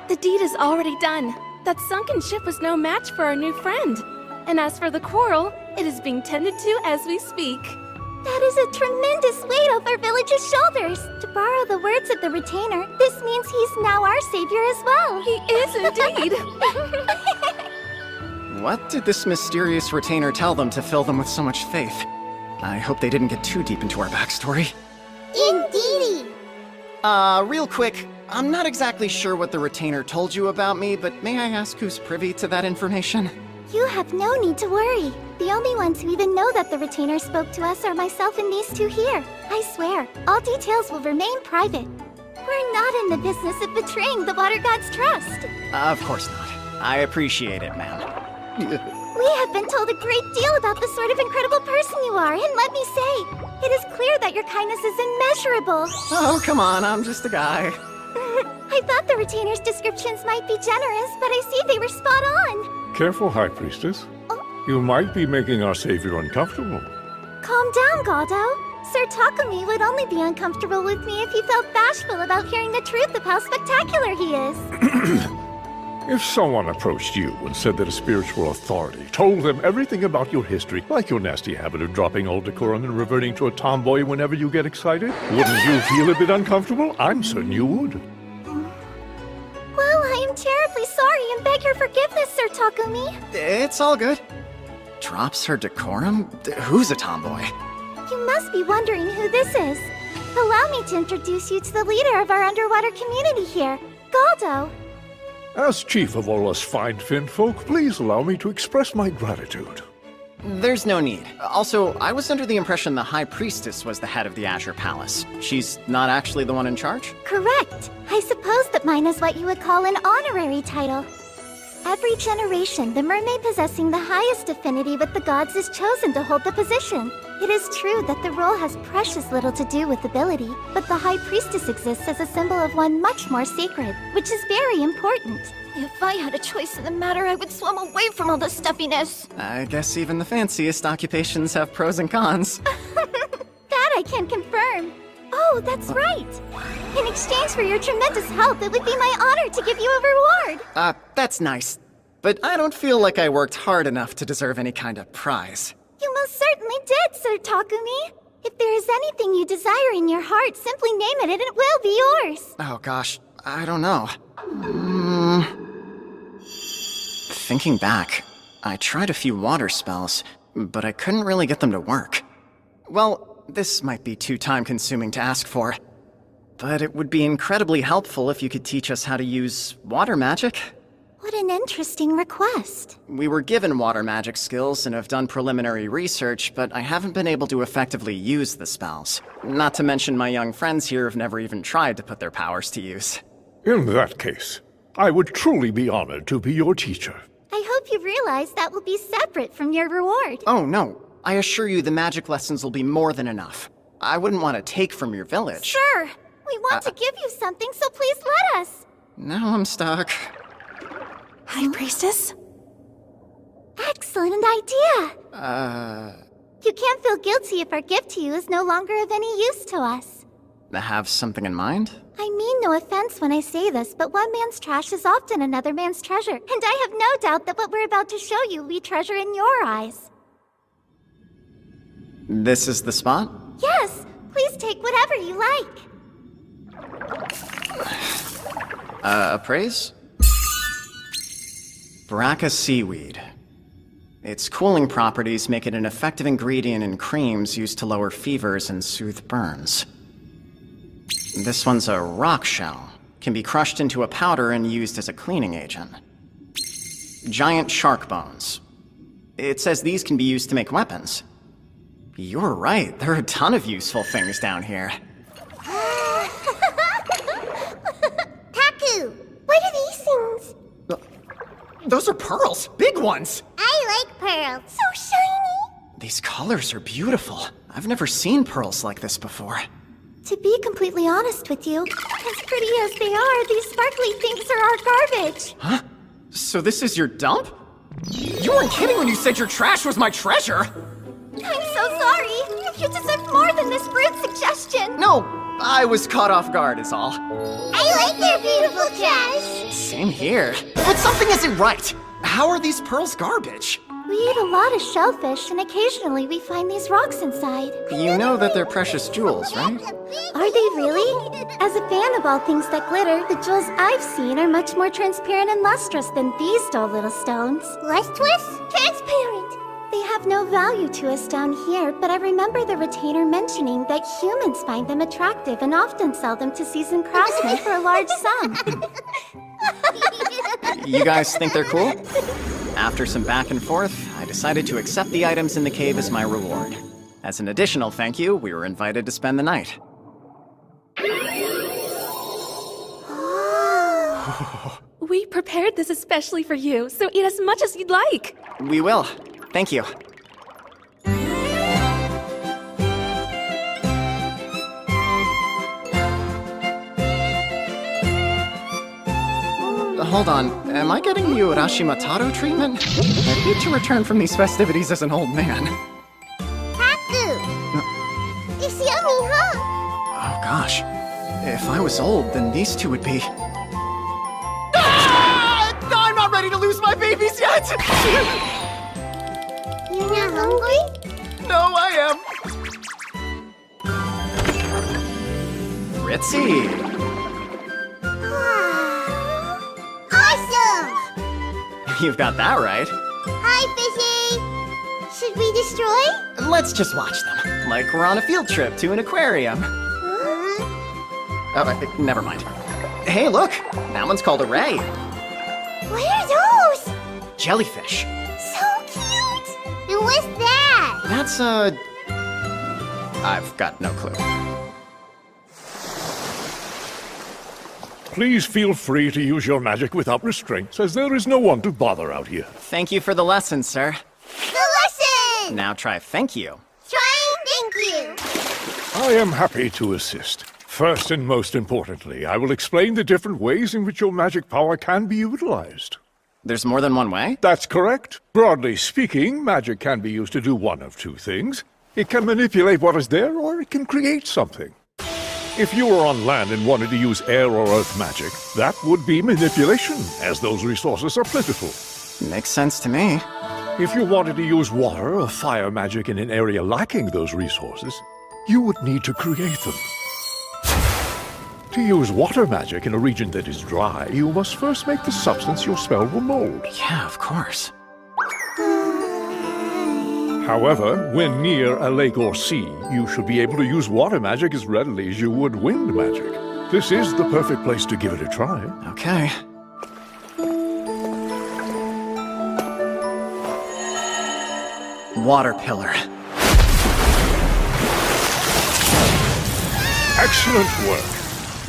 the deed is already done. That sunken ship was no match for our new friend. And as for the coral, it is being tended to as we speak. That is a tremendous weight off our village's shoulders. To borrow the words of the retainer, this means he's now our savior as well. He is indeed. What did this mysterious retainer tell them to fill them with so much faith? I hope they didn't get too deep into our backstory. Indeedy! Real quick, I'm not exactly sure what the retainer told you about me, but may I ask who's privy to that information? You have no need to worry. The only ones who even know that the retainer spoke to us are myself and these two here. I swear, all details will remain private. We're not in the business of betraying the water god's trust. Of course not. I appreciate it, ma'am. We have been told a great deal about the sort of incredible person you are, and let me say, it is clear that your kindness is immeasurable. Oh, come on, I'm just a guy. I thought the retainer's descriptions might be generous, but I see they were spot on. Careful, High Priestess. You might be making our savior uncomfortable. Calm down, Galdo. Sir Takumi would only be uncomfortable with me if he felt bashful about hearing the truth of how spectacular he is. If someone approached you and said that a spiritual authority told them everything about your history, like your nasty habit of dropping all decorum and reverting to a tomboy whenever you get excited, wouldn't you feel a bit uncomfortable? I'm certain you would. Well, I am terribly sorry and beg your forgiveness, Sir Takumi. It's all good. Drops her decorum? Who's a tomboy? You must be wondering who this is. Allow me to introduce you to the leader of our underwater community here, Galdo. As chief of all us fine Finn folk, please allow me to express my gratitude. There's no need. Also, I was under the impression the High Priestess was the head of the Azure Palace. She's not actually the one in charge? Correct. I suppose that mine is what you would call an honorary title. Every generation, the mermaid possessing the highest affinity with the gods is chosen to hold the position. It is true that the role has precious little to do with ability, but the High Priestess exists as a symbol of one much more sacred, which is very important. If I had a choice in the matter, I would swim away from all the stuffiness. I guess even the fanciest occupations have pros and cons. That I can confirm. Oh, that's right. In exchange for your tremendous help, it would be my honor to give you a reward. That's nice. But I don't feel like I worked hard enough to deserve any kind of prize. You most certainly did, Sir Takumi. If there is anything you desire in your heart, simply name it and it will be yours. Oh gosh, I don't know. Thinking back, I tried a few water spells, but I couldn't really get them to work. Well, this might be too time-consuming to ask for, but it would be incredibly helpful if you could teach us how to use water magic. What an interesting request. We were given water magic skills and have done preliminary research, but I haven't been able to effectively use the spells. Not to mention my young friends here have never even tried to put their powers to use. In that case, I would truly be honored to be your teacher. I hope you realize that will be separate from your reward. Oh, no. I assure you the magic lessons will be more than enough. I wouldn't want to take from your village. Sure. We want to give you something, so please let us. Now I'm stuck. High Priestess? Excellent idea. You can't feel guilty if our gift to you is no longer of any use to us. Have something in mind? I mean no offense when I say this, but one man's trash is often another man's treasure, and I have no doubt that what we're about to show you we treasure in your eyes. This is the spot? Yes, please take whatever you like. Appraise? Braca seaweed. Its cooling properties make it an effective ingredient in creams used to lower fevers and soothe burns. This one's a rock shell. Can be crushed into a powder and used as a cleaning agent. Giant shark bones. It says these can be used to make weapons. You're right, there are a ton of useful things down here. Taku, what are these things? Those are pearls, big ones! I like pearls. So shiny! These colors are beautiful. I've never seen pearls like this before. To be completely honest with you, as pretty as they are, these sparkly things are our garbage. Huh? So this is your dump? You weren't kidding when you said your trash was my treasure! I'm so sorry. You deserve more than this rude suggestion. No, I was caught off guard is all. I like their beautiful trash. Same here. But something isn't right. How are these pearls garbage? We eat a lot of shellfish, and occasionally we find these rocks inside. You know that they're precious jewels, right? Are they really? As a fan of all things that glitter, the jewels I've seen are much more transparent and lustrous than these dull little stones. Lustrous? Transparent! They have no value to us down here, but I remember the retainer mentioning that humans find them attractive and often sell them to seasoned craftsmen for a large sum. You guys think they're cool? After some back and forth, I decided to accept the items in the cave as my reward. As an additional thank you, we were invited to spend the night. We prepared this especially for you, so eat as much as you'd like. We will. Thank you. Hold on, am I getting you Rashimataro treatment? I'd hate to return from these festivities as an old man. Haku! It's yummy, huh? Oh gosh, if I was old, then these two would be... I'm not ready to lose my babies yet! You're not hungry? No, I am. Ritzy! Awesome! You've got that right. Hi, Fishy! Should we destroy? Let's just watch them, like we're on a field trip to an aquarium. Oh, never mind. Hey, look! That one's called a ray. What are those? Jellyfish. So cute! And what's that? That's I've got no clue. Please feel free to use your magic without restraints, as there is no one to bother out here. Thank you for the lesson, sir. The lesson! Now try thank you. Trying thank you. I am happy to assist. First and most importantly, I will explain the different ways in which your magic power can be utilized. There's more than one way? That's correct. Broadly speaking, magic can be used to do one of two things. It can manipulate what is there, or it can create something. If you were on land and wanted to use air or earth magic, that would be manipulation, as those resources are plentiful. Makes sense to me. If you wanted to use water or fire magic in an area lacking those resources, you would need to create them. To use water magic in a region that is dry, you must first make the substance your spell will mold. Yeah, of course. However, when near a lake or sea, you should be able to use water magic as readily as you would wind magic. This is the perfect place to give it a try. Okay. Water pillar. Excellent work.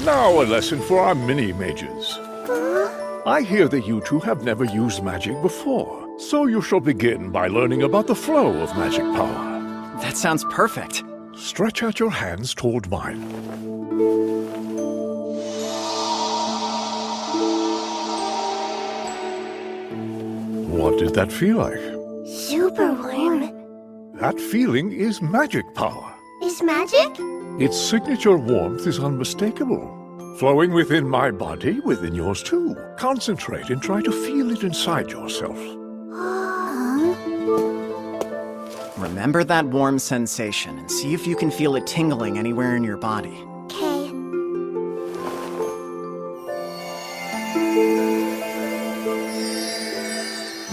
Now a lesson for our mini-mages. I hear that you two have never used magic before, so you shall begin by learning about the flow of magic power. That sounds perfect. Stretch out your hands toward mine. What did that feel like? Super warm. That feeling is magic power. Is magic? Its signature warmth is unmistakable. Flowing within my body, within yours too. Concentrate and try to feel it inside yourself. Remember that warm sensation and see if you can feel it tingling anywhere in your body. Okay.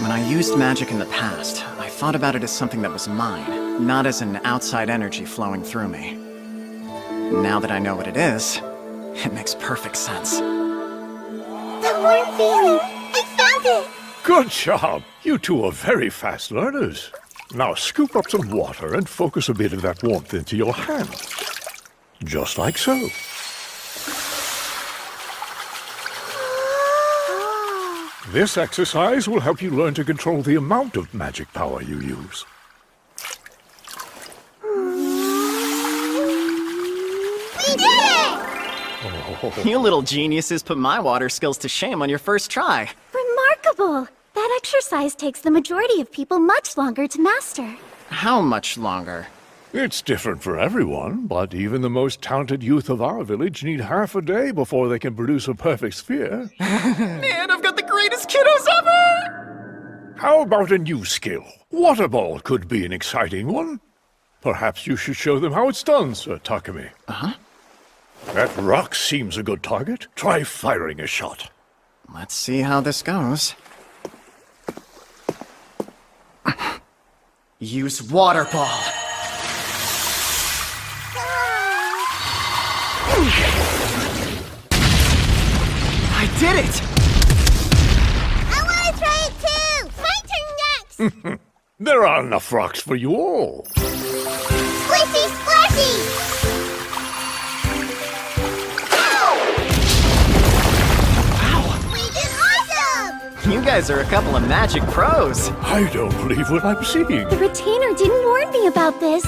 When I used magic in the past, I thought about it as something that was mine, not as an outside energy flowing through me. Now that I know what it is, it makes perfect sense. The warm feeling! I found it! Good job! You two are very fast learners. Now scoop up some water and focus a bit of that warmth into your hand. Just like so. This exercise will help you learn to control the amount of magic power you use. We did it! You little geniuses put my water skills to shame on your first try. Remarkable! That exercise takes the majority of people much longer to master. How much longer? It's different for everyone, but even the most talented youth of our village need half a day before they can produce a perfect sphere. Man, I've got the greatest kiddos ever! How about a new skill? Water ball could be an exciting one. Perhaps you should show them how it's done, Sir Takumi. Uh-huh. That rock seems a good target. Try firing a shot. Let's see how this goes. Use water ball. I did it! I want to try it too! My turn next! There are enough rocks for you all. Splishy splashy! Wow! You guys are a couple of magic pros. I don't believe what I'm seeing. The retainer didn't warn me about this.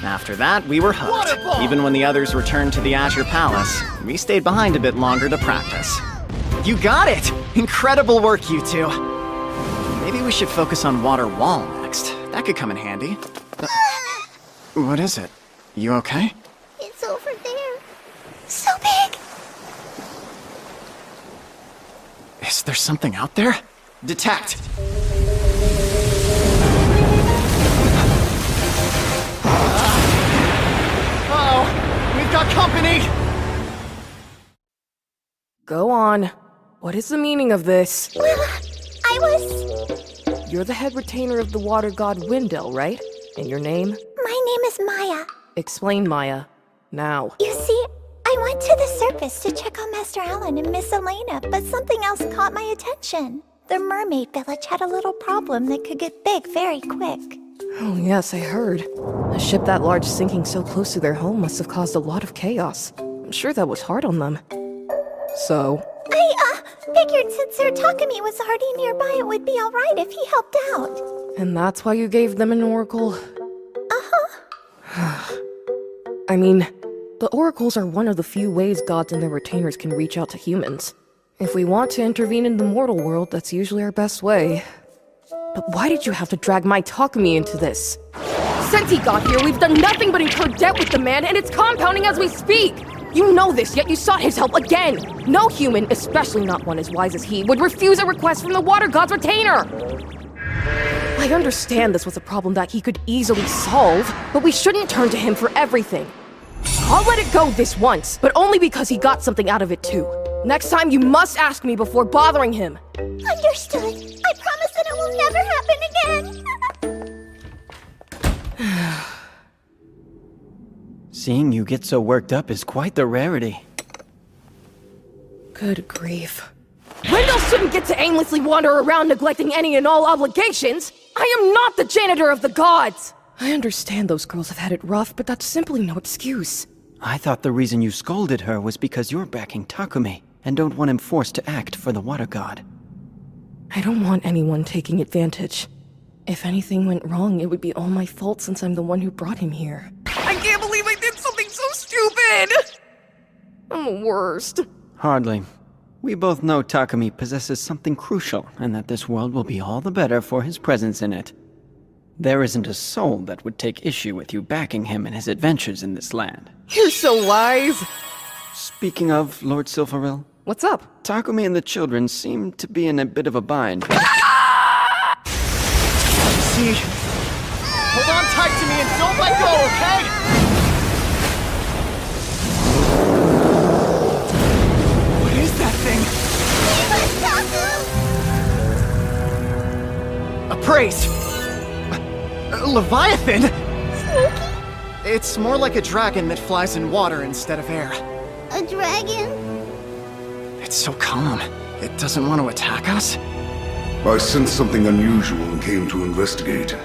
After that, we were hooked. Even when the others returned to the Azure Palace, we stayed behind a bit longer to practice. You got it! Incredible work, you two. Maybe we should focus on Water Wall next. That could come in handy. What is it? You okay? It's over there. So big. Is there something out there? Detect! Uh-oh! We've got company! Go on. What is the meaning of this? Well, I was... You're the head retainer of the water god Wendell, right? And your name? My name is Maya. Explain, Maya. Now. You see, I went to the surface to check on Master Alan and Miss Elena, but something else caught my attention. The mermaid village had a little problem that could get big very quick. Oh, yes, I heard. A ship that large sinking so close to their home must have caused a lot of chaos. I'm sure that was hard on them. So? I, figured since Sir Takumi was already nearby, it would be alright if he helped out. And that's why you gave them an oracle? Uh-huh. I mean, the oracles are one of the few ways gods and their retainers can reach out to humans. If we want to intervene in the mortal world, that's usually our best way. But why did you have to drag my Takumi into this? Since he got here, we've done nothing but incur debt with the man, and it's compounding as we speak! You know this, yet you sought his help again! No human, especially not one as wise as he, would refuse a request from the water god's retainer! I understand this was a problem that he could easily solve, but we shouldn't turn to him for everything. I'll let it go this once, but only because he got something out of it too. Next time you must ask me before bothering him. Understood. I promise that it will never happen again. Seeing you get so worked up is quite the rarity. Good grief. Wendell shouldn't get to aimlessly wander around neglecting any and all obligations! I am not the janitor of the gods! I understand those girls have had it rough, but that's simply no excuse. I thought the reason you scolded her was because you're backing Takumi, and don't want him forced to act for the water god. I don't want anyone taking advantage. If anything went wrong, it would be all my fault since I'm the one who brought him here. I can't believe I did something so stupid! I'm the worst. Hardly. We both know Takumi possesses something crucial, and that this world will be all the better for his presence in it. There isn't a soul that would take issue with you backing him in his adventures in this land. You're so wise! Speaking of Lord Silveril... What's up? Takumi and the children seem to be in a bit of a bind. See? Hold on tight to me and don't let go, okay? What is that thing? A praise! A Leviathan? Smokey? It's more like a dragon that flies in water instead of air. A dragon? It's so calm. It doesn't want to attack us? I sensed something unusual and came to investigate.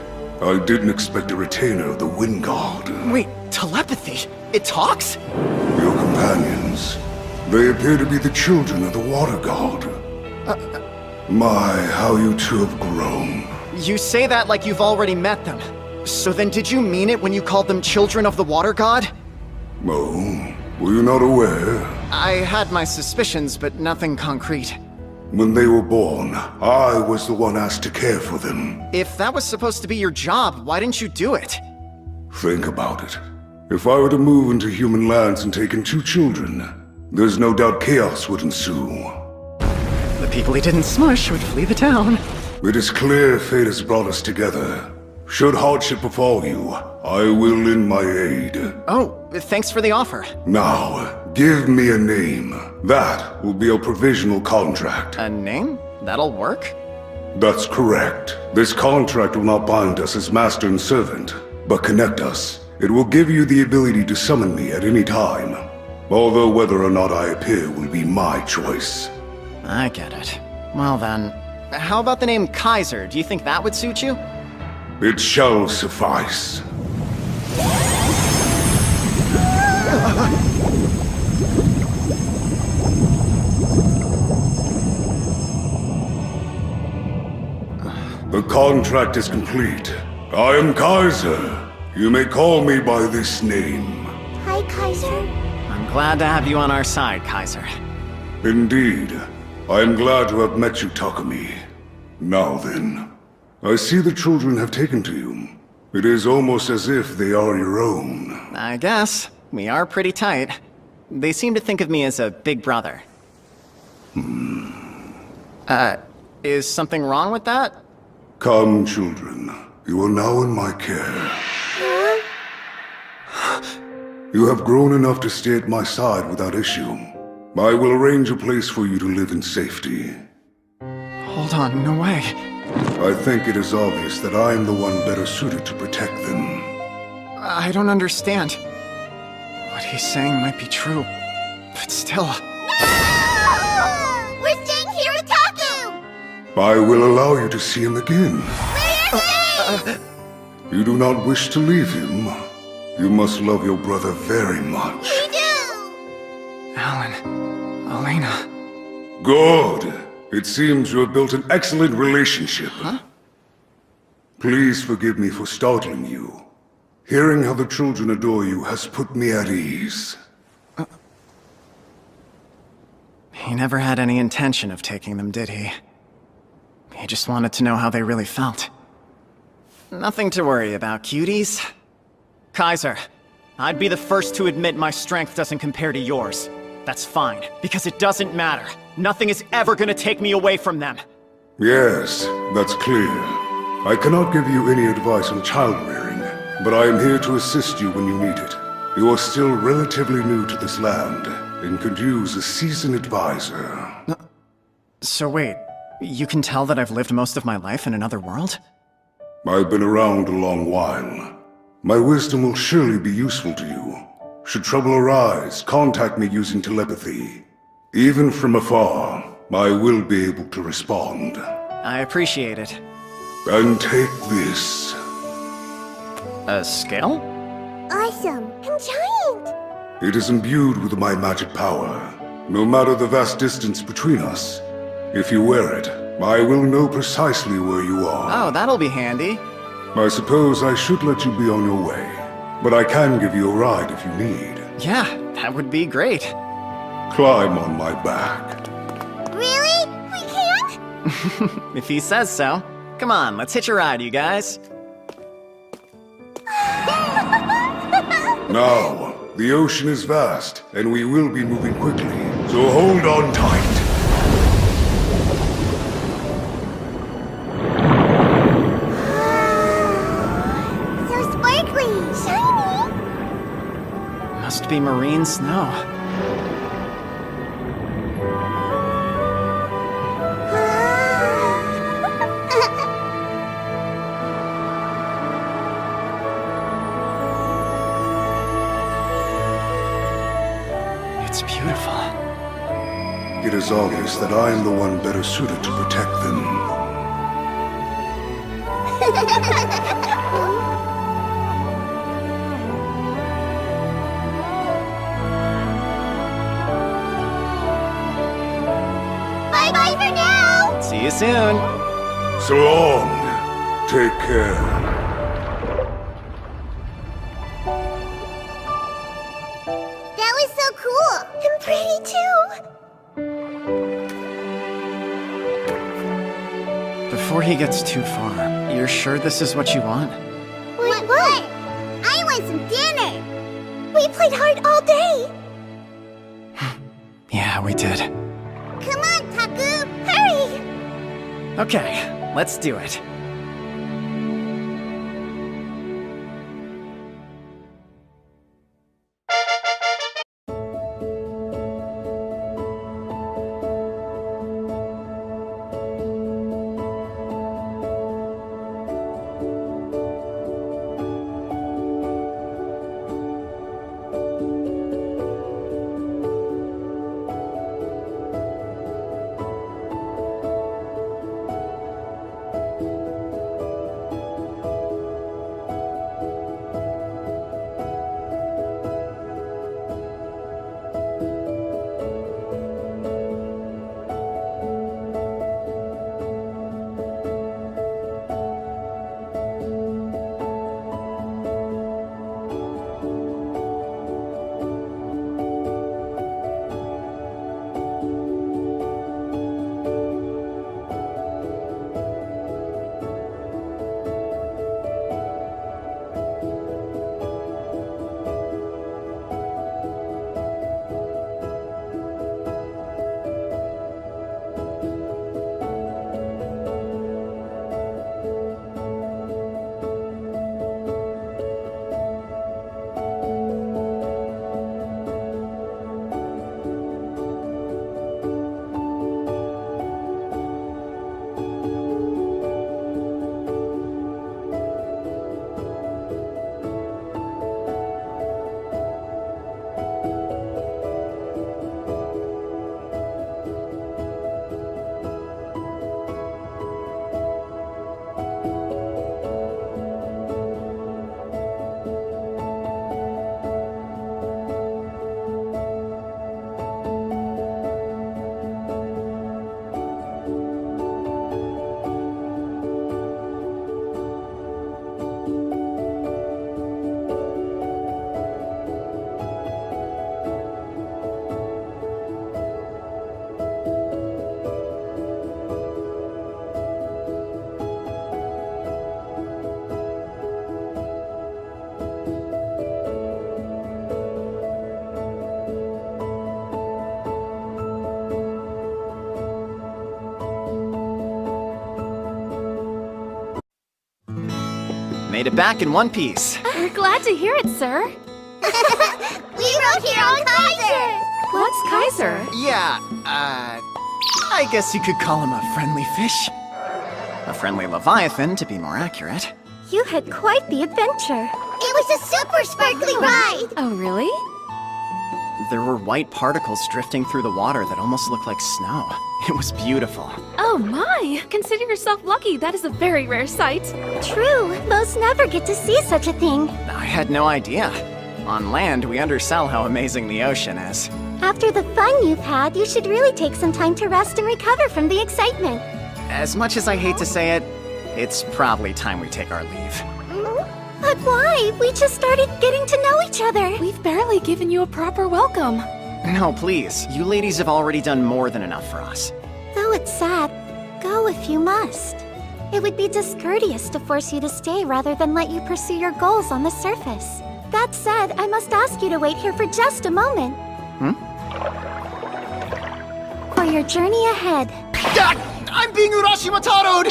I didn't expect a retainer of the Wind God. Wait, telepathy? It talks? Your companions. They appear to be the children of the Water God. My, how you two have grown. You say that like you've already met them. So then did you mean it when you called them children of the Water God? Oh, were you not aware? I had my suspicions, but nothing concrete. When they were born, I was the one asked to care for them. If that was supposed to be your job, why didn't you do it? Think about it. If I were to move into human lands and take in 2 children, there's no doubt chaos would ensue. The people he didn't smush would flee the town. It is clear fate has brought us together. Should hardship befall you, I will lend my aid. Oh, thanks for the offer. Now, give me a name. That will be a provisional contract. A name? That'll work? That's correct. This contract will not bind us as master and servant, but connect us. It will give you the ability to summon me at any time. Although whether or not I appear will be my choice. I get it. Well then, how about the name Kaiser? Do you think that would suit you? It shall suffice. The contract is complete. I am Kaiser. You may call me by this name. Hi, Kaiser. I'm glad to have you on our side, Kaiser. Indeed. I am glad to have met you, Takumi. Now then, I see the children have taken to you. It is almost as if they are your own. I guess. We are pretty tight. They seem to think of me as a big brother. Is something wrong with that? Come, children. You are now in my care. You have grown enough to stay at my side without issue. I will arrange a place for you to live in safety. Hold on, no way. I think it is obvious that I am the one better suited to protect them. I don't understand. What he's saying might be true, but still... We're staying here with Taku! I will allow you to see him again. Where is he? You do not wish to leave him. You must love your brother very much. We do! Alan, Elena... Good. It seems you have built an excellent relationship. Huh? Please forgive me for startling you. Hearing how the children adore you has put me at ease. He never had any intention of taking them, did he? He just wanted to know how they really felt. Nothing to worry about, cuties. Kaiser, I'd be the first to admit my strength doesn't compare to yours. That's fine, because it doesn't matter. Nothing is ever gonna take me away from them. Yes, that's clear. I cannot give you any advice on child rearing, but I am here to assist you when you need it. You are still relatively new to this land, and could use a seasoned advisor. So wait, you can tell that I've lived most of my life in another world? I've been around a long while. My wisdom will surely be useful to you. Should trouble arise, contact me using telepathy. Even from afar, I will be able to respond. I appreciate it. And take this. A scale? Awesome! I'm giant! It is imbued with my magic power. No matter the vast distance between us, if you wear it, I will know precisely where you are. Oh, that'll be handy. I suppose I should let you be on your way, but I can give you a ride if you need. Yeah, that would be great. Climb on my back. Really? We can? If he says so. Come on, let's hitch a ride, you guys. Now, the ocean is vast, and we will be moving quickly, so hold on tight. So sparkly! Shiny! Must be marine snow. It's beautiful. It is obvious that I am the one better suited to protect them. Bye-bye for now! See you soon. So long. Take care. That was so cool! And pretty too! Before he gets too far, you're sure this is what you want? What? I want some dinner! We played hard all day! Yeah, we did. Come on, Taku! Hurry! Okay, let's do it. Made it back in one piece. We're glad to hear it, sir. We rode here on Kaiser! What's Kaiser? Yeah, I guess you could call him a friendly fish. A friendly leviathan, to be more accurate. You had quite the adventure. It was a super sparkly ride! Oh, really? There were white particles drifting through the water that almost looked like snow. It was beautiful. Oh my! Consider yourself lucky. That is a very rare sight. True, most never get to see such a thing. I had no idea. On land, we undersell how amazing the ocean is. After the fun you've had, you should really take some time to rest and recover from the excitement. As much as I hate to say it, it's probably time we take our leave. But why? We just started getting to know each other. We've barely given you a proper welcome. No, please. You ladies have already done more than enough for us. Though it's sad, go if you must. It would be discourteous to force you to stay rather than let you pursue your goals on the surface. That said, I must ask you to wait here for just a moment. For your journey ahead. I'm being Urashimataro'd!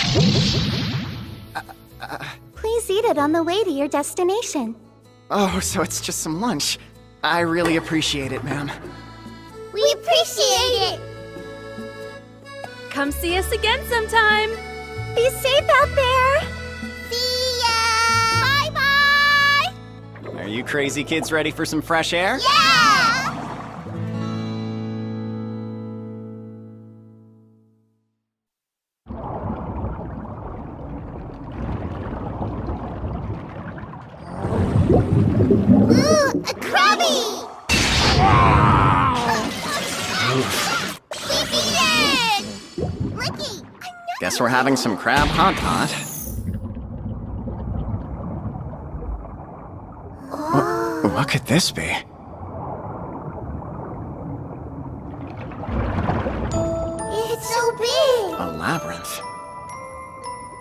Please eat it on the way to your destination. Oh, so it's just some lunch. I really appreciate it, ma'am. We appreciate it! Come see us again sometime. Be safe out there! See ya! Bye-bye! Are you crazy kids ready for some fresh air? Yeah! Ooh, a Krabby! We beat it! Licky! Guess we're having some crab hot pot. What could this be? It's so big! A labyrinth.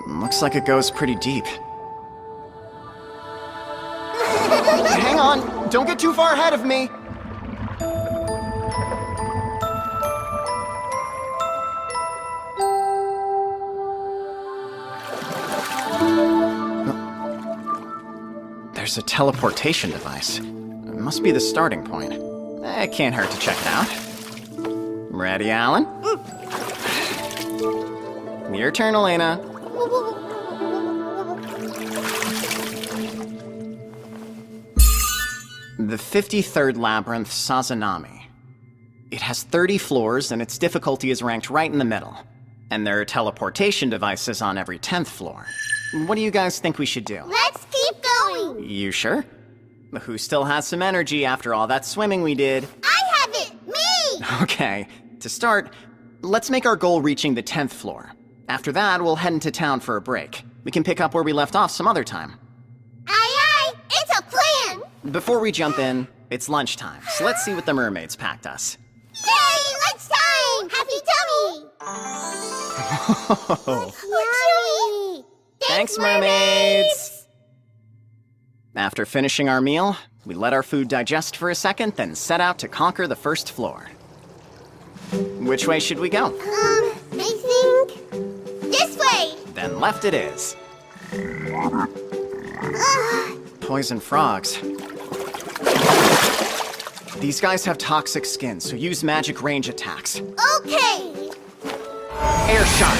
Looks like it goes pretty deep. Hang on! Don't get too far ahead of me! There's a teleportation device. It must be the starting point. It can't hurt to check it out. Ready, Alan? Your turn, Elena. The 53rd Labyrinth, Sazanami. It has 30 floors, and its difficulty is ranked right in the middle. And there are teleportation devices on every 10th floor. What do you guys think we should do? Let's keep going! You sure? Who still has some energy after all that swimming we did? I have it! Me! Okay, to start, let's make our goal reaching the 10th floor. After that, we'll head into town for a break. We can pick up where we left off some other time. Aye, aye! It's a plan! Before we jump in, it's lunchtime, so let's see what the mermaids packed us. Yay! Lunchtime! Happy tummy! Yummy! Thanks, mermaids! After finishing our meal, we let our food digest for a second, then set out to conquer the first floor. Which way should we go? I think... this way! Then left it is. Poison frogs. These guys have toxic skin, so use magic range attacks. Okay! Air shot!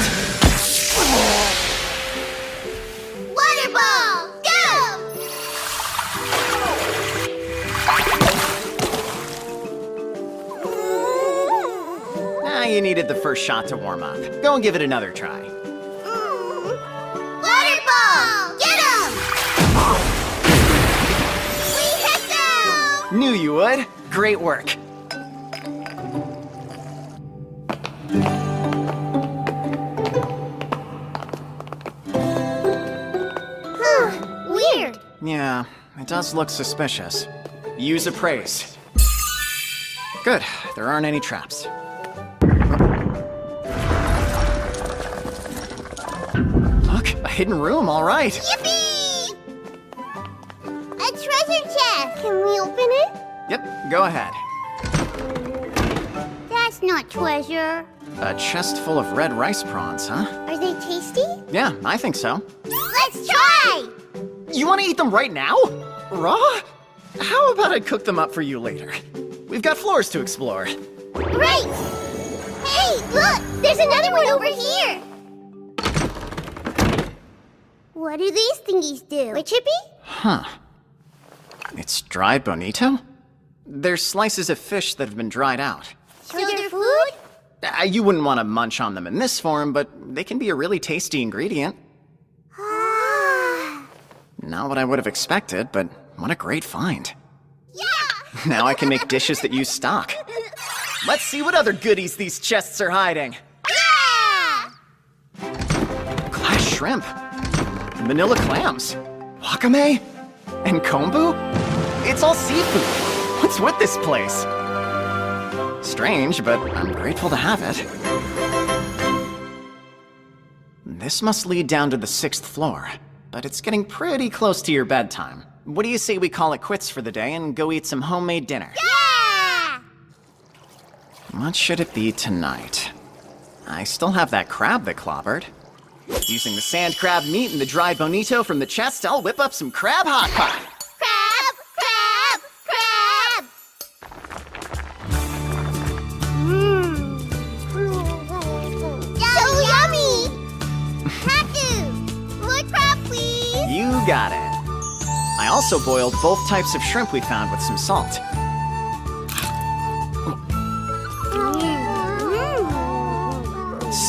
Water ball! Go! You needed the first shot to warm up. Go and give it another try. Water ball! Get him! We hit them! Knew you would. Great work. Weird. Yeah, it does look suspicious. Use appraise. Good. There aren't any traps. Look, a hidden room, all right. Yippee! A treasure chest. Can we open it? Yep, go ahead. That's not treasure. A chest full of red rice prawns, huh? Are they tasty? Yeah, I think so. Let's try! You want to eat them right now? Raw? How about I cook them up for you later? We've got floors to explore. Right! Hey, look! There's another one over here! What do these thingies do? A chippy? Huh. It's dried bonito? They're slices of fish that have been dried out. So they're food? You wouldn't want to munch on them in this form, but they can be a really tasty ingredient. Not what I would have expected, but what a great find. Yeah! Now I can make dishes that use stock. Let's see what other goodies these chests are hiding. Yeah! Glass shrimp. Manila clams. Wakame. And kombu? It's all seafood. What's with this place? Strange, but I'm grateful to have it. This must lead down to the 6th floor, but it's getting pretty close to your bedtime. What do you say we call it quits for the day and go eat some homemade dinner? Yeah! What should it be tonight? I still have that crab that clobbered. Using the sand crab meat and the dried bonito from the chest, I'll whip up some crab hot pot. So yummy! Haku! More crab, please! You got it. I also boiled both types of shrimp we found with some salt.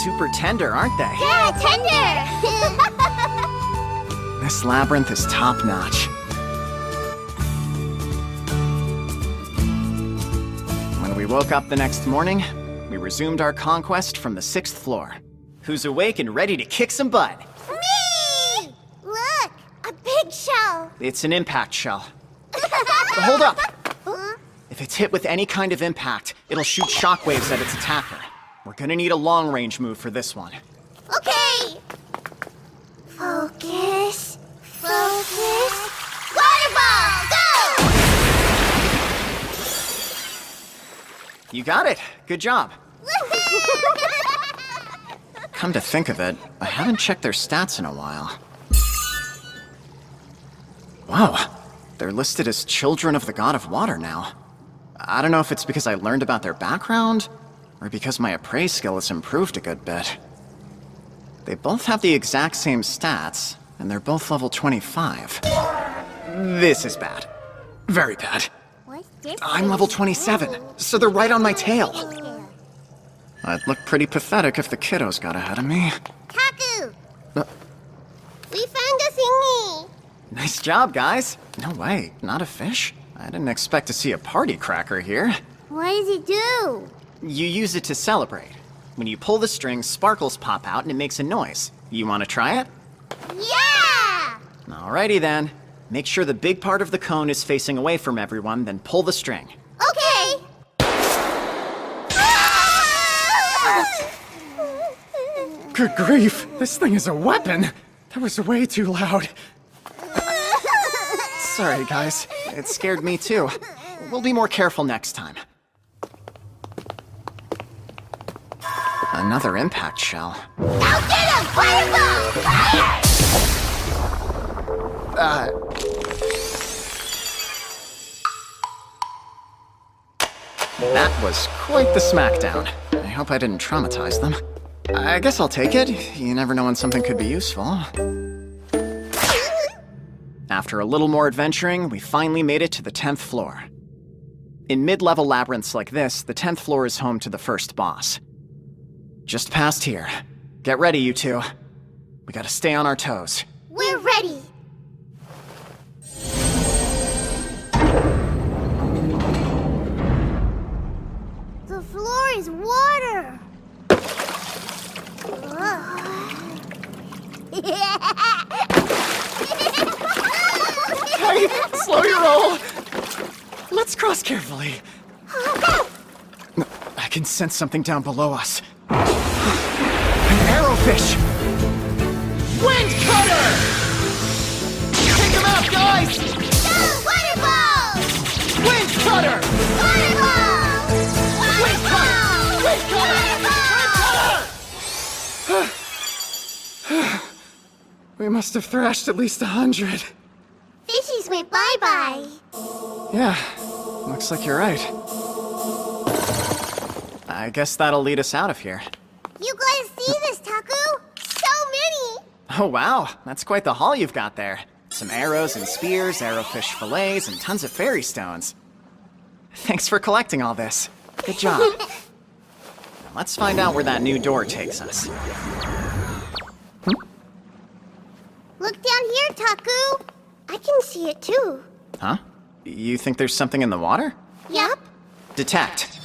Super tender, aren't they? Yeah, tender! This labyrinth is top-notch. When we woke up the next morning, we resumed our conquest from the 6th floor. Who's awake and ready to kick some butt? Me! Look! A big shell! It's an impact shell. Hold up! If it's hit with any kind of impact, it'll shoot shockwaves at its attacker. We're gonna need a long-range move for this one. Okay! Focus. Focus. Water ball! Go! You got it. Good job. Come to think of it, I haven't checked their stats in a while. Wow, they're listed as children of the god of water now. I don't know if it's because I learned about their background, or because my appraise skill has improved a good bit. They both have the exact same stats, and they're both level 25. This is bad. Very bad. I'm level 27, so they're right on my tail. I'd look pretty pathetic if the kiddos got ahead of me. Kaku! We found a thingy! Nice job, guys. No way, not a fish? I didn't expect to see a party cracker here. What does it do? You use it to celebrate. When you pull the string, sparkles pop out and it makes a noise. You want to try it? Yeah! Alrighty then. Make sure the big part of the cone is facing away from everyone, then pull the string. Okay! Good grief, this thing is a weapon! That was way too loud. Sorry, guys. It scared me too. We'll be more careful next time. Another impact shell. I'll get him! Fireball! That was quite the smackdown. I hope I didn't traumatize them. I guess I'll take it. You never know when something could be useful. After a little more adventuring, we finally made it to the 10th floor. In mid-level labyrinths like this, the 10th floor is home to the first boss. Just past here. Get ready, you two. We gotta stay on our toes. We're ready! The floor is water! Hey, slow your roll! Let's cross carefully. I can sense something down below us. An arrowfish! Wind cutter! Take him out, guys! Go, water balls! Wind cutter! Water balls! Wind cutter! Wind cutter! We must have thrashed at least 100. just went bye-bye. Yeah, looks like you're right. I guess that'll lead us out of here. You gotta see this, Taku! So many! Oh wow, that's quite the haul you've got there. Some arrows and spears, arrowfish fillets, and tons of fairy stones. Thanks for collecting all this. Good job. Now let's find out where that new door takes us. Look down here, Taku! I can see it too. Huh? You think there's something in the water? Yep. Detect.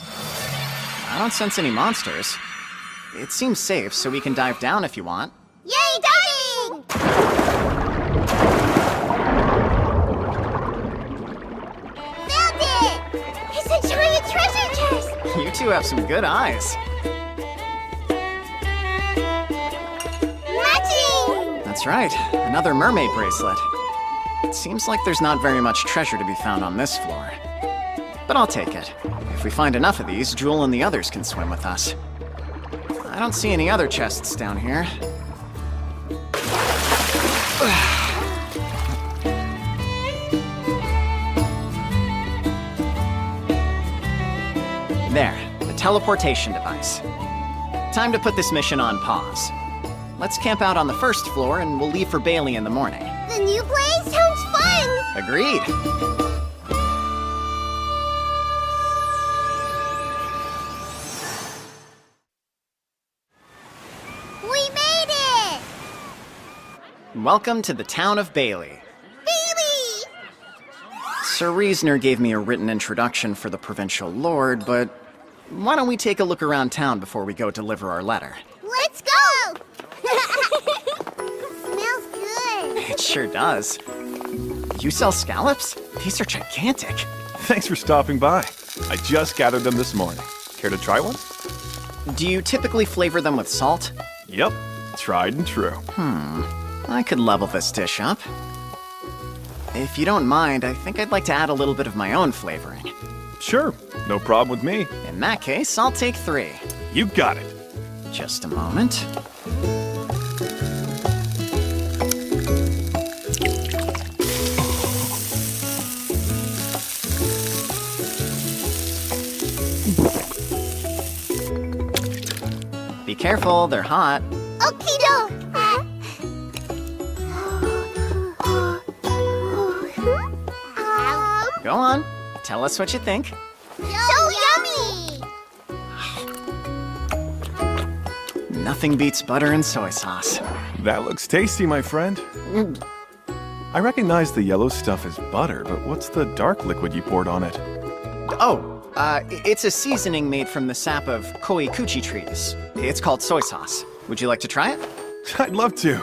I don't sense any monsters. It seems safe, so we can dive down if you want. Yay, diving! Found it! It's a giant treasure chest! You two have some good eyes. Matching! That's right, another mermaid bracelet. It seems like there's not very much treasure to be found on this floor. But I'll take it. If we find enough of these, Jewel and the others can swim with us. I don't see any other chests down here. There, the teleportation device. Time to put this mission on pause. Let's camp out on the first floor and we'll leave for Bailey in the morning. The new place sounds fun! Agreed. We made it! Welcome to the town of Bailey. Bailey! Sir Reasoner gave me a written introduction for the provincial lord, but why don't we take a look around town before we go deliver our letter? Let's go! Smells good. It sure does. You sell scallops? These are gigantic. Thanks for stopping by. I just gathered them this morning. Care to try one? Do you typically flavor them with salt? Yep, tried and true. I could level this dish up. If you don't mind, I think I'd like to add a little bit of my own flavoring. Sure, no problem with me. In that case, I'll take 3. You got it. Just a moment. Be careful, they're hot. Okie-doke! Go on, tell us what you think. So yummy! Nothing beats butter and soy sauce. That looks tasty, my friend. I recognize the yellow stuff as butter, but what's the dark liquid you poured on it? Oh, it's a seasoning made from the sap of koikuchi trees. It's called soy sauce. Would you like to try it? I'd love to.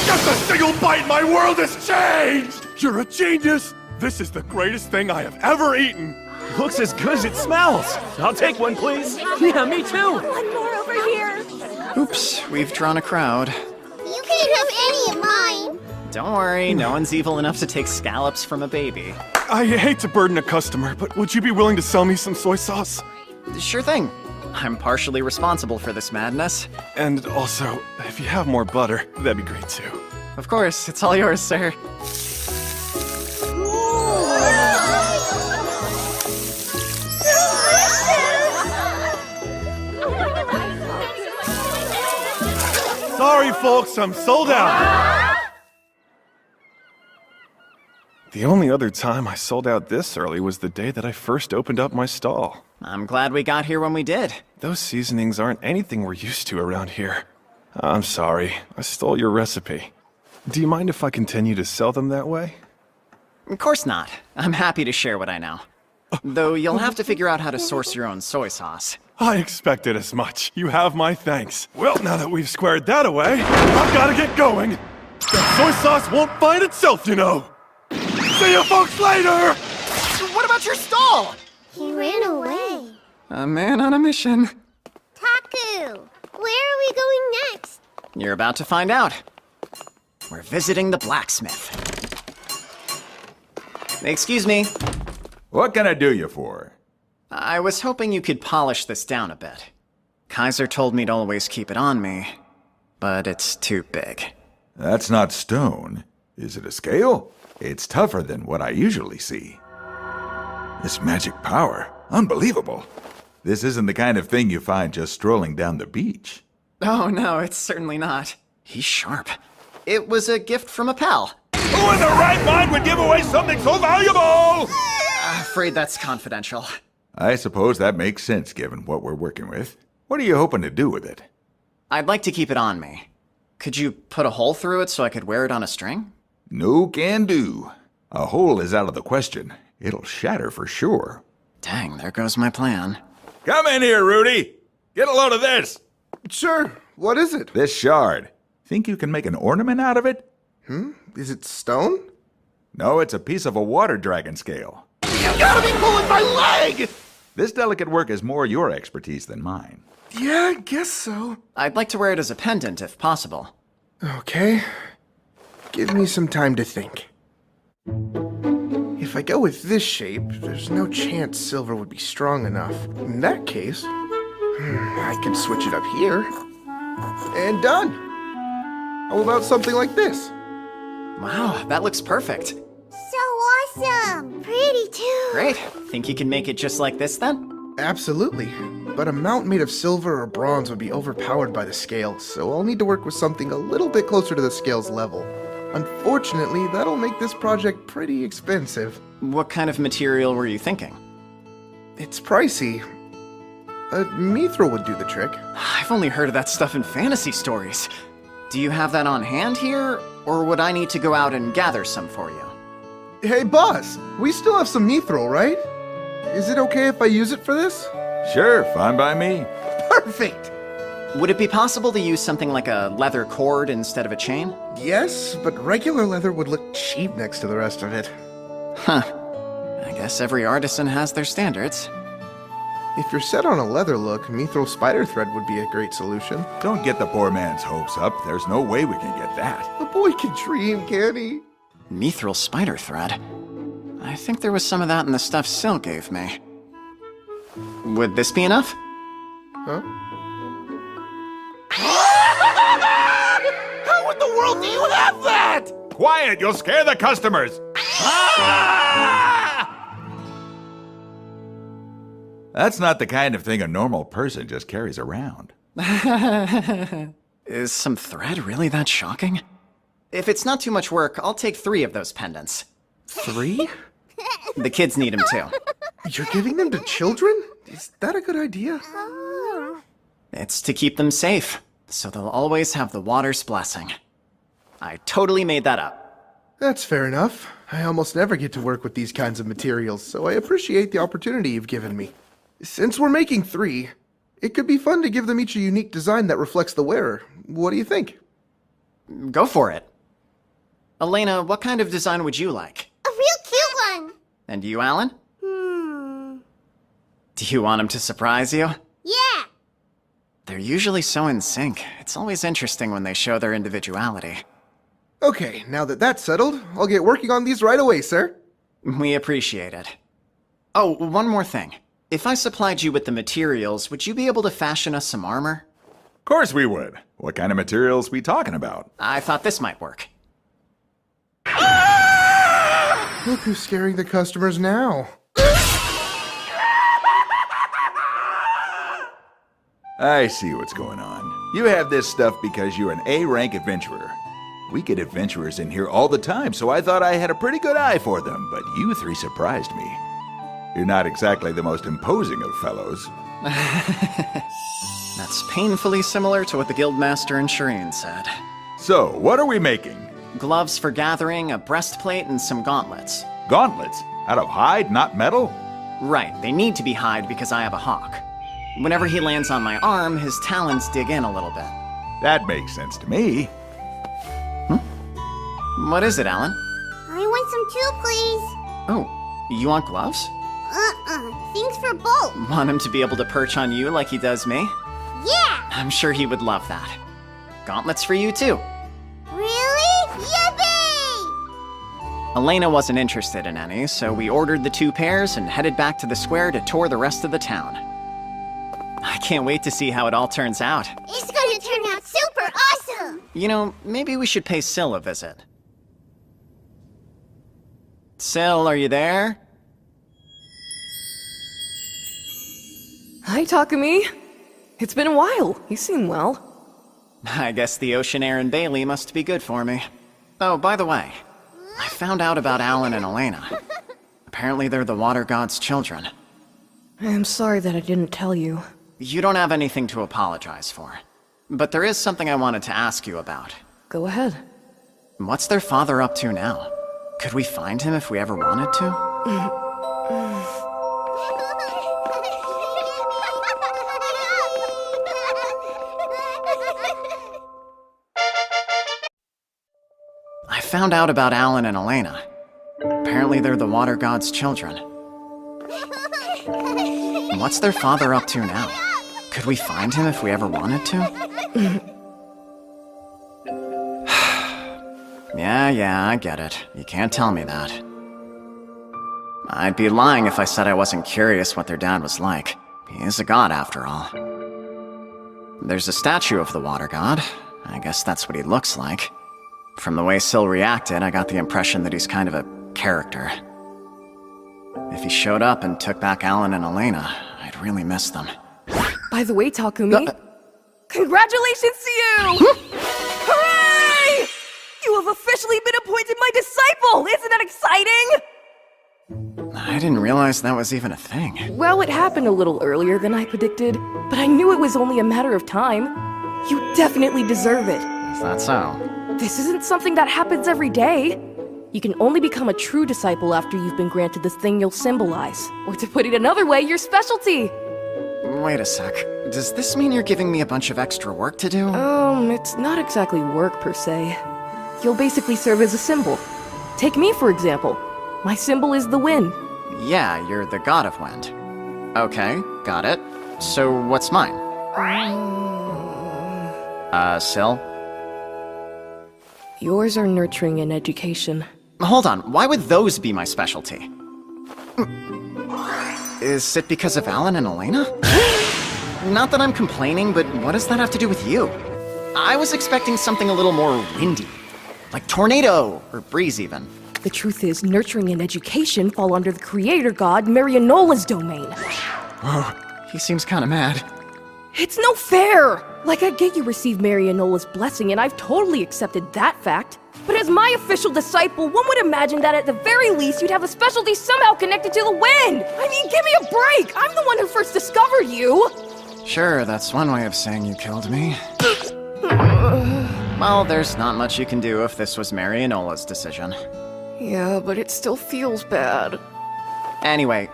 Just a single bite, my world has changed! You're a genius! This is the greatest thing I have ever eaten! Looks as good as it smells. I'll take one, please. Yeah, me too. One more over here. Oops, we've drawn a crowd. You can't have any of mine! Don't worry, no one's evil enough to take scallops from a baby. I hate to burden a customer, but would you be willing to sell me some soy sauce? Sure thing. I'm partially responsible for this madness. And also, if you have more butter, that'd be great too. Of course, it's all yours, sir. Sorry, folks, I'm sold out. The only other time I sold out this early was the day that I first opened up my stall. I'm glad we got here when we did. Those seasonings aren't anything we're used to around here. I'm sorry, I stole your recipe. Do you mind if I continue to sell them that way? Of course not. I'm happy to share what I know. Though you'll have to figure out how to source your own soy sauce. I expected as much. You have my thanks. Well, now that we've squared that away, I've got to get going. That soy sauce won't find itself, you know. See you folks later! What about your stall? He ran away. A man on a mission. Taku, where are we going next? You're about to find out. We're visiting the blacksmith. Excuse me. What can I do you for? I was hoping you could polish this down a bit. Kaiser told me to always keep it on me, but it's too big. That's not stone. Is it a scale? It's tougher than what I usually see. This magic power, unbelievable. This isn't the kind of thing you find just strolling down the beach. Oh, no, it's certainly not. He's sharp. It was a gift from a pal. Who in their right mind would give away something so valuable? Afraid that's confidential. I suppose that makes sense given what we're working with. What are you hoping to do with it? I'd like to keep it on me. Could you put a hole through it so I could wear it on a string? No can do. A hole is out of the question. It'll shatter for sure. Dang, there goes my plan. Come in here, Rudy! Get a load of this! Sure. What is it? This shard. Think you can make an ornament out of it? Is it stone? No, it's a piece of a water dragon scale. You gotta be pulling my leg! This delicate work is more your expertise than mine. Yeah, I guess so. I'd like to wear it as a pendant if possible. Okay. Give me some time to think. If I go with this shape, there's no chance silver would be strong enough. In that case, I could switch it up here. And done! How about something like this? Wow, that looks perfect. So awesome! Pretty too! Great. Think you can make it just like this then? Absolutely. But a mount made of silver or bronze would be overpowered by the scale, so I'll need to work with something a little bit closer to the scale's level. Unfortunately, that'll make this project pretty expensive. What kind of material were you thinking? It's pricey. A mithril would do the trick. I've only heard of that stuff in fantasy stories. Do you have that on hand here, or would I need to go out and gather some for you? Hey boss, we still have some mithril, right? Is it okay if I use it for this? Sure, fine by me. Perfect! Would it be possible to use something like a leather cord instead of a chain? Yes, but regular leather would look cheap next to the rest of it. Huh. I guess every artisan has their standards. If you're set on a leather look, mithril spider thread would be a great solution. Don't get the poor man's hopes up. There's no way we can get that. The boy can dream, can he? Mithril spider thread? I think there was some of that in the stuff Syl gave me. Would this be enough? Huh? How in the world do you have that? Quiet, you'll scare the customers! That's not the kind of thing a normal person just carries around. Is some thread really that shocking? If it's not too much work, I'll take 3 of those pendants. 3? The kids need them too. You're giving them to children? Is that a good idea? It's to keep them safe, so they'll always have the water's blessing. I totally made that up. That's fair enough. I almost never get to work with these kinds of materials, so I appreciate the opportunity you've given me. Since we're making 3, it could be fun to give them each a unique design that reflects the wearer. What do you think? Go for it. Elena, what kind of design would you like? A real cute one! And you, Alan? Do you want him to surprise you? Yeah! They're usually so in sync. It's always interesting when they show their individuality. Okay, now that that's settled, I'll get working on these right away, sir. We appreciate it. Oh, one more thing. If I supplied you with the materials, would you be able to fashion us some armor? Of course we would. What kind of materials we talking about? I thought this might work. Look who's scaring the customers now. I see what's going on. You have this stuff because you're an A-rank adventurer. We get adventurers in here all the time, so I thought I had a pretty good eye for them, but you 3 surprised me. You're not exactly the most imposing of fellows. That's painfully similar to what the Guildmaster and Shireen said. So, what are we making? Gloves for gathering, a breastplate, and some gauntlets. Gauntlets? Out of hide, not metal? Right, they need to be hide because I have a hawk. Whenever he lands on my arm, his talons dig in a little bit. That makes sense to me. What is it, Alan? I want some too, please. Oh, you want gloves? Things for both. Want him to be able to perch on you like he does me? Yeah! I'm sure he would love that. Gauntlets for you, too. Really? Yippee! Elena wasn't interested in any, so we ordered the 2 pairs and headed back to the square to tour the rest of the town. I can't wait to see how it all turns out. It's gonna turn out super awesome! You know, maybe we should pay Syl a visit. Syl, are you there? Hi, Takumi. It's been a while. You seem well. I guess the ocean air in Bailey must be good for me. Oh, by the way, I found out about Alan and Elena. Apparently they're the Water God's children. I am sorry that I didn't tell you. You don't have anything to apologize for. But there is something I wanted to ask you about. Go ahead. What's their father up to now? Could we find him if we ever wanted to? I found out about Alan and Elena. Apparently they're the Water God's children. What's their father up to now? Could we find him if we ever wanted to? Yeah, I get it. You can't tell me that. I'd be lying if I said I wasn't curious what their dad was like. He is a god, after all. There's a statue of the Water God. I guess that's what he looks like. From the way Syl reacted, I got the impression that he's kind of a character. If he showed up and took back Alan and Elena, I'd really miss them. By the way, Takumi, congratulations to you! Hooray! You have officially been appointed my disciple! Isn't that exciting? I didn't realize that was even a thing. Well, it happened a little earlier than I predicted, but I knew it was only a matter of time. You definitely deserve it. Is that so? This isn't something that happens every day. You can only become a true disciple after you've been granted the thing you'll symbolize. Or to put it another way, your specialty. Wait a sec. Does this mean you're giving me a bunch of extra work to do? It's not exactly work per se. You'll basically serve as a symbol. Take me, for example. My symbol is the wind. Yeah, you're the god of wind. Okay, got it. So what's mine? Syl? Yours are nurturing and education. Hold on, why would those be my specialty? Is it because of Alan and Elena? Not that I'm complaining, but what does that have to do with you? I was expecting something a little more windy. Like tornado, or breeze even. The truth is, nurturing and education fall under the creator god Marianola's domain. Oh, he seems kinda mad. It's no fair! Like, I get you received Marianola's blessing, and I've totally accepted that fact. But as my official disciple, one would imagine that at the very least you'd have a specialty somehow connected to the wind! I mean, give me a break! I'm the one who first discovered you! Sure, that's one way of saying you killed me. Well, there's not much you can do if this was Marianola's decision. Yeah, but it still feels bad. Anyway,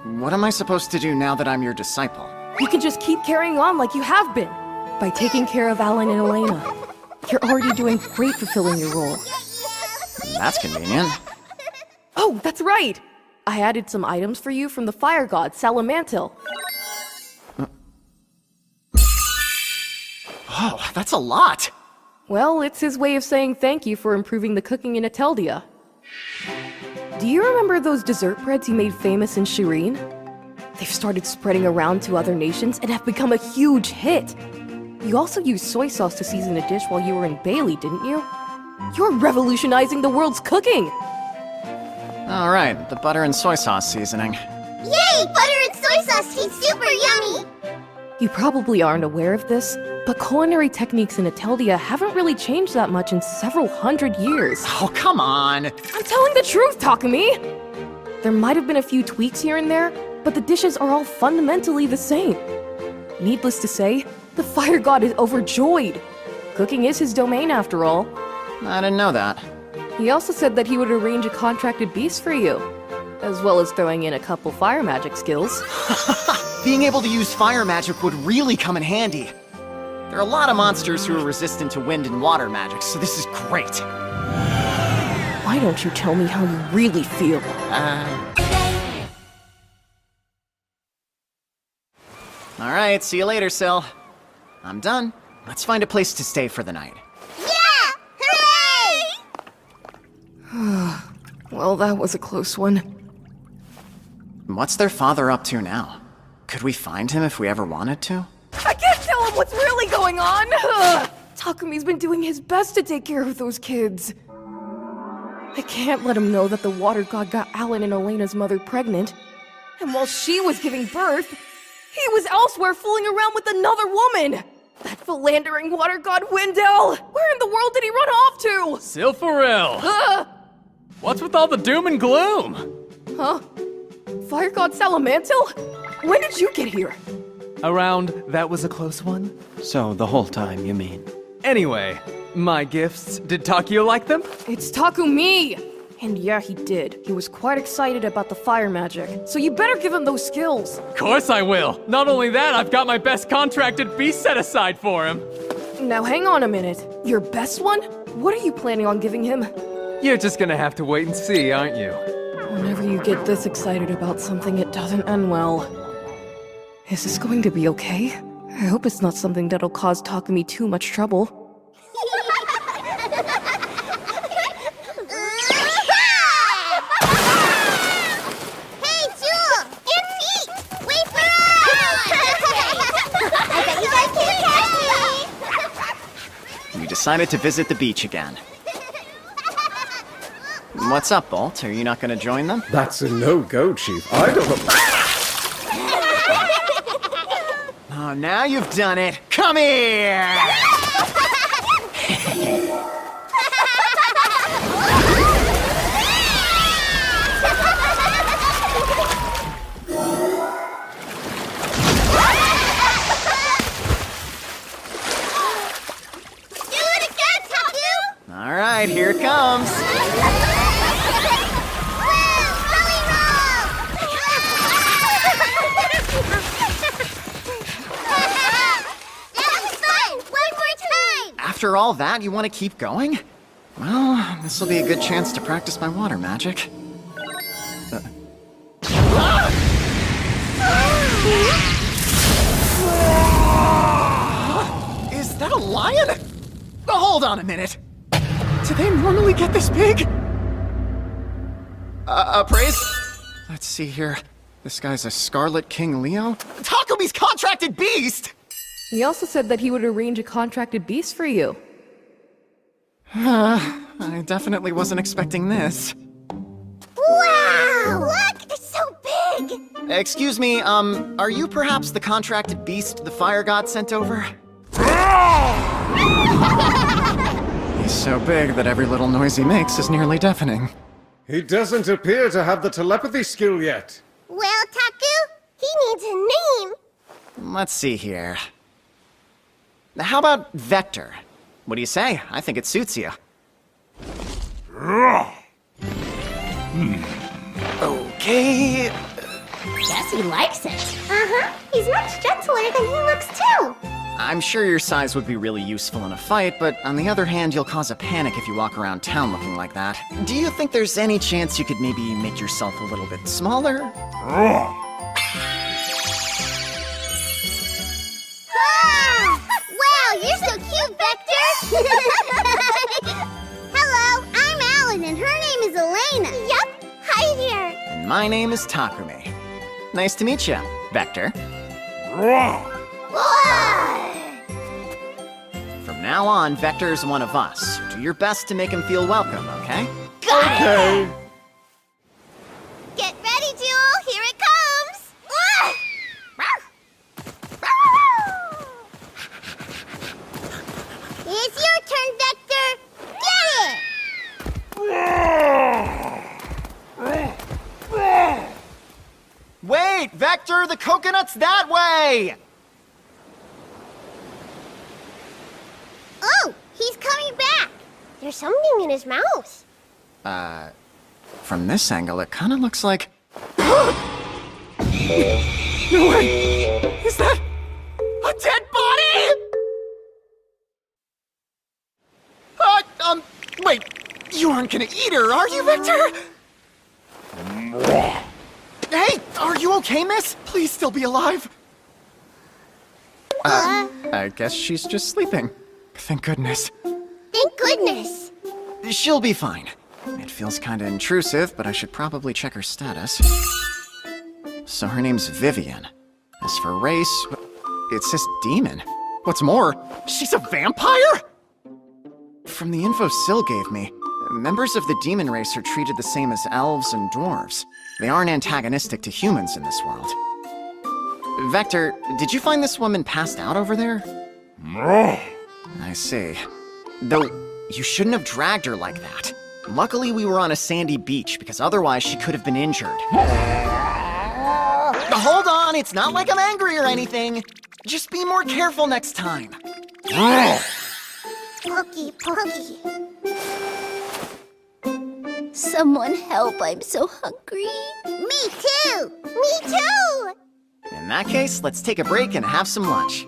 what am I supposed to do now that I'm your disciple? You can just keep carrying on like you have been. By taking care of Alan and Elena. You're already doing great fulfilling your role. That's convenient. Oh, that's right! I added some items for you from the fire god, Salamantil. Oh, that's a lot! Well, it's his way of saying thank you for improving the cooking in Ateldia. Do you remember those dessert breads you made famous in Shireen? They've started spreading around to other nations and have become a huge hit. You also used soy sauce to season a dish while you were in Bailey, didn't you? You're revolutionizing the world's cooking! Alright, the butter and soy sauce seasoning. Yay! Butter and soy sauce taste super yummy! You probably aren't aware of this, but culinary techniques in Ateldia haven't really changed that much in several hundred years. Oh, come on! I'm telling the truth, Takumi! There might have been a few tweaks here and there, but the dishes are all fundamentally the same. Needless to say, the fire god is overjoyed. Cooking is his domain, after all. I didn't know that. He also said that he would arrange a contracted beast for you, as well as throwing in a couple fire magic skills. Being able to use fire magic would really come in handy. There are a lot of monsters who are resistant to wind and water magic, so this is great. Why don't you tell me how you really feel? Alright, see you later, Syl. I'm done. Let's find a place to stay for the night. Yeah! Hooray! Well, that was a close one. What's their father up to now? Could we find him if we ever wanted to? I can't tell him what's really going on! Takumi's been doing his best to take care of those kids. I can't let him know that the water god got Alan and Elena's mother pregnant. And while she was giving birth, he was elsewhere fooling around with another woman! That philandering water god Wendell! Where in the world did he run off to? Silpharil! What's with all the doom and gloom? Huh? Fire god Salamantil? When did you get here? Around, that was a close one? So, the whole time, you mean? Anyway, my gifts, did Takio like them? It's Takumi! And yeah, he did. He was quite excited about the fire magic, so you better give him those skills. Of course I will! Not only that, I've got my best contracted beast set aside for him. Now hang on a minute. Your best one? What are you planning on giving him? You're just gonna have to wait and see, aren't you? Whenever you get this excited about something, it doesn't end well. Is this going to be okay? I hope it's not something that'll cause Takumi too much trouble. Decided to visit the beach again. What's up, Bolt? Are you not going to join them? That's a no-go, Chief. I don't know. Oh, now you've done it. Come here! All right, here it comes. After all that, you want to keep going? Well, this will be a good chance to practice my water magic. Is that a lion? Hold on a minute. Do they normally get this big? Praise? Let's see here. This guy's a Scarlet King Leo? Takumi's contracted beast! He also said that he would arrange a contracted beast for you. I definitely wasn't expecting this. Wow! Look! It's so big! Excuse me, are you perhaps the contracted beast the fire god sent over? He's so big that every little noise he makes is nearly deafening. He doesn't appear to have the telepathy skill yet. Well, Taku, he needs a name. Let's see here. How about Vector? What do you say? I think it suits you. Okay. Guess he likes it. Uh-huh. He's much gentler than he looks, too. I'm sure your size would be really useful in a fight, but on the other hand, you'll cause a panic if you walk around town looking like that. Do you think there's any chance you could maybe make yourself a little bit smaller? Wow, you're so cute, Vector! Hello, I'm Alan, and her name is Elena. Yup, hi there. And my name is Takumi. Nice to meet you, Vector. From now on, Vector's one of us. Do your best to make him feel welcome, okay? Okay. Get ready, Jewel. Here it comes. It's your turn, Vector. Get it! Wait, Vector, the coconut's that way! Oh, he's coming back. There's something in his mouth. From this angle, it kind of looks like... No way! Is that a dead body? Wait, you aren't gonna eat her, are you, Vector? Hey, are you okay, miss? Please still be alive. I guess she's just sleeping. Thank goodness. Thank goodness. She'll be fine. It feels kinda intrusive, but I should probably check her status. So her name's Vivian. As for race, it says demon. What's more, she's a vampire? from the info Syl gave me, members of the demon race are treated the same as elves and dwarves. They aren't antagonistic to humans in this world. Vector, did you find this woman passed out over there? No. I see. Though, you shouldn't have dragged her like that. Luckily, we were on a sandy beach, because otherwise she could have been injured. Hold on, it's not like I'm angry or anything. Just be more careful next time. Pokey, pokey. Someone help, I'm so hungry. Me too! Me too! In that case, let's take a break and have some lunch.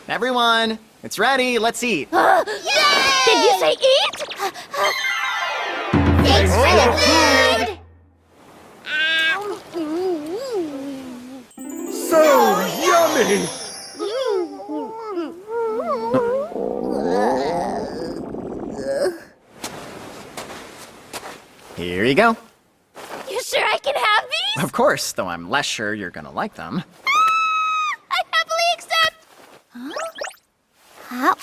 Everyone, it's ready, let's eat. Did you say eat? Thanks for the food! So yummy! Here you go. You sure I can have these? Of course, though I'm less sure you're gonna like them. I happily accept! Huh?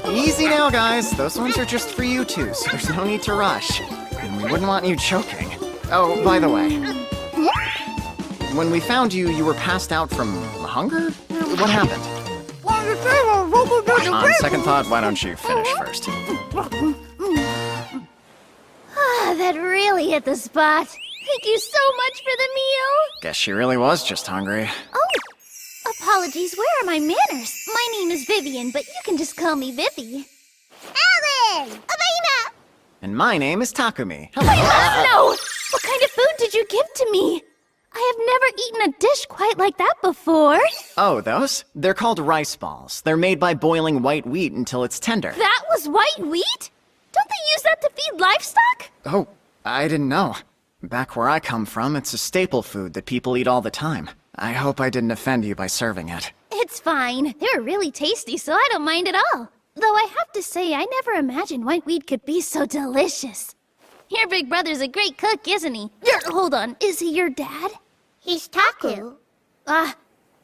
Easy now, guys. Those ones are just for you two, so there's no need to rush. And we wouldn't want you choking. Oh, by the way. When we found you, you were passed out from hunger? What happened? On second thought, why don't you finish first? That really hit the spot. Thank you so much for the meal. Guess she really was just hungry. Oh, apologies. Where are my manners? My name is Vivian, but you can just call me Vivi. Alan! Elena! And my name is Takumi. I must know! What kind of food did you give to me? I have never eaten a dish quite like that before. Oh, those? They're called rice balls. They're made by boiling white wheat until it's tender. That was white wheat? Don't they use that to feed livestock? Oh, I didn't know. Back where I come from, it's a staple food that people eat all the time. I hope I didn't offend you by serving it. It's fine. They're really tasty, so I don't mind at all. Though I have to say, I never imagined white wheat could be so delicious. Your big brother's a great cook, isn't he? Hold on, is he your dad? He's Taku.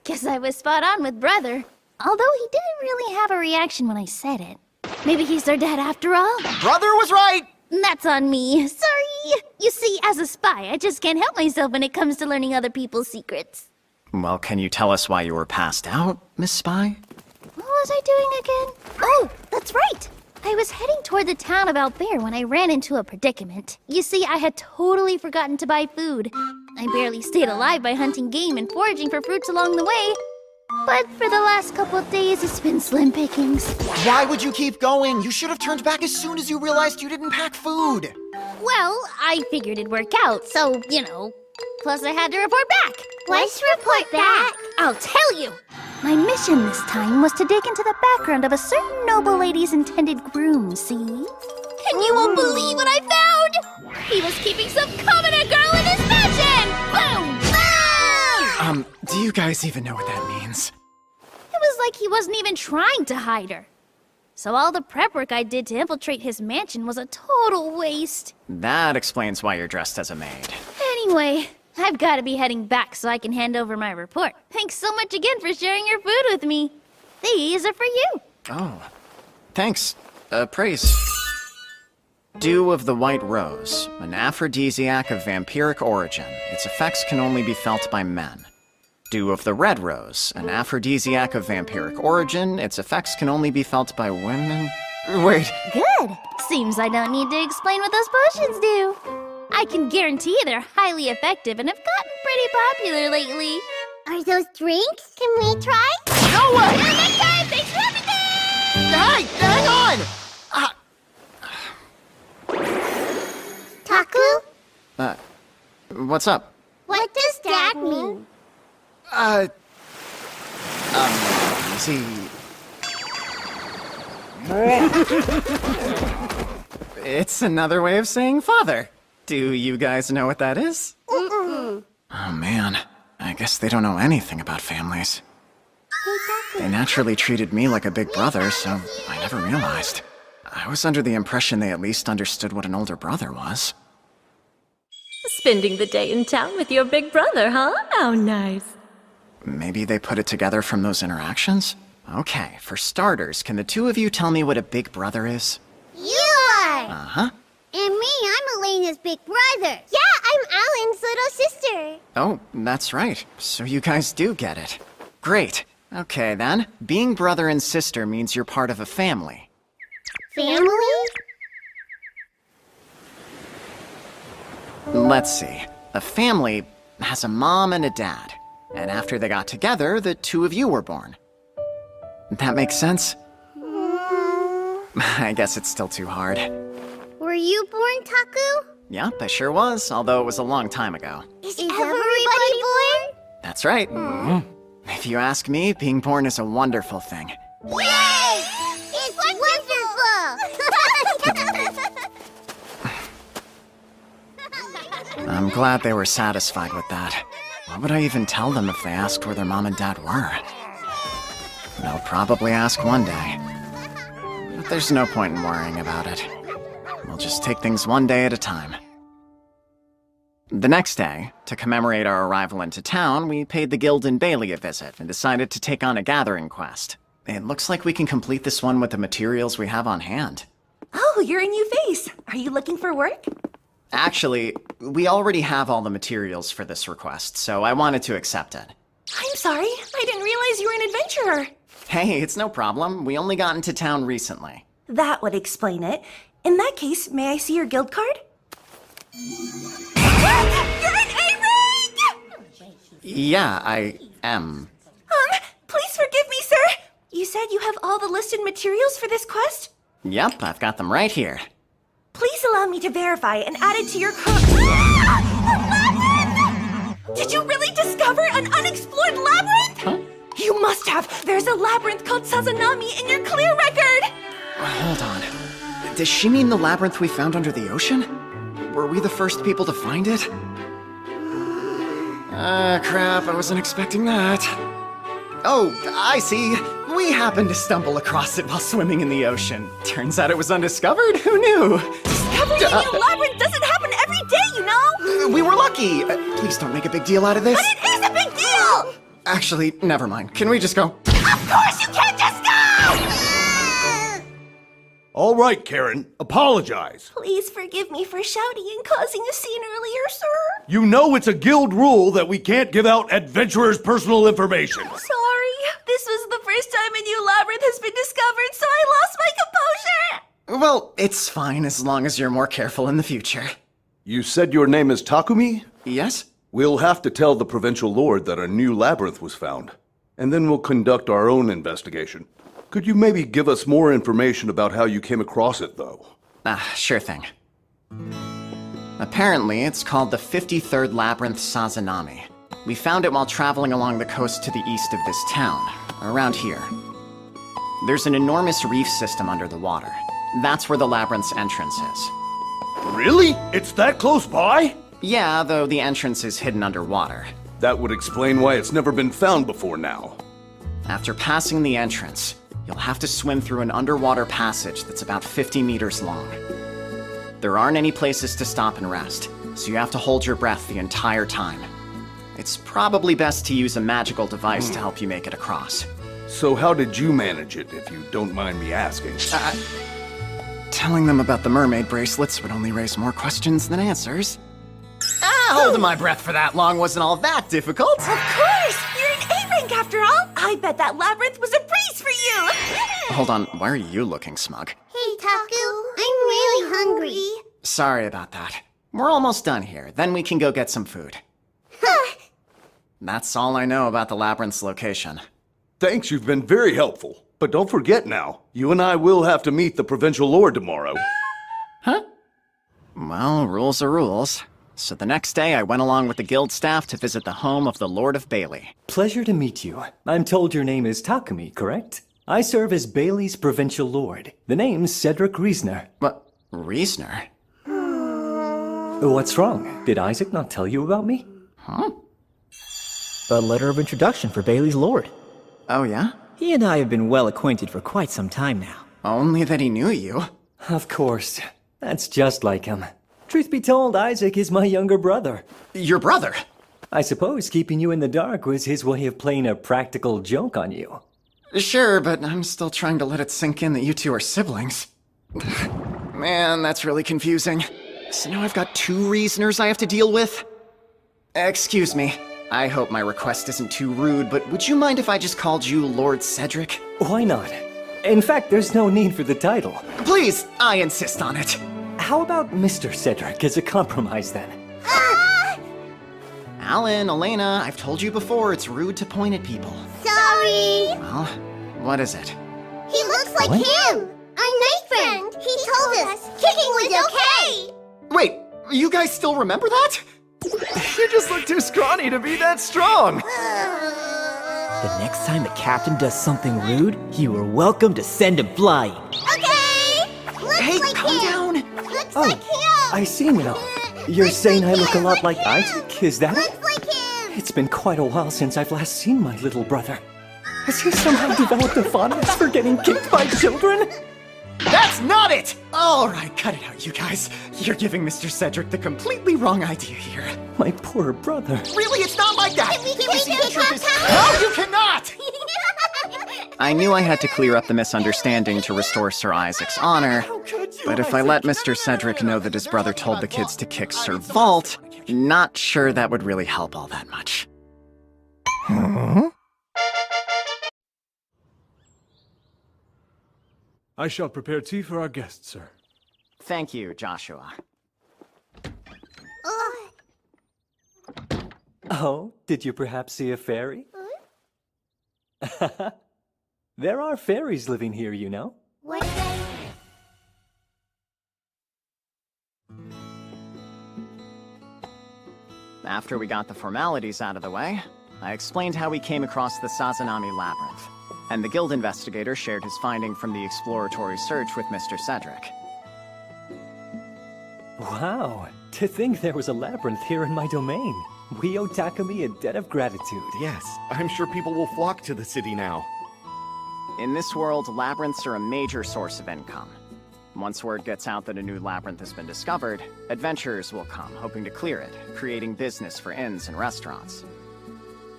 Guess I was spot on with brother. Although he didn't really have a reaction when I said it. Maybe he's their dad after all? Brother was right! That's on me. Sorry. You see, as a spy, I just can't help myself when it comes to learning other people's secrets. Well, can you tell us why you were passed out, Miss Spy? What was I doing again? Oh, that's right! I was heading toward the town of Albert when I ran into a predicament. You see, I had totally forgotten to buy food. I barely stayed alive by hunting game and foraging for fruits along the way. But for the last couple of days, it's been slim pickings. Why would you keep going? You should have turned back as soon as you realized you didn't pack food. Well, I figured it'd work out, so, you know. Plus, I had to report back. Let's report back. I'll tell you. My mission this time was to dig into the background of a certain noble lady's intended groom, see? And you won't believe what I found! He was keeping some commoner girl in his mansion! Boom! Boom! Do you guys even know what that means? It was like he wasn't even trying to hide her. So all the prep work I did to infiltrate his mansion was a total waste. That explains why you're dressed as a maid. Anyway, I've got to be heading back so I can hand over my report. Thanks so much again for sharing your food with me. These are for you. Oh, thanks. Praise. Dew of the White Rose, an aphrodisiac of vampiric origin. Its effects can only be felt by men. Dew of the Red Rose, an aphrodisiac of vampiric origin. Its effects can only be felt by women. Wait. Good. Seems I don't need to explain what those potions do. I can guarantee they're highly effective and have gotten pretty popular lately. Are those drinks? Can we try? No way! Next time! Thanks for everything! Hey, hang on! Taku? What's up? What does that mean? See... It's another way of saying father. Do you guys know what that is? Mm-mm. Oh man, I guess they don't know anything about families. They naturally treated me like a big brother, so I never realized. I was under the impression they at least understood what an older brother was. Spending the day in town with your big brother, huh? How nice. Maybe they put it together from those interactions? Okay, for starters, can the two of you tell me what a big brother is? You are! Uh-huh. And me, I'm Elena's big brother. Yeah, I'm Alan's little sister. Oh, that's right. So you guys do get it. Great. Okay, then. Being brother and sister means you're part of a family. Family? Let's see. A family has a mom and a dad. And after they got together, the two of you were born. That makes sense? I guess it's still too hard. Were you born, Taku? Yep, I sure was, although it was a long time ago. Is everybody born? That's right. If you ask me, being born is a wonderful thing. Yay! It's wonderful! I'm glad they were satisfied with that. What would I even tell them if they asked where their mom and dad were? They'll probably ask one day. But there's no point in worrying about it. We'll just take things one day at a time. The next day, to commemorate our arrival into town, we paid the guild in Bailey a visit and decided to take on a gathering quest. It looks like we can complete this one with the materials we have on hand. Oh, you're a new face. Are you looking for work? Actually, we already have all the materials for this request, so I wanted to accept it. I'm sorry. I didn't realize you were an adventurer. Hey, it's no problem. We only got into town recently. That would explain it. In that case, may I see your guild card? You're an A-rank! Yeah, I am. Please forgive me, sir. You said you have all the listed materials for this quest? Yep, I've got them right here. Please allow me to verify and add it to your Did you really discover an unexplored labyrinth? Huh? You must have. There's a labyrinth called Sazanami in your clear record. Hold on. Does she mean the labyrinth we found under the ocean? Were we the first people to find it? Crap, I wasn't expecting that. Oh, I see. We happened to stumble across it while swimming in the ocean. Turns out it was undiscovered. Who knew? Discovering a new labyrinth doesn't happen every day, you know? We were lucky. Please don't make a big deal out of this. But it is a big deal! Actually, never mind. Can we just go? Of course you can't just go! All right, Karen. Apologize. Please forgive me for shouting and causing a scene earlier, sir. You know it's a guild rule that we can't give out adventurers' personal information. Sorry. This was the first time a new labyrinth has been discovered, so I lost my composure. Well, it's fine as long as you're more careful in the future. You said your name is Takumi? Yes? We'll have to tell the provincial lord that a new labyrinth was found, and then we'll conduct our own investigation. Could you maybe give us more information about how you came across it, though? Sure thing. Apparently, it's called the 53rd Labyrinth Sazanami. We found it while traveling along the coast to the east of this town, around here. There's an enormous reef system under the water. That's where the labyrinth's entrance is. Really? It's that close by? Yeah, though the entrance is hidden underwater. That would explain why it's never been found before now. After passing the entrance, you'll have to swim through an underwater passage that's about 50 meters long. There aren't any places to stop and rest, so you have to hold your breath the entire time. It's probably best to use a magical device to help you make it across. So how did you manage it, if you don't mind me asking? Telling them about the mermaid bracelets would only raise more questions than answers. Holding my breath for that long wasn't all that difficult. Of course! You're an A-rank after all! I bet that labyrinth was a breeze for you! Hold on, why are you looking smug? Hey, Taku, I'm really hungry. Sorry about that. We're almost done here, then we can go get some food. That's all I know about the labyrinth's location. Thanks, you've been very helpful. But don't forget now, you and I will have to meet the provincial lord tomorrow. Huh? Well, rules are rules. So the next day, I went along with the guild staff to visit the home of the Lord of Bailey. Pleasure to meet you. I'm told your name is Takumi, correct? I serve as Bailey's provincial lord. The name's Cedric Riesner. What? Riesner? What's wrong? Did Isaac not tell you about me? Huh? A letter of introduction for Bailey's lord. Oh, yeah? He and I have been well acquainted for quite some time now. Only that he knew you. Of course. That's just like him. Truth be told, Isaac is my younger brother. Your brother? I suppose keeping you in the dark was his way of playing a practical joke on you. Sure, but I'm still trying to let it sink in that you two are siblings. Man, that's really confusing. So now I've got two reasoners I have to deal with? Excuse me. I hope my request isn't too rude, but would you mind if I just called you Lord Cedric? Why not? In fact, there's no need for the title. Please, I insist on it. How about Mr. Cedric as a compromise, then? Alan, Elena, I've told you before, it's rude to point at people. Sorry! Well, what is it? He looks like him! Our night friend! He told us kicking was okay! Wait, you guys still remember that? You just look too scrawny to be that strong! The next time the captain does something rude, you are welcome to send him flying. Okay! Looks Hey, like calm him! down! Looks like him! I see now. You're saying I look a lot like Isaac, is that it? Looks like him! It's been quite a while since I've last seen my little brother. Has he somehow developed a fondness for getting kicked by children? That's not it! Alright, cut it out, you guys. You're giving Mr. Cedric the completely wrong idea here. My poor brother. Really, it's not like that! Can we He was take the it truth is- back No, you cannot! I knew I had to clear up the misunderstanding to restore Sir Isaac's honor, but if I let Mr. Cedric know that his brother told the kids to kick Sir Vault, not sure that would really help all that much. I shall prepare tea for our guests, sir. Thank you, Joshua. Oh, did you perhaps see a fairy? There are fairies living here, you know. What? After we got the formalities out of the way, I explained how we came across the Sazanami Labyrinth, and the guild investigator shared his finding from the exploratory search with Mr. Cedric. Wow, to think there was a labyrinth here in my domain. We owe Takumi a debt of gratitude. Yes, I'm sure people will flock to the city now. In this world, labyrinths are a major source of income. Once word gets out that a new labyrinth has been discovered, adventurers will come, hoping to clear it, creating business for inns and restaurants.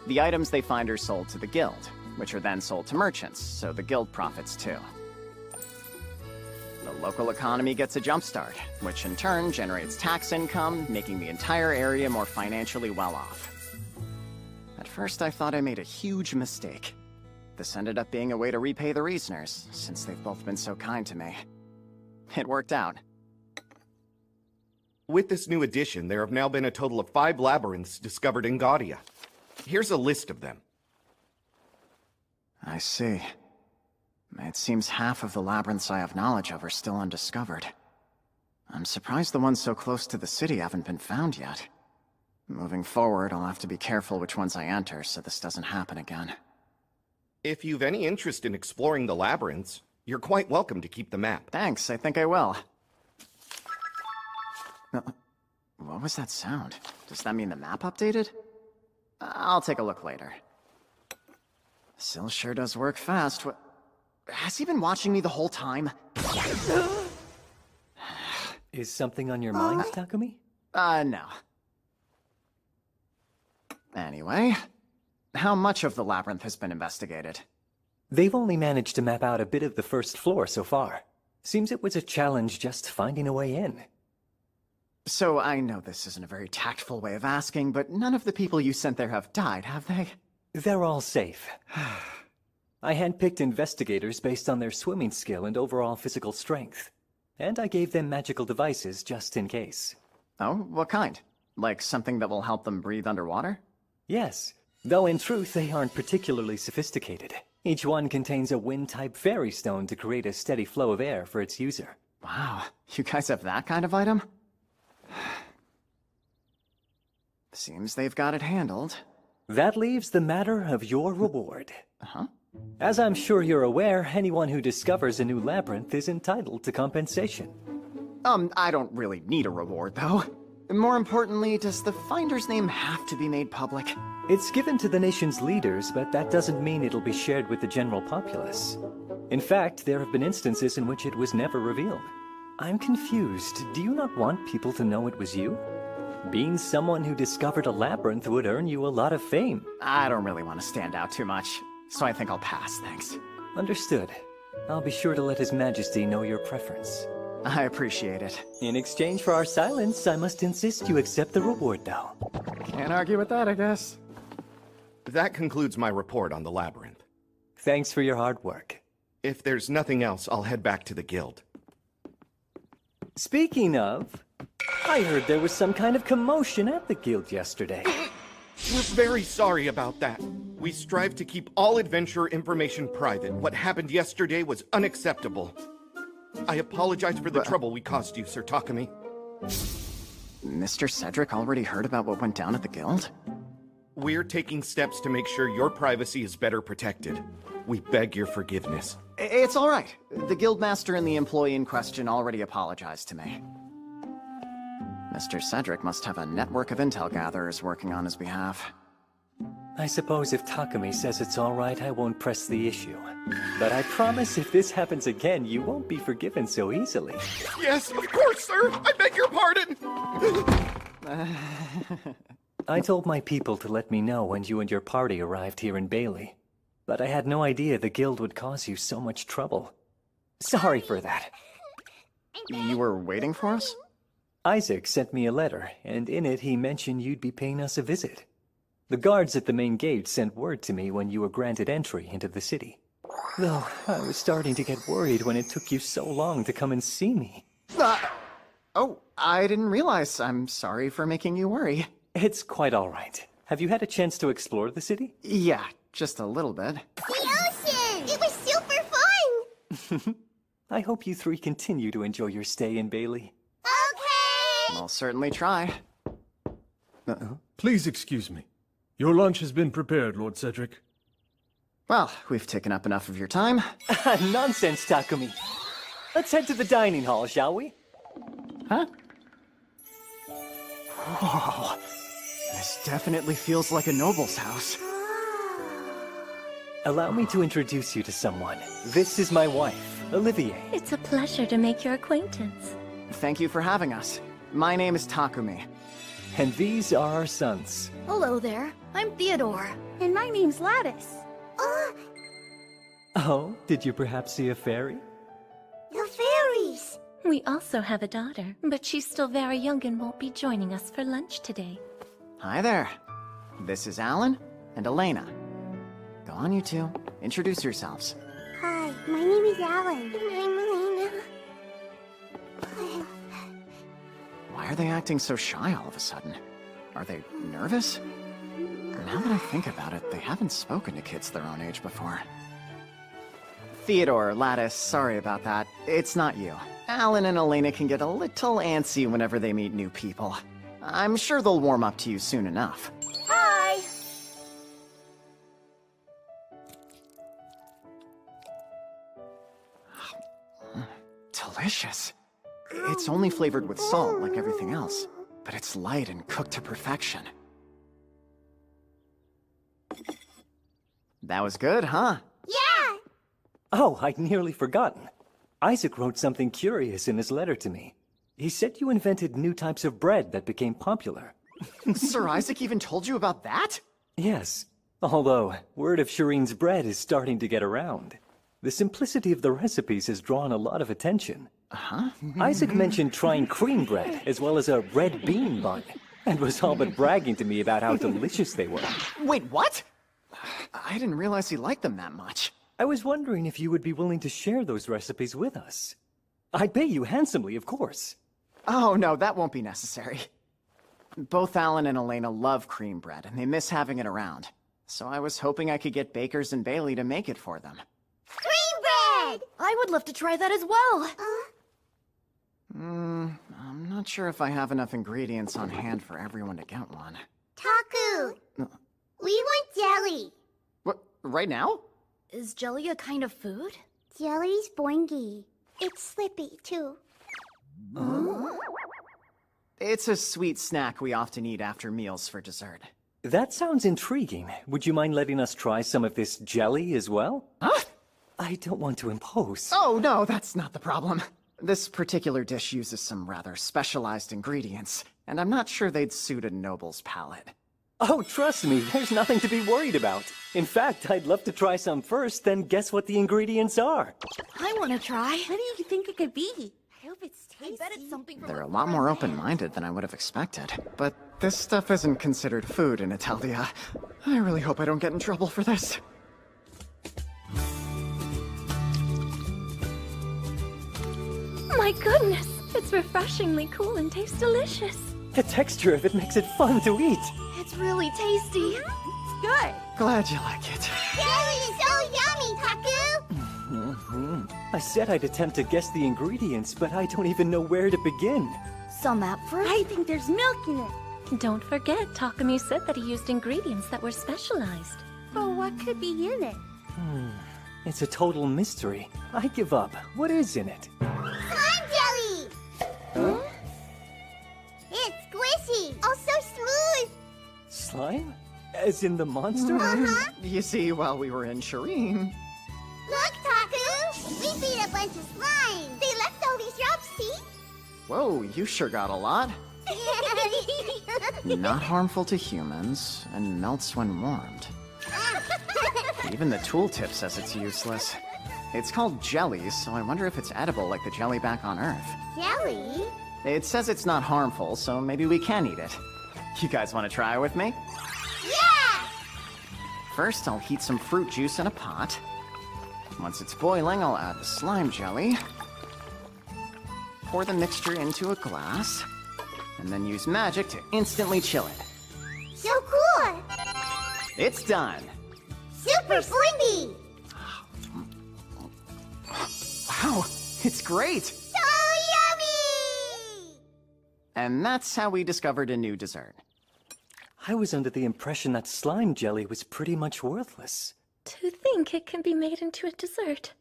The items they find are sold to the guild, which are then sold to merchants, so the guild profits too. The local economy gets a jumpstart, which in turn generates tax income, making the entire area more financially well off. At first I thought I made a huge mistake. This ended up being a way to repay the Reasoners, since they've both been so kind to me. It worked out. With this new addition, there have now been a total of 5 labyrinths discovered in Gaudia. Here's a list of them. I see. It seems half of the labyrinths I have knowledge of are still undiscovered. I'm surprised the ones so close to the city haven't been found yet. Moving forward, I'll have to be careful which ones I enter so this doesn't happen again. If you've any interest in exploring the labyrinths, you're quite welcome to keep the map. Thanks, I think I will. What was that sound? Does that mean the map updated? I'll take a look later. Syl sure does work fast. Has he been watching me the whole time? Is something on your mind, Takumi? No. Anyway, how much of the labyrinth has been investigated? They've only managed to map out a bit of the first floor so far. Seems it was a challenge just finding a way in. So I know this isn't a very tactful way of asking, but none of the people you sent there have died, have they? They're all safe. I handpicked investigators based on their swimming skill and overall physical strength. And I gave them magical devices just in case. Oh, what kind? Like something that will help them breathe underwater? Yes, though in truth they aren't particularly sophisticated. Each one contains a wind-type fairy stone to create a steady flow of air for its user. Wow, you guys have that kind of item? Seems they've got it handled. That leaves the matter of your reward. Uh-huh. As I'm sure you're aware, anyone who discovers a new labyrinth is entitled to compensation. I don't really need a reward, though. More importantly, does the finder's name have to be made public? It's given to the nation's leaders, but that doesn't mean it'll be shared with the general populace. In fact, there have been instances in which it was never revealed. I'm confused. Do you not want people to know it was you? Being someone who discovered a labyrinth would earn you a lot of fame. I don't really want to stand out too much, so I think I'll pass, thanks. Understood. I'll be sure to let His Majesty know your preference. I appreciate it. In exchange for our silence, I must insist you accept the reward, though. Can't argue with that, I guess. That concludes my report on the labyrinth. Thanks for your hard work. If there's nothing else, I'll head back to the guild. Speaking of, I heard there was some kind of commotion at the guild yesterday. We're very sorry about that. We strive to keep all adventurer information private. What happened yesterday was unacceptable. I apologize for the trouble we caused you, Sir Takumi. Mr. Cedric already heard about what went down at the guild? We're taking steps to make sure your privacy is better protected. We beg your forgiveness. It's all right. The guildmaster and the employee in question already apologized to me. Mr. Cedric must have a network of intel gatherers working on his behalf. I suppose if Takumi says it's all right, I won't press the issue. But I promise if this happens again, you won't be forgiven so easily. Yes, of course, sir! I beg your pardon! I told my people to let me know when you and your party arrived here in Bailey. But I had no idea the guild would cause you so much trouble. Sorry for that. You were waiting for us? Isaac sent me a letter, and in it he mentioned you'd be paying us a visit. The guards at the main gate sent word to me when you were granted entry into the city. Though I was starting to get worried when it took you so long to come and see me. Oh, I didn't realize. I'm sorry for making you worry. It's quite all right. Have you had a chance to explore the city? Yeah, just a little bit. The ocean! It was super fun! I hope you three continue to enjoy your stay in Bailey. Okay! I'll certainly try. Please excuse me. Your lunch has been prepared, Lord Cedric. Well, we've taken up enough of your time. Nonsense, Takumi. Let's head to the dining hall, shall we? Huh? Whoa. This definitely feels like a noble's house. Allow me to introduce you to someone. This is my wife, Olivier. It's a pleasure to make your acquaintance. Thank you for having us. My name is Takumi. And these are our sons. Hello there. I'm Theodore. And my name's Lattice. Oh, did you perhaps see a fairy? The fairies! We also have a daughter, but she's still very young and won't be joining us for lunch today. Hi there. This is Alan and Elena. Go on, you two. Introduce yourselves. Hi, my name is Alan. And I'm Elena. Why are they acting so shy all of a sudden? Are they nervous? Now that I think about it, they haven't spoken to kids their own age before. Theodore, Lattice, sorry about that. It's not you. Alan and Elena can get a little antsy whenever they meet new people. I'm sure they'll warm up to you soon enough. Hi! Delicious. It's only flavored with salt like everything else, but it's light and cooked to perfection. That was good, huh? Yeah! Oh, I'd nearly forgotten. Isaac wrote something curious in his letter to me. He said you invented new types of bread that became popular. Sir Isaac even told you about that? Yes, although word of Shireen's bread is starting to get around. The simplicity of the recipes has drawn a lot of attention. Huh? Isaac mentioned trying cream bread as well as a red bean bun, and was all but bragging to me about how delicious they were. Wait, what? I didn't realize he liked them that much. I was wondering if you would be willing to share those recipes with us. I'd pay you handsomely, of course. Oh, no, that won't be necessary. Both Alan and Elena love cream bread, and they miss having it around. So I was hoping I could get Bakers and Bailey to make it for them. Cream bread! I would love to try that as well. I'm not sure if I have enough ingredients on hand for everyone to get one. Taku! We want jelly. What, right now? Is jelly a kind of food? Jelly's boingy. It's slippy, too. It's a sweet snack we often eat after meals for dessert. That sounds intriguing. Would you mind letting us try some of this jelly as well? Huh? I don't want to impose. Oh, no, that's not the problem. This particular dish uses some rather specialized ingredients, and I'm not sure they'd suit a noble's palate. Oh, trust me, there's nothing to be worried about. In fact, I'd love to try some first, then guess what the ingredients are. I want to try. What do you think it could be? I hope it's tasty. I bet it's something They're a lot more open-minded than I would have expected. But this stuff isn't considered food in Italia. I really hope I don't get in trouble for this. My goodness, it's refreshingly cool and tastes delicious. The texture of it makes it fun to eat. It's really tasty. It's good. Glad you like it. Jelly is so yummy, Taku! I said I'd attempt to guess the ingredients, but I don't even know where to begin. Some app fruit? I think there's milk in it. Don't forget, Takumi said that he used ingredients that were specialized. But what could be in it? It's a total mystery. I give up. What is in it? Slime jelly! Huh? It's squishy, also smooth. Slime? As in the monster? Uh-huh. You see, while we were in Shireen... Look, Taku! We beat a bunch of slime. They left all these drops, see? Whoa, you sure got a lot. Not harmful to humans, and melts when warmed. Even the tooltip says it's useless. It's called jelly, so I wonder if it's edible like the jelly back on Earth. Jelly? It says it's not harmful, so maybe we can eat it. You guys want to try with me? Yeah! First, I'll heat some fruit juice in a pot. Once it's boiling, I'll add the slime jelly. Pour the mixture into a glass, and then use magic to instantly chill it. So cool! It's done! Super slinky! Wow, it's great! So yummy! And that's how we discovered a new dessert. I was under the impression that slime jelly was pretty much worthless. To think it can be made into a dessert.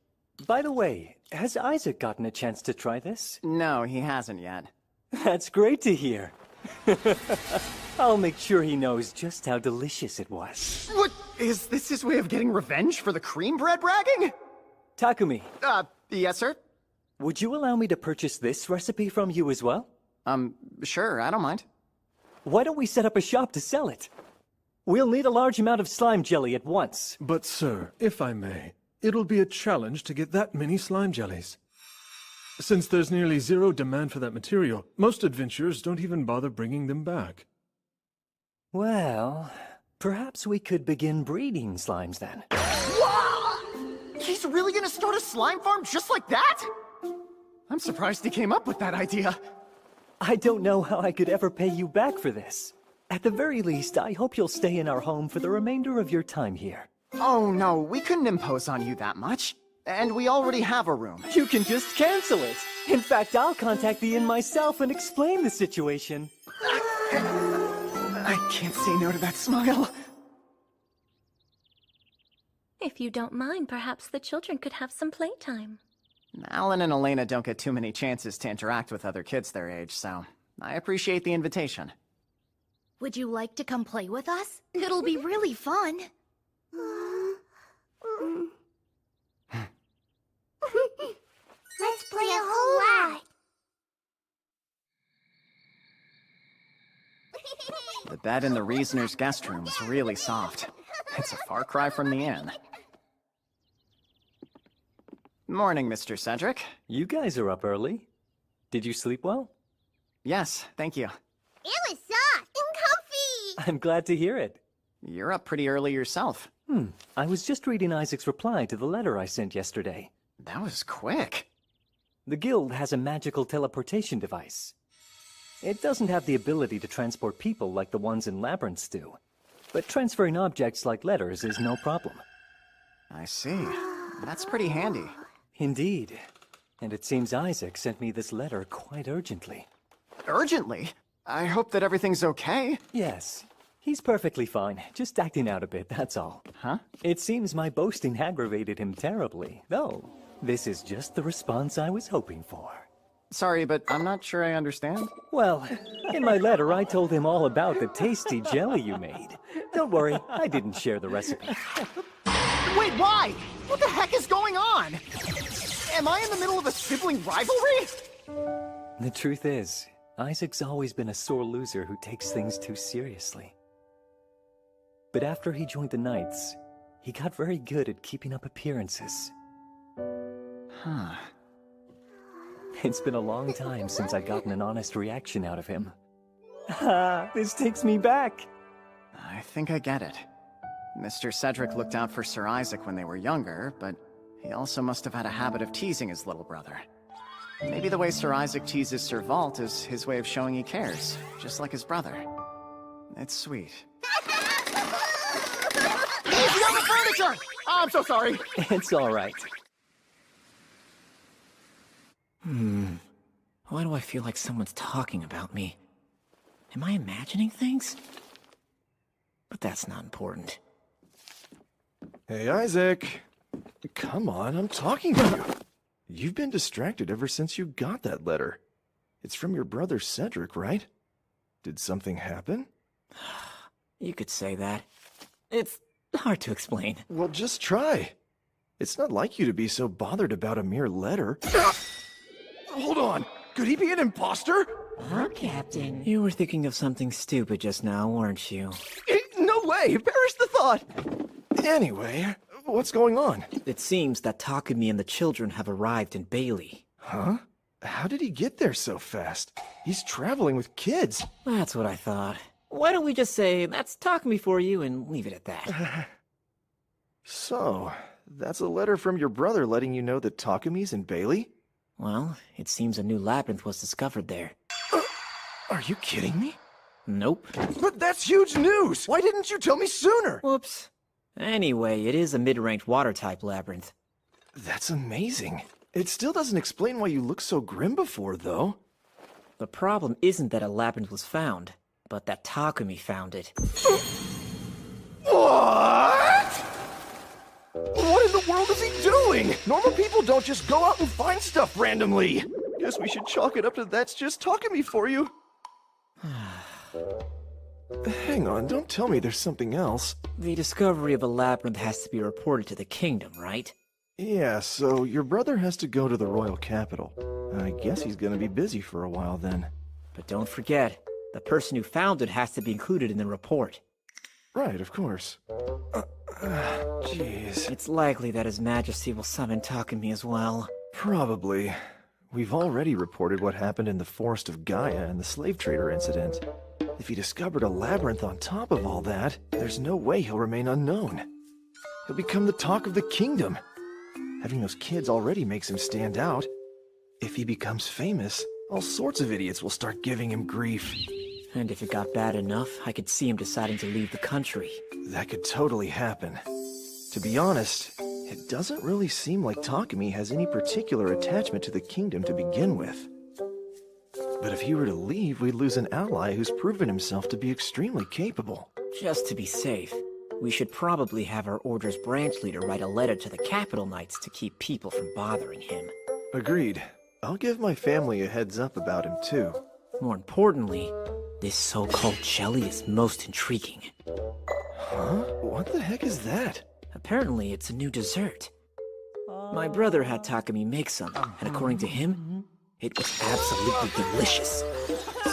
By the way, has Isaac gotten a chance to try this? No, he hasn't yet. That's great to hear. I'll make sure he knows just how delicious it was. What? Is this his way of getting revenge for the cream bread bragging? Takumi. Yes, sir? Would you allow me to purchase this recipe from you as well? Sure, I don't mind. Why don't we set up a shop to sell it? We'll need a large amount of slime jelly at once. But, sir, if I may, it'll be a challenge to get that many slime jellies. Since there's nearly zero demand for that material, most adventurers don't even bother bringing them back. Well, perhaps we could begin breeding slimes then. He's really gonna start a slime farm just like that? I'm surprised he came up with that idea. I don't know how I could ever pay you back for this. At the very least, I hope you'll stay in our home for the remainder of your time here. Oh no, we couldn't impose on you that much. And we already have a room. You can just cancel it. In fact, I'll contact the inn myself and explain the situation. I can't say no to that smile. If you don't mind, perhaps the children could have some playtime. Alan and Elena don't get too many chances to interact with other kids their age, so I appreciate the invitation. Would you like to come play with us? It'll be really fun. Let's play a whole lot. The bed in the Reasoner's guest room is really soft. It's a far cry from the inn. Morning, Mr. Cedric. You guys are up early. Did you sleep well? Yes, thank you. It was soft and comfy. I'm glad to hear it. You're up pretty early yourself. I was just reading Isaac's reply to the letter I sent yesterday. That was quick. The guild has a magical teleportation device. It doesn't have the ability to transport people like the ones in Labyrinths do, but transferring objects like letters is no problem. I see. That's pretty handy. Indeed. And it seems Isaac sent me this letter quite urgently. Urgently? I hope that everything's okay. Yes. He's perfectly fine, just acting out a bit, that's all. Huh? It seems my boasting aggravated him terribly, though this is just the response I was hoping for. Sorry, but I'm not sure I understand. Well, in my letter I told him all about the tasty jelly you made. Don't worry, I didn't share the recipe. Wait, why? What the heck is going on? Am I in the middle of a sibling rivalry? The truth is, Isaac's always been a sore loser who takes things too seriously. But after he joined the Knights, he got very good at keeping up appearances. Huh. It's been a long time since I've gotten an honest reaction out of him. Ah, this takes me back! I think I get it. Mr. Cedric looked out for Sir Isaac when they were younger, but he also must have had a habit of teasing his little brother. Maybe the way Sir Isaac teases Sir Vault is his way of showing he cares, just like his brother. It's sweet. Easy on the furniture! I'm so sorry. It's alright. Why do I feel like someone's talking about me? Am I imagining things? But that's not important. Hey, Isaac. Come on, I'm talking to you. You've been distracted ever since you got that letter. It's from your brother Cedric, right? Did something happen? You could say that. It's hard to explain. Well, just try. It's not like you to be so bothered about a mere letter. Hold on. Could he be an imposter? Huh, Captain? You were thinking of something stupid just now, weren't you? No way! Perish the thought! Anyway, what's going on? It seems that Takumi and the children have arrived in Bailey. Huh? How did he get there so fast? He's traveling with kids. That's what I thought. Why don't we just say, that's Takumi for you, and leave it at that? So, that's a letter from your brother letting you know that Takumi's in Bailey? Well, it seems a new labyrinth was discovered there. Are you kidding me? Nope. But that's huge news! Why didn't you tell me sooner? Whoops. Anyway, it is a mid-ranked water-type labyrinth. That's amazing. It still doesn't explain why you looked so grim before, though. The problem isn't that a labyrinth was found, but that Takumi found it. What? What in the world is he doing? Normal people don't just go out and find stuff randomly. Guess we should chalk it up to that's just Takumi for you. Hang on, don't tell me there's something else. The discovery of a labyrinth has to be reported to the kingdom, right? Yeah, so your brother has to go to the royal capital. I guess he's gonna be busy for a while then. But don't forget, the person who found it has to be included in the report. Right, of course. Jeez. It's likely that His Majesty will summon Takumi as well. Probably. We've already reported what happened in the Forest of Gaia and the slave trader incident. If he discovered a labyrinth on top of all that, there's no way he'll remain unknown. He'll become the talk of the kingdom. Having those kids already makes him stand out. If he becomes famous, all sorts of idiots will start giving him grief. And if it got bad enough, I could see him deciding to leave the country. That could totally happen. To be honest, it doesn't really seem like Takumi has any particular attachment to the kingdom to begin with. But if he were to leave, we'd lose an ally who's proven himself to be extremely capable. Just to be safe, we should probably have our order's branch leader write a letter to the Capital Knights to keep people from bothering him. Agreed. I'll give my family a heads up about him too. More importantly, this so-called jelly is most intriguing. Huh? What the heck is that? Apparently, it's a new dessert. My brother had Takumi make some, and according to him, it was absolutely delicious.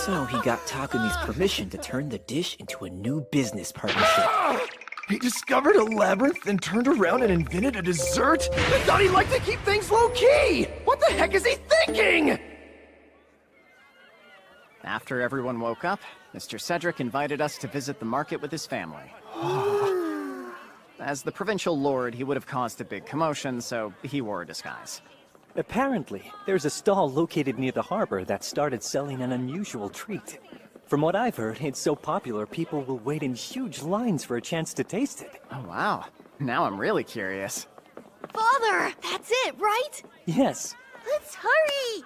So he got Takumi's permission to turn the dish into a new business partnership. He discovered a labyrinth and turned around and invented a dessert? I thought he'd like to keep things low-key! What the heck is he thinking? After everyone woke up, Mr. Cedric invited us to visit the market with his family. As the provincial lord, he would have caused a big commotion, so he wore a disguise. Apparently, there's a stall located near the harbor that started selling an unusual treat. From what I've heard, it's so popular people will wait in huge lines for a chance to taste it. Oh wow, now I'm really curious. Father, that's it, right? Yes. Let's hurry!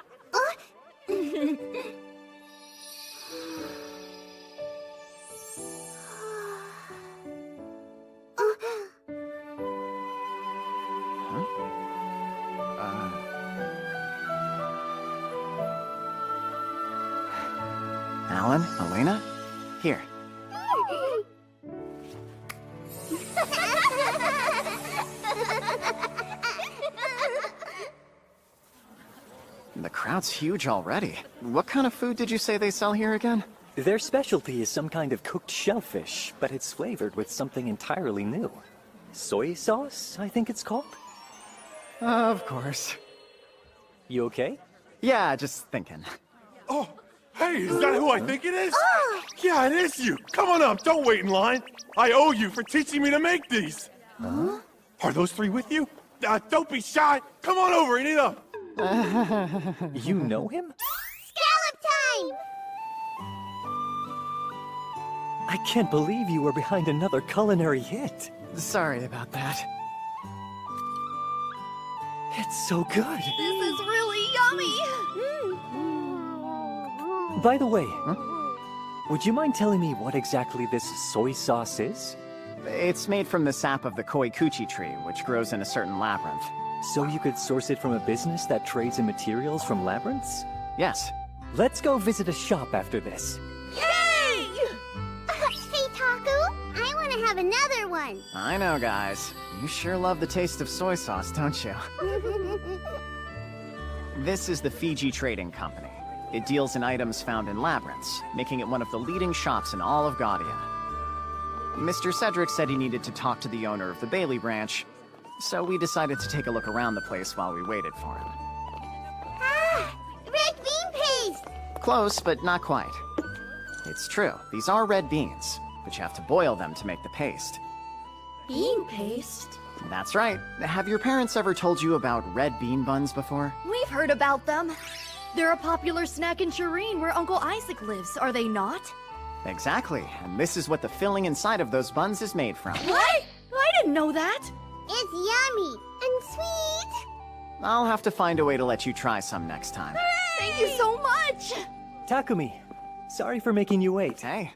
Alan, Elena, here. The crowd's huge already. What kind of food did you say they sell here again? Their specialty is some kind of cooked shellfish, but it's flavored with something entirely new. Soy sauce, I think it's called? Of course. You okay? Yeah, just thinking. Oh, hey, is that who I think it is? Yeah, it is you. Come on up, don't wait in line. I owe you for teaching me to make these. Huh? Are those three with you? Don't be shy. Come on over and eat up. You know him? Scallop time! I can't believe you were behind another culinary hit. Sorry about that. It's so good. This is really yummy! By the way, would you mind telling me what exactly this soy sauce is? It's made from the sap of the koikuchi tree, which grows in a certain labyrinth. So you could source it from a business that trades in materials from labyrinths? Yes. Let's go visit a shop after this. Yay! Hey, Taku, I want to have another one. I know, guys. You sure love the taste of soy sauce, don't you? This is the Fiji Trading Company. It deals in items found in labyrinths, making it one of the leading shops in all of Gaudia. Mr. Cedric said he needed to talk to the owner of the Bailey branch, so we decided to take a look around the place while we waited for him. Ah! Red bean paste! Close, but not quite. It's true, these are red beans, but you have to boil them to make the paste. Bean paste? That's right. Have your parents ever told you about red bean buns before? We've heard about them. They're a popular snack in Shireen where Uncle Isaac lives, are they not? Exactly, and this is what the filling inside of those buns is made from. What? I didn't know that. It's yummy and sweet. I'll have to find a way to let you try some next time. Thank you so much. Takumi, sorry for making you wait. Hey,